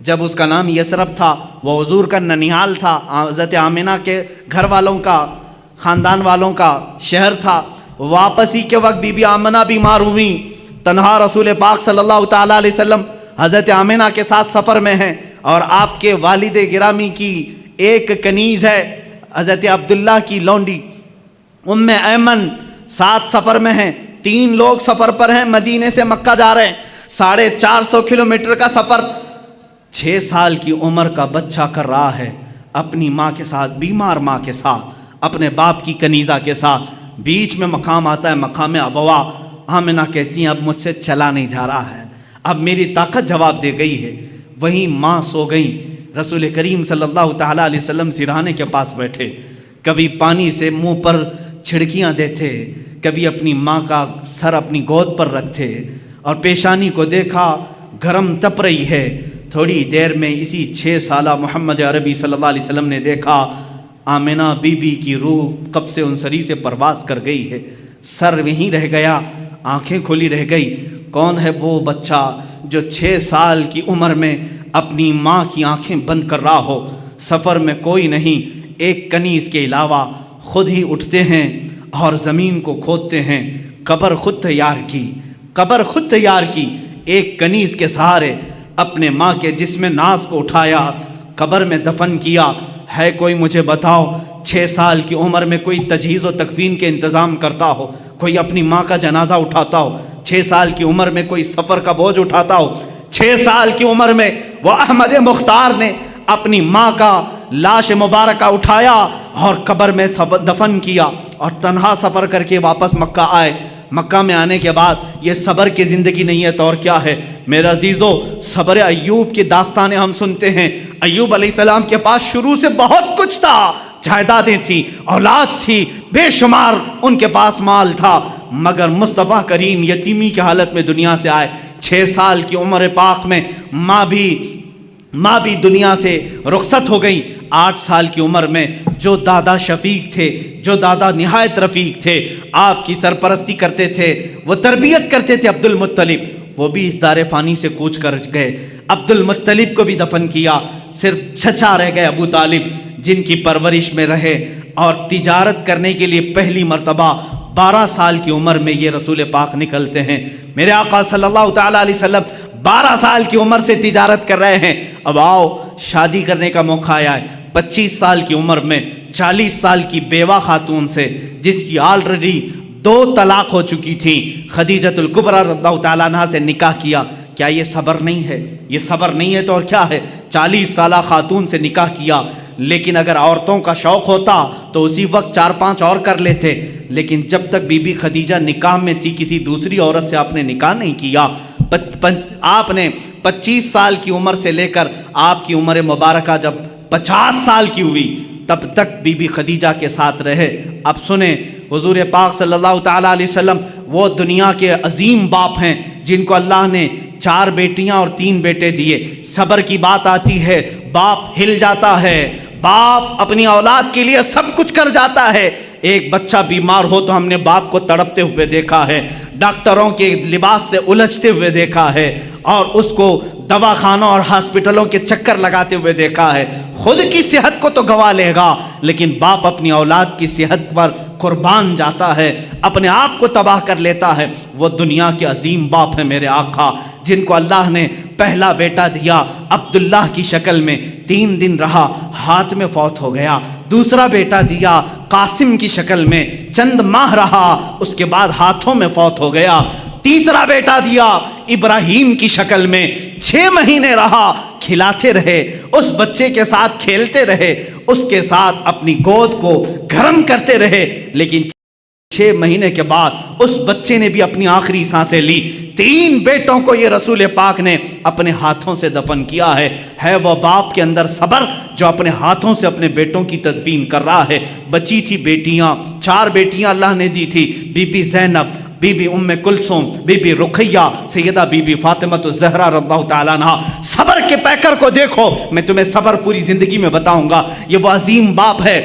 جب اس کا نام یثرب تھا، وہ حضور کا ننیال تھا، حضرت آمنہ کے گھر والوں کا، خاندان والوں کا شہر تھا. واپسی کے وقت بی بی آمنہ بیمار ہوئیں. تنہا رسول پاک صلی اللہ تعالیٰ علیہ وسلم حضرت آمنہ کے ساتھ سفر میں ہیں، اور آپ کے والد گرامی کی ایک کنیز ہے حضرت عبداللہ کی لونڈی ام ایمن، ساتھ سفر میں ہیں. 3 لوگ سفر پر ہیں، مدینے سے مکہ جا رہے ہیں. 450 کلومیٹر کا سفر 6 سال کی عمر کا بچہ کر رہا ہے اپنی ماں کے ساتھ، بیمار ماں کے ساتھ، اپنے باپ کی کنیزہ کے ساتھ. بیچ میں مقام آتا ہے، مقام ابوا. آمنہ کہتی ہیں اب مجھ سے چلا نہیں جا رہا ہے، اب میری طاقت جواب دے گئی ہے. وہیں ماں سو گئیں. رسول کریم صلی اللہ تعالیٰ علیہ وسلم سرہانے کے پاس بیٹھے، کبھی پانی سے منہ پر چھڑکیاں دیتے، کبھی اپنی ماں کا سر اپنی گود پر رکھتے، اور پیشانی کو دیکھا گرم تپ رہی ہے. تھوڑی دیر میں اسی 6 سالہ محمد عربی صلی اللہ علیہ وسلم نے دیکھا آمنہ بی بی کی روح کب سے انصری سے پرواز کر گئی ہے، سر وہیں رہ گیا، آنکھیں کھلی رہ گئی. کون ہے وہ بچہ جو 6 سال کی عمر میں اپنی ماں کی آنکھیں بند کر رہا ہو؟ سفر میں کوئی نہیں، ایک کنیز کے علاوہ خود ہی اٹھتے ہیں اور زمین کو کھودتے ہیں. قبر خود تیار کی، قبر خود تیار کی. ایک کنیز کے سہارے اپنے ماں کے جسم ناز کو اٹھایا، قبر میں دفن کیا. ہے کوئی مجھے بتاؤ 6 سال کی عمر میں کوئی تجہیز و تکفین کے انتظام کرتا ہو؟ کوئی اپنی ماں کا جنازہ اٹھاتا ہو، 6 سال کی عمر میں کوئی سفر کا بوجھ اٹھاتا ہو، 6 سال کی عمر میں وہ احمد مختار نے اپنی ماں کا لاش مبارکہ اٹھایا اور قبر میں دفن کیا اور تنہا سفر کر کے واپس مکہ آئے۔ مکہ میں آنے کے بعد یہ صبر کی زندگی نہیں ہے تو اور کیا ہے؟ میرے عزیزو، صبر ایوب کی داستانیں ہم سنتے ہیں۔ ایوب علیہ السلام کے پاس شروع سے بہت کچھ تھا، جائیدادیں تھیں، اولاد تھی، بے شمار ان کے پاس مال تھا، مگر مصطفیٰ کریم یتیمی کی حالت میں دنیا سے آئے۔ 6 سال کی عمر پاک میں ماں بھی دنیا سے رخصت ہو گئی۔ 8 سال کی عمر میں جو دادا شفیق تھے، جو دادا نہایت رفیق تھے، آپ کی سرپرستی کرتے تھے، وہ تربیت کرتے تھے، عبد المطلب، وہ بھی اس دار فانی سے کوچ کر گئے۔ عبد المطلب کو بھی دفن کیا، صرف چچا رہ گئے ابو طالب، جن کی پرورش میں رہے اور تجارت کرنے کے لیے پہلی مرتبہ 12 سال کی عمر میں یہ رسول پاک نکلتے ہیں۔ میرے آقا صلی اللہ تعالیٰ علیہ وسلم 12 سال کی عمر سے تجارت کر رہے ہیں۔ اب آؤ شادی کرنے کا موقع آیا ہے۔ 25 سال کی عمر میں 40 سال کی بیوہ خاتون سے، جس کی آلریڈی 2 طلاق ہو چکی تھی، خدیجۃ الکبریٰ رضی اللہ تعالیٰ عنہا سے نکاح کیا۔ کیا یہ صبر نہیں ہے؟ یہ صبر نہیں ہے تو اور کیا ہے؟ 40 سالہ خاتون سے نکاح کیا، لیکن اگر عورتوں کا شوق ہوتا تو اسی وقت 4-5 اور کر لیتے، لیکن جب تک بی بی خدیجہ نکاح میں تھی کسی دوسری عورت سے آپ نے نکاح نہیں کیا۔ آپ نے 25 سال کی عمر سے لے کر آپ کی عمر مبارکہ جب 50 سال کی ہوئی تب تک بی بی خدیجہ کے ساتھ رہے۔ اب سنیں، حضور پاک صلی اللہ تعالیٰ علیہ وسلم وہ دنیا کے عظیم باپ ہیں جن کو اللہ نے 4 بیٹیاں اور 3 بیٹے دیے۔ صبر کی بات آتی ہے، باپ ہل جاتا ہے، باپ اپنی اولاد کے لیے سب کچھ کر جاتا ہے۔ ایک بچہ بیمار ہو تو ہم نے باپ کو تڑپتے ہوئے دیکھا ہے، ڈاکٹروں کے لباس سے الجھتے ہوئے دیکھا ہے، اور اس کو دواخانوں اور ہاسپٹلوں کے چکر لگاتے ہوئے دیکھا ہے۔ خود کی صحت کو تو گوا لے گا، لیکن باپ اپنی اولاد کی صحت پر قربان جاتا ہے، اپنے آپ کو تباہ کر لیتا ہے۔ وہ دنیا کے عظیم باپ ہیں میرے آقا، جن کو اللہ نے پہلا بیٹا دیا عبداللہ کی شکل میں، 3 دن رہا، ہاتھ میں فوت ہو گیا۔ دوسرا بیٹا دیا قاسم کی شکل میں، چند ماہ رہا، اس کے بعد ہاتھوں میں فوت ہو گیا۔ تیسرا بیٹا دیا ابراہیم کی شکل میں، 6 مہینے رہا، کھلاتے رہے، اس بچے کے ساتھ کھیلتے رہے، اس کے ساتھ اپنی گود کو گرم کرتے رہے، لیکن 6 مہینے کے بعد اس بچے نے بھی اپنی آخری سانسیں لی۔ 3 بیٹوں کو یہ رسول پاک نے اپنے ہاتھوں سے دفن کیا ہے وہ باپ کے اندر صبر جو اپنے ہاتھوں سے اپنے بیٹوں کی تدفین کر رہا ہے۔ بچی تھی بیٹیاں، 4 بیٹیاں اللہ نے دی تھی، بی بی زینب، بی بی ام کلثوم، بی بی رقیہ، سیدہ بی بی فاطمہ الزہرا رضی اللہ تعالیٰ عنہا۔ صبر کے پیکر کو دیکھو، میں تمہیں صبر پوری زندگی میں بتاؤں گا۔ یہ وہ عظیم باپ ہے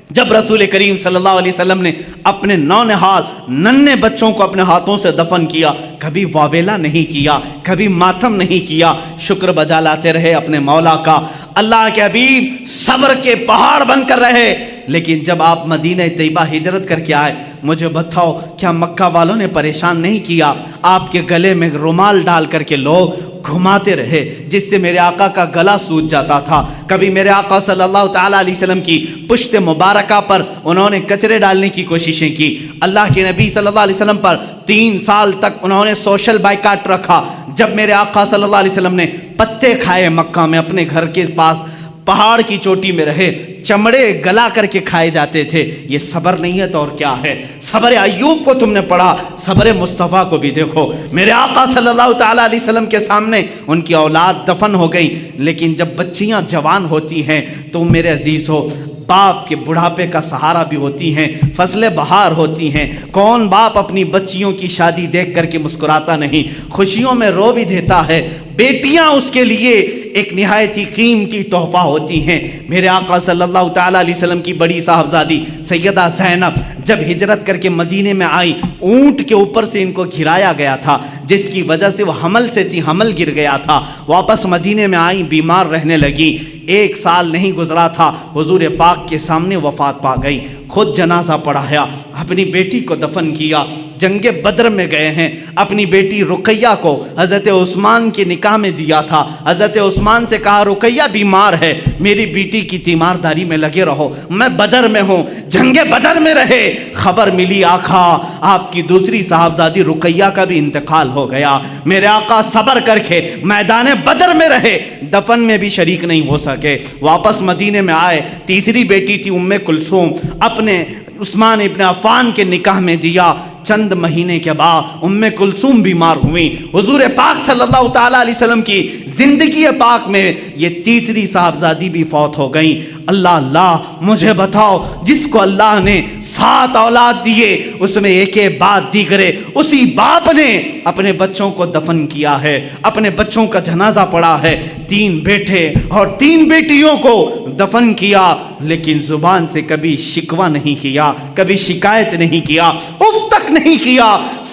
جب رسول کریم صلی اللہ علیہ وسلم نے اپنے نونہال ننھے بچوں کو اپنے ہاتھوں سے دفن کیا، کبھی واویلا نہیں کیا، کبھی ماتم نہیں کیا، شکر بجا لاتے رہے اپنے مولا کا۔ اللہ کے حبیب صبر کے پہاڑ بن کر رہے، لیکن جب آپ مدینہ طیبہ ہجرت کر کے آئے، مجھے بتاؤ کیا مکہ والوں نے پریشان نہیں کیا؟ آپ کے گلے میں رومال ڈال کر کے لوگ گھماتے رہے، جس سے میرے آقا کا گلا سوج جاتا تھا۔ کبھی میرے آقا صلی اللہ تعالیٰ علیہ وسلم کی پشت مبارکہ پر انہوں نے کچرے ڈالنے کی کوششیں کی۔ اللہ کے نبی صلی اللہ علیہ وسلم پر 3 سال تک انہوں نے سوشل بائیکاٹ رکھا۔ جب میرے آقا صلی اللہ علیہ وسلم نے پتے کھائے مکہ میں، اپنے گھر کے پاس پہاڑ کی چوٹی میں رہے، چمڑے گلا کر کے کھائے جاتے تھے۔ یہ صبر نہیں ہے تو اور کیا ہے؟ صبر ایوب کو تم نے پڑھا، صبر مصطفیٰ کو بھی دیکھو۔ میرے آقا صلی اللہ تعالیٰ علیہ وسلم کے سامنے ان کی اولاد دفن ہو گئی، لیکن جب بچیاں جوان ہوتی ہیں تو میرے عزیز ہو، باپ کے بڑھاپے کا سہارا بھی ہوتی ہیں، فصل بہار ہوتی ہیں۔ کون باپ اپنی بچیوں کی شادی دیکھ کر کے مسکراتا نہیں، خوشیوں میں رو بھی دیتا ہے۔ بیٹیاں اس کے لیے ایک نہایت ہی قیمتی تحفہ ہوتی ہیں۔ میرے آقا صلی اللہ تعالیٰ علیہ وسلم کی بڑی صاحبزادی سیدہ زینب جب ہجرت کر کے مدینے میں آئی، اونٹ کے اوپر سے ان کو گھرایا گیا تھا، جس کی وجہ سے وہ حمل سے تھی، حمل گر گیا تھا۔ واپس مدینے میں آئی، بیمار رہنے لگی۔ 1 سال نہیں گزرا تھا، حضور پاک کے سامنے وفات پا گئی۔ خود جنازہ پڑھایا، اپنی بیٹی کو دفن کیا، جنگ بدر میں گئے ہیں، اپنی بیٹی رقیہ کو حضرت عثمان کی نکاح میں دیا تھا، حضرت عثمان سے کہا رقیہ بیمار ہے، میری بیٹی کی تیمارداری میں لگے رہو، میں بدر میں ہوں، جنگ بدر میں رہے۔ خبر ملی آقا آپ کی دوسری صاحبزادی رقیہ کا بھی انتقال ہو گیا، میرے آقا صبر کر کے میدان بدر میں رہے، دفن میں بھی شریک نہیں ہو سکے، واپس مدینے میں آئے، تیسری بیٹی تھی ام کلثوم، اپنے عثمان ابن عفان کے نکاح میں دیا، چند مہینے کے بعد ام کلثوم بیمار ہوئی، حضور پاک صلی اللہ تعالیٰ علیہ وسلم کی زندگی پاک میں یہ تیسری صاحبزادی بھی فوت ہو گئیں۔ اللہ مجھے بتاؤ، جس کو اللہ نے 7 اولاد دیے اس میں ایک بعد دیگرے، اسی باپ نے اپنے بچوں کو دفن کیا ہے، اپنے بچوں کا جنازہ پڑھا ہے، 3 بیٹے اور 3 بیٹیوں کو دفن کیا، لیکن زبان سے کبھی شکوہ نہیں کیا، کبھی شکایت نہیں کیا، اف تک نہیں کیا۔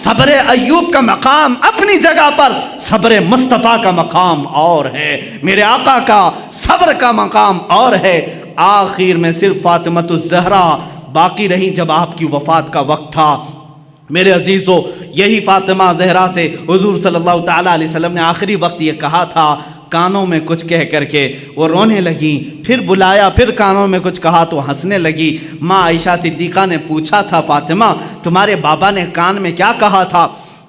صبر ایوب کا مقام اپنی جگہ پر، صبر مصطفیٰ کا مقام اور ہے، میرے آقا کا صبر کا مقام اور ہے۔ آخر میں صرف فاطمہ الزہرا باقی رہی جب آپ کی وفات کا وقت تھا۔ میرے عزیزو، یہی فاطمہ زہرا سے حضور صلی اللہ تعالیٰ علیہ وسلم نے آخری وقت یہ کہا تھا، کانوں میں کچھ کہہ کر کے وہ رونے لگی، پھر بلایا، پھر کانوں میں کچھ کہا تو ہنسنے لگی۔ ماں عائشہ صدیقہ نے پوچھا تھا، فاطمہ تمہارے بابا نے کان میں کیا کہا تھا؟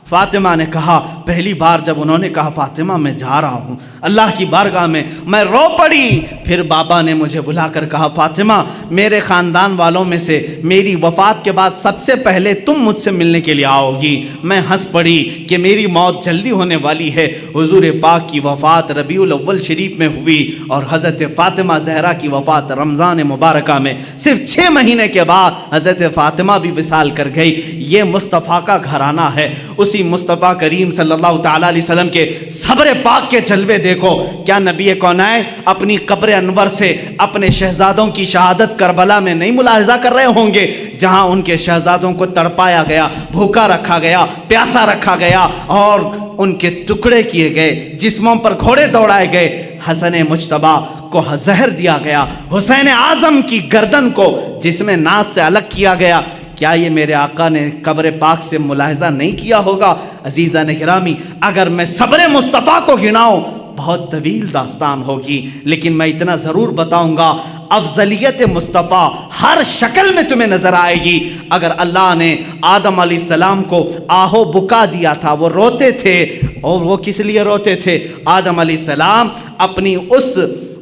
فاطمہ نے کہا، پہلی بار جب انہوں نے کہا فاطمہ میں جا رہا ہوں اللہ کی بارگاہ میں رو پڑی۔ پھر بابا نے مجھے بلا کر کہا، فاطمہ میرے خاندان والوں میں سے میری وفات کے بعد سب سے پہلے تم مجھ سے ملنے کے لیے آؤ گی۔ میں ہنس پڑی کہ میری موت جلدی ہونے والی ہے۔ حضور پاک کی وفات ربیع الاول شریف میں ہوئی اور حضرت فاطمہ زہرا کی وفات رمضان مبارکہ میں، صرف 6 مہینے کے بعد حضرت فاطمہ بھی وصال کر گئی۔ یہ مصطفیٰ کا گھرانہ ہے، اسی مصطفیٰ کریم صلی اللہ تعالیٰ علیہ وسلم کے صبر پاک کے جلوے دیکھو۔ کیا نبی کونین اپنی قبر انور سے اپنے شہزادوں کی شہادت کربلا میں نہیں ملاحظہ کر رہے ہوں گے، جہاں ان کے شہزادوں کو تڑپایا گیا، بھوکا رکھا گیا، پیاسا رکھا گیا اور ان کے ٹکڑے کیے گئے، جسموں پر گھوڑے دوڑائے گئے، حسن مجتبیٰ کو زہر دیا گیا، حسین اعظم کی گردن کو جسم ناز سے الگ کیا گیا۔ کیا یہ میرے آقا نے قبر پاک سے ملاحظہ نہیں کیا ہوگا؟ عزیزان گرامی، اگر میں صبر مصطفیٰ کو گناؤں بہت طویل داستان ہوگی، لیکن میں اتنا ضرور بتاؤں گا، افضلیت مصطفیٰ ہر شکل میں تمہیں نظر آئے گی۔ اگر اللہ نے آدم علیہ السلام کو آہو بکا دیا تھا، وہ روتے تھے، اور وہ کس لیے روتے تھے؟ آدم علیہ السلام اپنی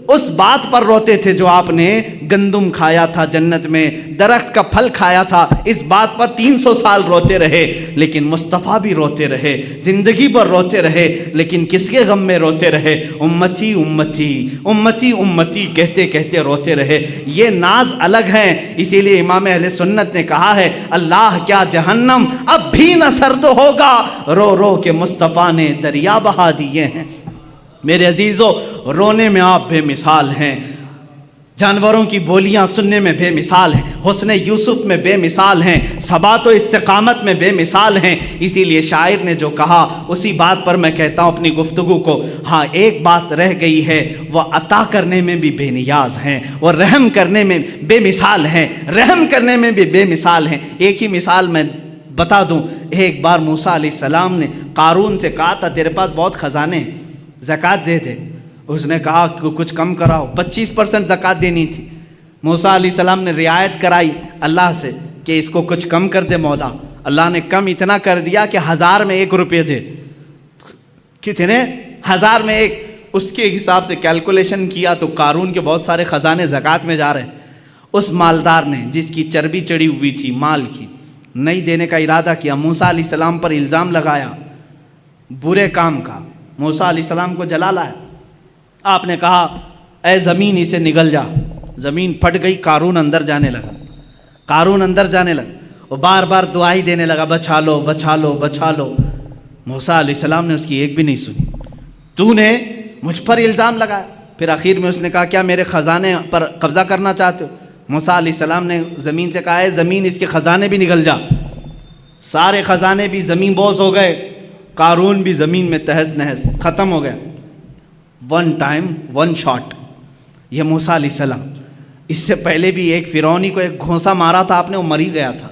اس بات پر روتے تھے جو آپ نے گندم کھایا تھا جنت میں، درخت کا پھل کھایا تھا، اس بات پر 300 سال روتے رہے، لیکن مصطفیٰ بھی روتے رہے، زندگی پر روتے رہے، لیکن کس کے غم میں روتے رہے؟ امتی امتی امتی امتی کہتے کہتے روتے رہے۔ یہ ناز الگ ہیں، اسی لیے امام اہل سنت نے کہا ہے، اللہ کیا جہنم اب بھی نہ سرد ہوگا، رو رو کے مصطفیٰ نے دریا بہا دیے ہیں۔ میرے عزیزو، رونے میں آپ بے مثال ہیں، جانوروں کی بولیاں سننے میں بے مثال ہیں، حسن یوسف میں بے مثال ہیں، ثبات و استقامت میں بے مثال ہیں۔ اسی لیے شاعر نے جو کہا اسی بات پر میں کہتا ہوں اپنی گفتگو کو، ہاں ایک بات رہ گئی ہے، وہ عطا کرنے میں بھی بے نیاز ہیں، وہ رحم کرنے میں بے مثال ہیں، رحم کرنے میں بھی بے مثال ہیں۔ ایک ہی مثال میں بتا دوں، ایک بار موسیٰ علیہ السلام نے قارون سے کہا تھا تیرے پاس بہت خزانے، زکوٰۃ دے دے۔ اس نے کہا کہ کچھ کم کراؤ، 25% زکوٰۃ دینی تھی۔ موسیٰ علیہ السلام نے رعایت کرائی اللہ سے کہ اس کو کچھ کم کر دے مولا۔ اللہ نے کم اتنا کر دیا کہ 1000 میں 1 روپے دے۔ کتنے؟ 1000 میں 1۔ اس کے حساب سے کیلکولیشن کیا تو قارون کے بہت سارے خزانے زکوٰۃ میں جا رہے ہیں۔ اس مالدار نے جس کی چربی چڑھی ہوئی تھی مال کی، نہیں دینے کا ارادہ کیا، موسیٰ علیہ السلام پر الزام لگایا برے کام کا، موسیٰ علیہ السلام کو جلا لایا۔ آپ نے کہا اے زمین اسے نگل جا، زمین پھٹ گئی، قارون اندر جانے لگا، قارون اندر جانے لگا، وہ بار بار دعائی دینے لگا، بچا لو بچا لو بچا لو۔ موسیٰ علیہ السلام نے اس کی ایک بھی نہیں سنی، تو نے مجھ پر الزام لگایا۔ پھر آخر میں اس نے کہا کیا میرے خزانے پر قبضہ کرنا چاہتے ہو؟ موسیٰ علیہ السلام نے زمین سے کہا ہے زمین اس کے خزانے بھی نگل جا۔ سارے خزانے بھی زمین بوس ہو گئے، قارون بھی زمین میں تہس نہس ختم ہو گیا۔ One time one shot. یہ موسیٰ علیہ السلام اس سے پہلے بھی ایک فرعونی کو ایک گھونسا مارا تھا آپ نے، وہ مر ہی گیا تھا۔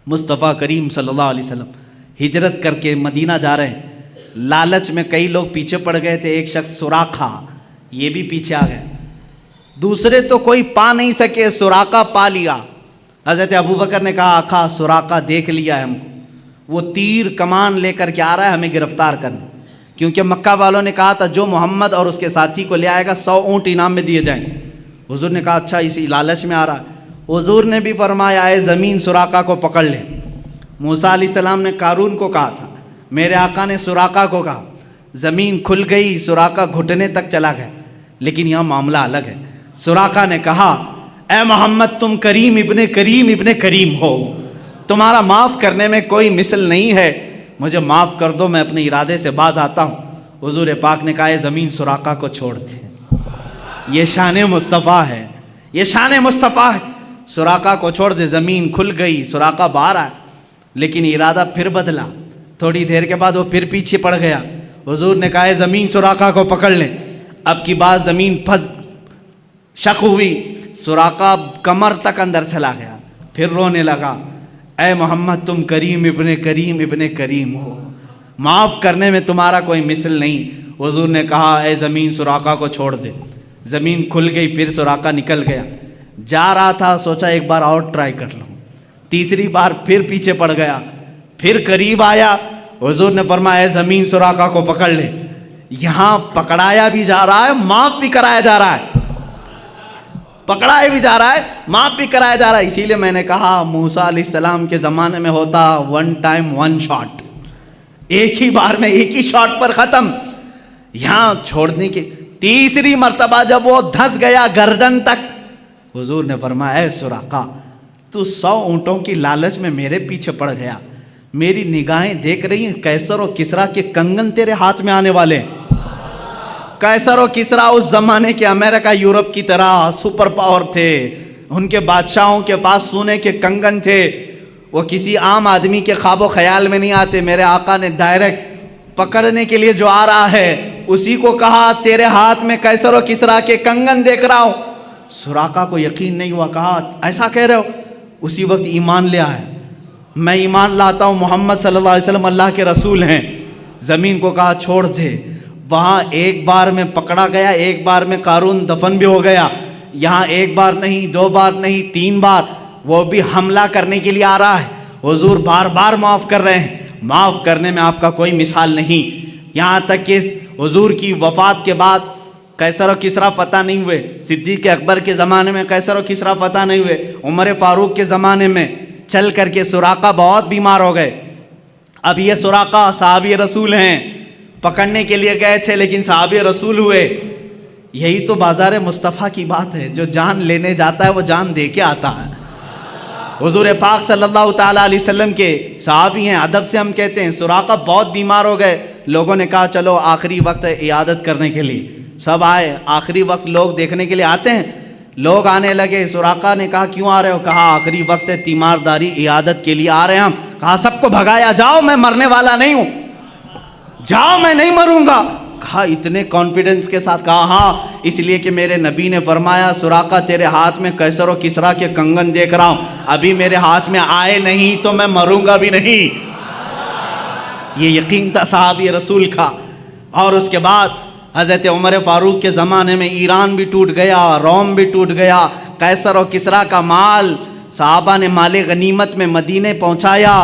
مصطفیٰ کریم صلی اللہ علیہ وسلم ہجرت کر کے مدینہ جا رہے ہیں، لالچ میں کئی لوگ پیچھے پڑ گئے تھے، ایک شخص سراقہ یہ بھی پیچھے آ گئے، دوسرے تو کوئی پا نہیں سکے، سراقہ پا لیا۔ حضرت ابوبکر نے کہا آقا سراقہ دیکھ لیا ہے ہم کو، وہ تیر کمان لے کر کے آ رہا ہے ہمیں گرفتار کرنا، کیونکہ مکہ والوں نے کہا تھا جو محمد اور اس کے ساتھی کو لے آئے گا 100 اونٹ انعام میں دیے جائیں۔ حضور نے کہا اچھا اسی لالچ میں آ رہا ہے۔ حضور نے بھی فرمایا اے زمین سراقہ کو پکڑ لے۔ موسیٰ علیہ السلام نے قارون کو کہا تھا، میرے آقا نے سراقہ کو کہا، زمین کھل گئی، سراقہ گھٹنے تک چلا گیا، لیکن یہاں معاملہ الگ ہے۔ سراقہ نے کہا اے محمد تم کریم ابن کریم ہو، تمہارا معاف کرنے میں کوئی مثل نہیں ہے، مجھے معاف کر دو، میں اپنے ارادے سے باز آتا ہوں۔ حضور پاک نے کہا اے زمین سراقہ کو چھوڑ دے، یہ شان مصطفیٰ ہے، یہ شان مصطفیٰ ہے، سراقہ کو چھوڑ دے۔ زمین کھل گئی، سراقہ باہر آیا، لیکن ارادہ پھر بدلا، تھوڑی دیر کے بعد وہ پھر پیچھے پڑ گیا۔ حضور نے کہا اے زمین سراقہ کو پکڑ لیں۔ اب کی بات زمین پھنس شک ہوئی، سراقہ کمر تک اندر چلا گیا، پھر رونے لگا اے محمد تم کریم ابن کریم ہو، معاف کرنے میں تمہارا کوئی مثل نہیں۔ حضور نے کہا اے زمین سراقہ کو چھوڑ دے۔ زمین کھل گئی، پھر سراقہ نکل گیا، جا رہا تھا، سوچا ایک بار اور ٹرائی کر لوں، تیسری بار پھر پیچھے پڑ گیا، پھر قریب آیا۔ حضور نے فرمایا اے زمین سراقہ کو پکڑ لے۔ یہاں پکڑایا بھی جا رہا ہے، معاف بھی کرایا جا رہا ہے، پکڑایا بھی جا رہا ہے، معاف بھی کرایا جا رہا ہے۔ اسی لیے میں نے کہا موسیٰ علیہ السلام کے زمانے میں ہوتا ون ٹائم ون شاٹ، ایک ہی بار میں ایک ہی شاٹ پر ختم۔ یہاں چھوڑنے کی تیسری مرتبہ جب وہ دھس گیا گردن تک، حضور نے فرمایا اے سراقہ تو 100 اونٹوں کی لالچ میں میرے پیچھے پڑ گیا، میری نگاہیں دیکھ رہی ہیں قیصر و کسریٰ کے کنگن تیرے ہاتھ میں آنے والے ہیں۔ قیصر و کسریٰ اس زمانے کے امریکہ یورپ کی طرح سپر پاور تھے، ان کے بادشاہوں کے پاس سونے کے کنگن تھے، وہ کسی عام آدمی کے خواب و خیال میں نہیں آتے۔ میرے آقا نے ڈائریکٹ پکڑنے کے لیے جو آ رہا ہے اسی کو کہا تیرے ہاتھ میں قیصر و کسریٰ کے کنگن دیکھ رہا ہوں۔ سراقہ کو یقین نہیں ہوا، کہا ایسا کہہ رہے ہو؟ اسی وقت ایمان لے آئے، میں ایمان لاتا ہوں محمد صلی اللہ علیہ وسلم اللہ کے رسول ہیں۔ زمین کو کہا چھوڑ دے۔ وہاں ایک بار میں پکڑا گیا، ایک بار میں قارون دفن بھی ہو گیا۔ یہاں ایک بار نہیں، 2 بار نہیں، 3 بار، وہ بھی حملہ کرنے کے لیے آ رہا ہے۔ حضور بار بار معاف کر رہے ہیں، معاف کرنے میں آپ کا کوئی مثال نہیں۔ یہاں تک کہ حضور کی وفات کے بعد قیصر و کسریٰ فتح نہیں ہوئے، صدیق اکبر کے زمانے میں قیصر و کسریٰ فتح نہیں ہوئے، عمر فاروق کے زمانے میں چل کر کے سراقہ بہت بیمار ہو گئے۔ اب یہ سراقہ صحابی رسول ہیں، پکڑنے کے لیے گئے تھے لیکن صحابی رسول ہوئے۔ یہی تو بازار مصطفیٰ کی بات ہے، جو جان لینے جاتا ہے وہ جان دے کے آتا ہے۔ حضور پاک صلی اللہ تعالیٰ علیہ وسلم کے صحابی ہیں، ادب سے ہم کہتے ہیں سراقہ بہت بیمار ہو گئے، لوگوں نے کہا چلو آخری وقت ہے عیادت کرنے کے لیے، سب آئے، آخری وقت لوگ دیکھنے کے لیے آتے ہیں، لوگ آنے لگے۔ سراقہ نے کہا کیوں آ رہے ہو؟ کہا آخری وقت ہے، تیمارداری عیادت کے لیے آ رہے ہیں ہم۔ کہا سب کو بھگایا، جاؤ میں مرنے والا نہیں ہوں، جاؤ میں نہیں مروں گا۔ کہا اتنے کانفیڈنس کے ساتھ، کہا ہاں اس لیے کہ میرے نبی نے فرمایا سراقہ تیرے ہاتھ میں قیصر و کسریٰ کے کنگن دیکھ رہا ہوں، ابھی میرے ہاتھ میں آئے نہیں تو میں مروں گا بھی نہیں۔ یہ یقین تھا صحابی رسول کا۔ اور اس کے بعد حضرت عمر فاروق کے زمانے میں ایران بھی ٹوٹ گیا، روم بھی ٹوٹ گیا، قیصر و کسریٰ کا مال صحابہ نے مال غنیمت میں مدینے پہنچایا،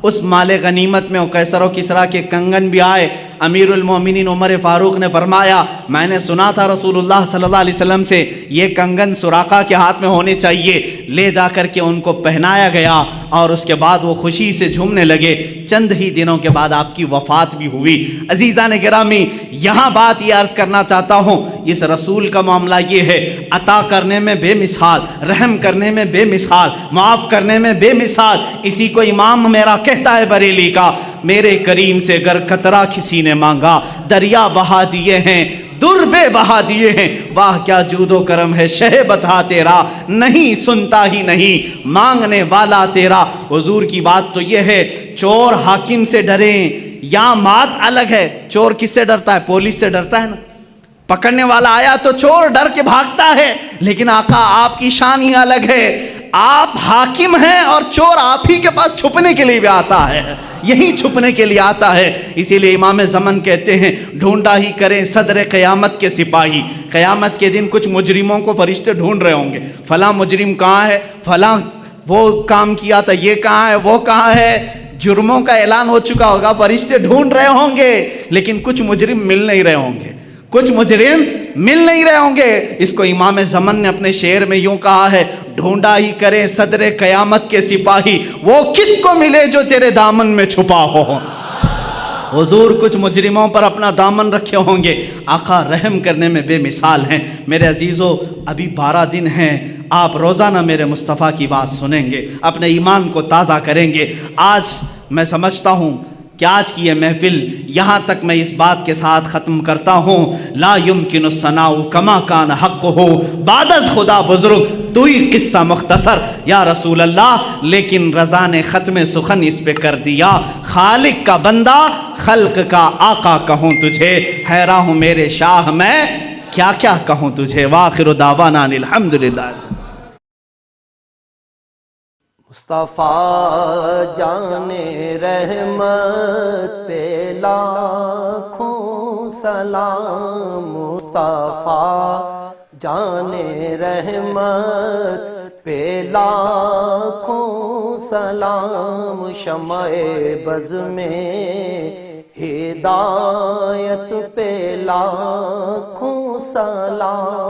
اس مال غنیمت میں قیصر و کسریٰ کے کنگن بھی آئے۔ امیر المومنین عمر فاروق نے فرمایا میں نے سنا تھا رسول اللہ صلی اللہ علیہ وسلم سے یہ کنگن سراقہ کے ہاتھ میں ہونے چاہیے، لے جا کر کے ان کو پہنایا گیا اور اس کے بعد وہ خوشی سے جھومنے لگے۔ چند ہی دنوں کے بعد آپ کی وفات بھی ہوئی۔ عزیزان گرامی، یہاں بات یہ عرض کرنا چاہتا ہوں، اس رسول کا معاملہ یہ ہے، عطا کرنے میں بے مثال، رحم کرنے میں بے مثال، معاف کرنے میں بے مثال۔ اسی کو امام میرا کہتا ہے بریلی کا، میرے کریم سے گر قطرہ کسی نے مانگا، دریا بہا دیے ہیں، در بے بہا دیے ہیں، واہ کیا جود و کرم ہے شہ بتا تیرا، نہیں سنتا ہی نہیں مانگنے والا تیرا۔ حضور کی بات تو یہ ہے، چور حاکم سے ڈریں یا مات الگ ہے۔ چور کس سے ڈرتا ہے؟ پولیس سے ڈرتا ہے نا، پکڑنے والا آیا تو چور ڈر کے بھاگتا ہے، لیکن آقا آپ کی شان ہی الگ ہے، آپ حاکم ہیں اور چور آپ ہی کے پاس چھپنے کے لیے بھی آتا ہے، یہی چھپنے کے لیے آتا ہے۔ اسی لیے امام زمن کہتے ہیں ڈھونڈا ہی کریں صدر قیامت کے سپاہی۔ قیامت کے دن کچھ مجرموں کو فرشتے ڈھونڈ رہے ہوں گے، فلاں مجرم کہاں ہے، فلاں وہ کام کیا تھا، یہ کہاں ہے، وہ کہاں ہے، جرموں کا اعلان ہو چکا ہوگا، فرشتے ڈھونڈ رہے ہوں گے، لیکن کچھ مجرم مل نہیں رہے ہوں گے، کچھ مجرم مل نہیں رہے ہوں گے۔ اس کو امام زمن نے اپنے شعر میں یوں کہا ہے، ڈھونڈا ہی کرے صدر قیامت کے سپاہی، وہ کس کو ملے جو تیرے دامن میں چھپا ہو۔ حضور کچھ مجرموں پر اپنا دامن رکھے ہوں گے، آقا رحم کرنے میں بے مثال ہیں۔ میرے عزیزو، ابھی 12 دن ہیں، آپ روزانہ میرے مصطفیٰ کی بات سنیں گے، اپنے ایمان کو تازہ کریں گے۔ آج میں سمجھتا ہوں کہ آج کی یہ محفل یہاں تک میں اس بات کے ساتھ ختم کرتا ہوں، لا یمکن الثناء کما کان حق ہو بعد از خدا بزرگ، تو ہی قصہ مختصر یا رسول اللہ، لیکن رضا نے ختم سخن اس پہ کر دیا، خالق کا بندہ خلق کا آقا کہوں تجھے، حیران ہوں میرے شاہ میں کیا کیا کہوں تجھے۔ وآخر دعوانا الحمدللہ۔ مصطفیٰ جان رحمت پہ لاکھوں سلام، مصطفیٰ جان رحمت پہ لاکھوں سلام، شمع بز میں ہدایت پہ لاکھوں سلام۔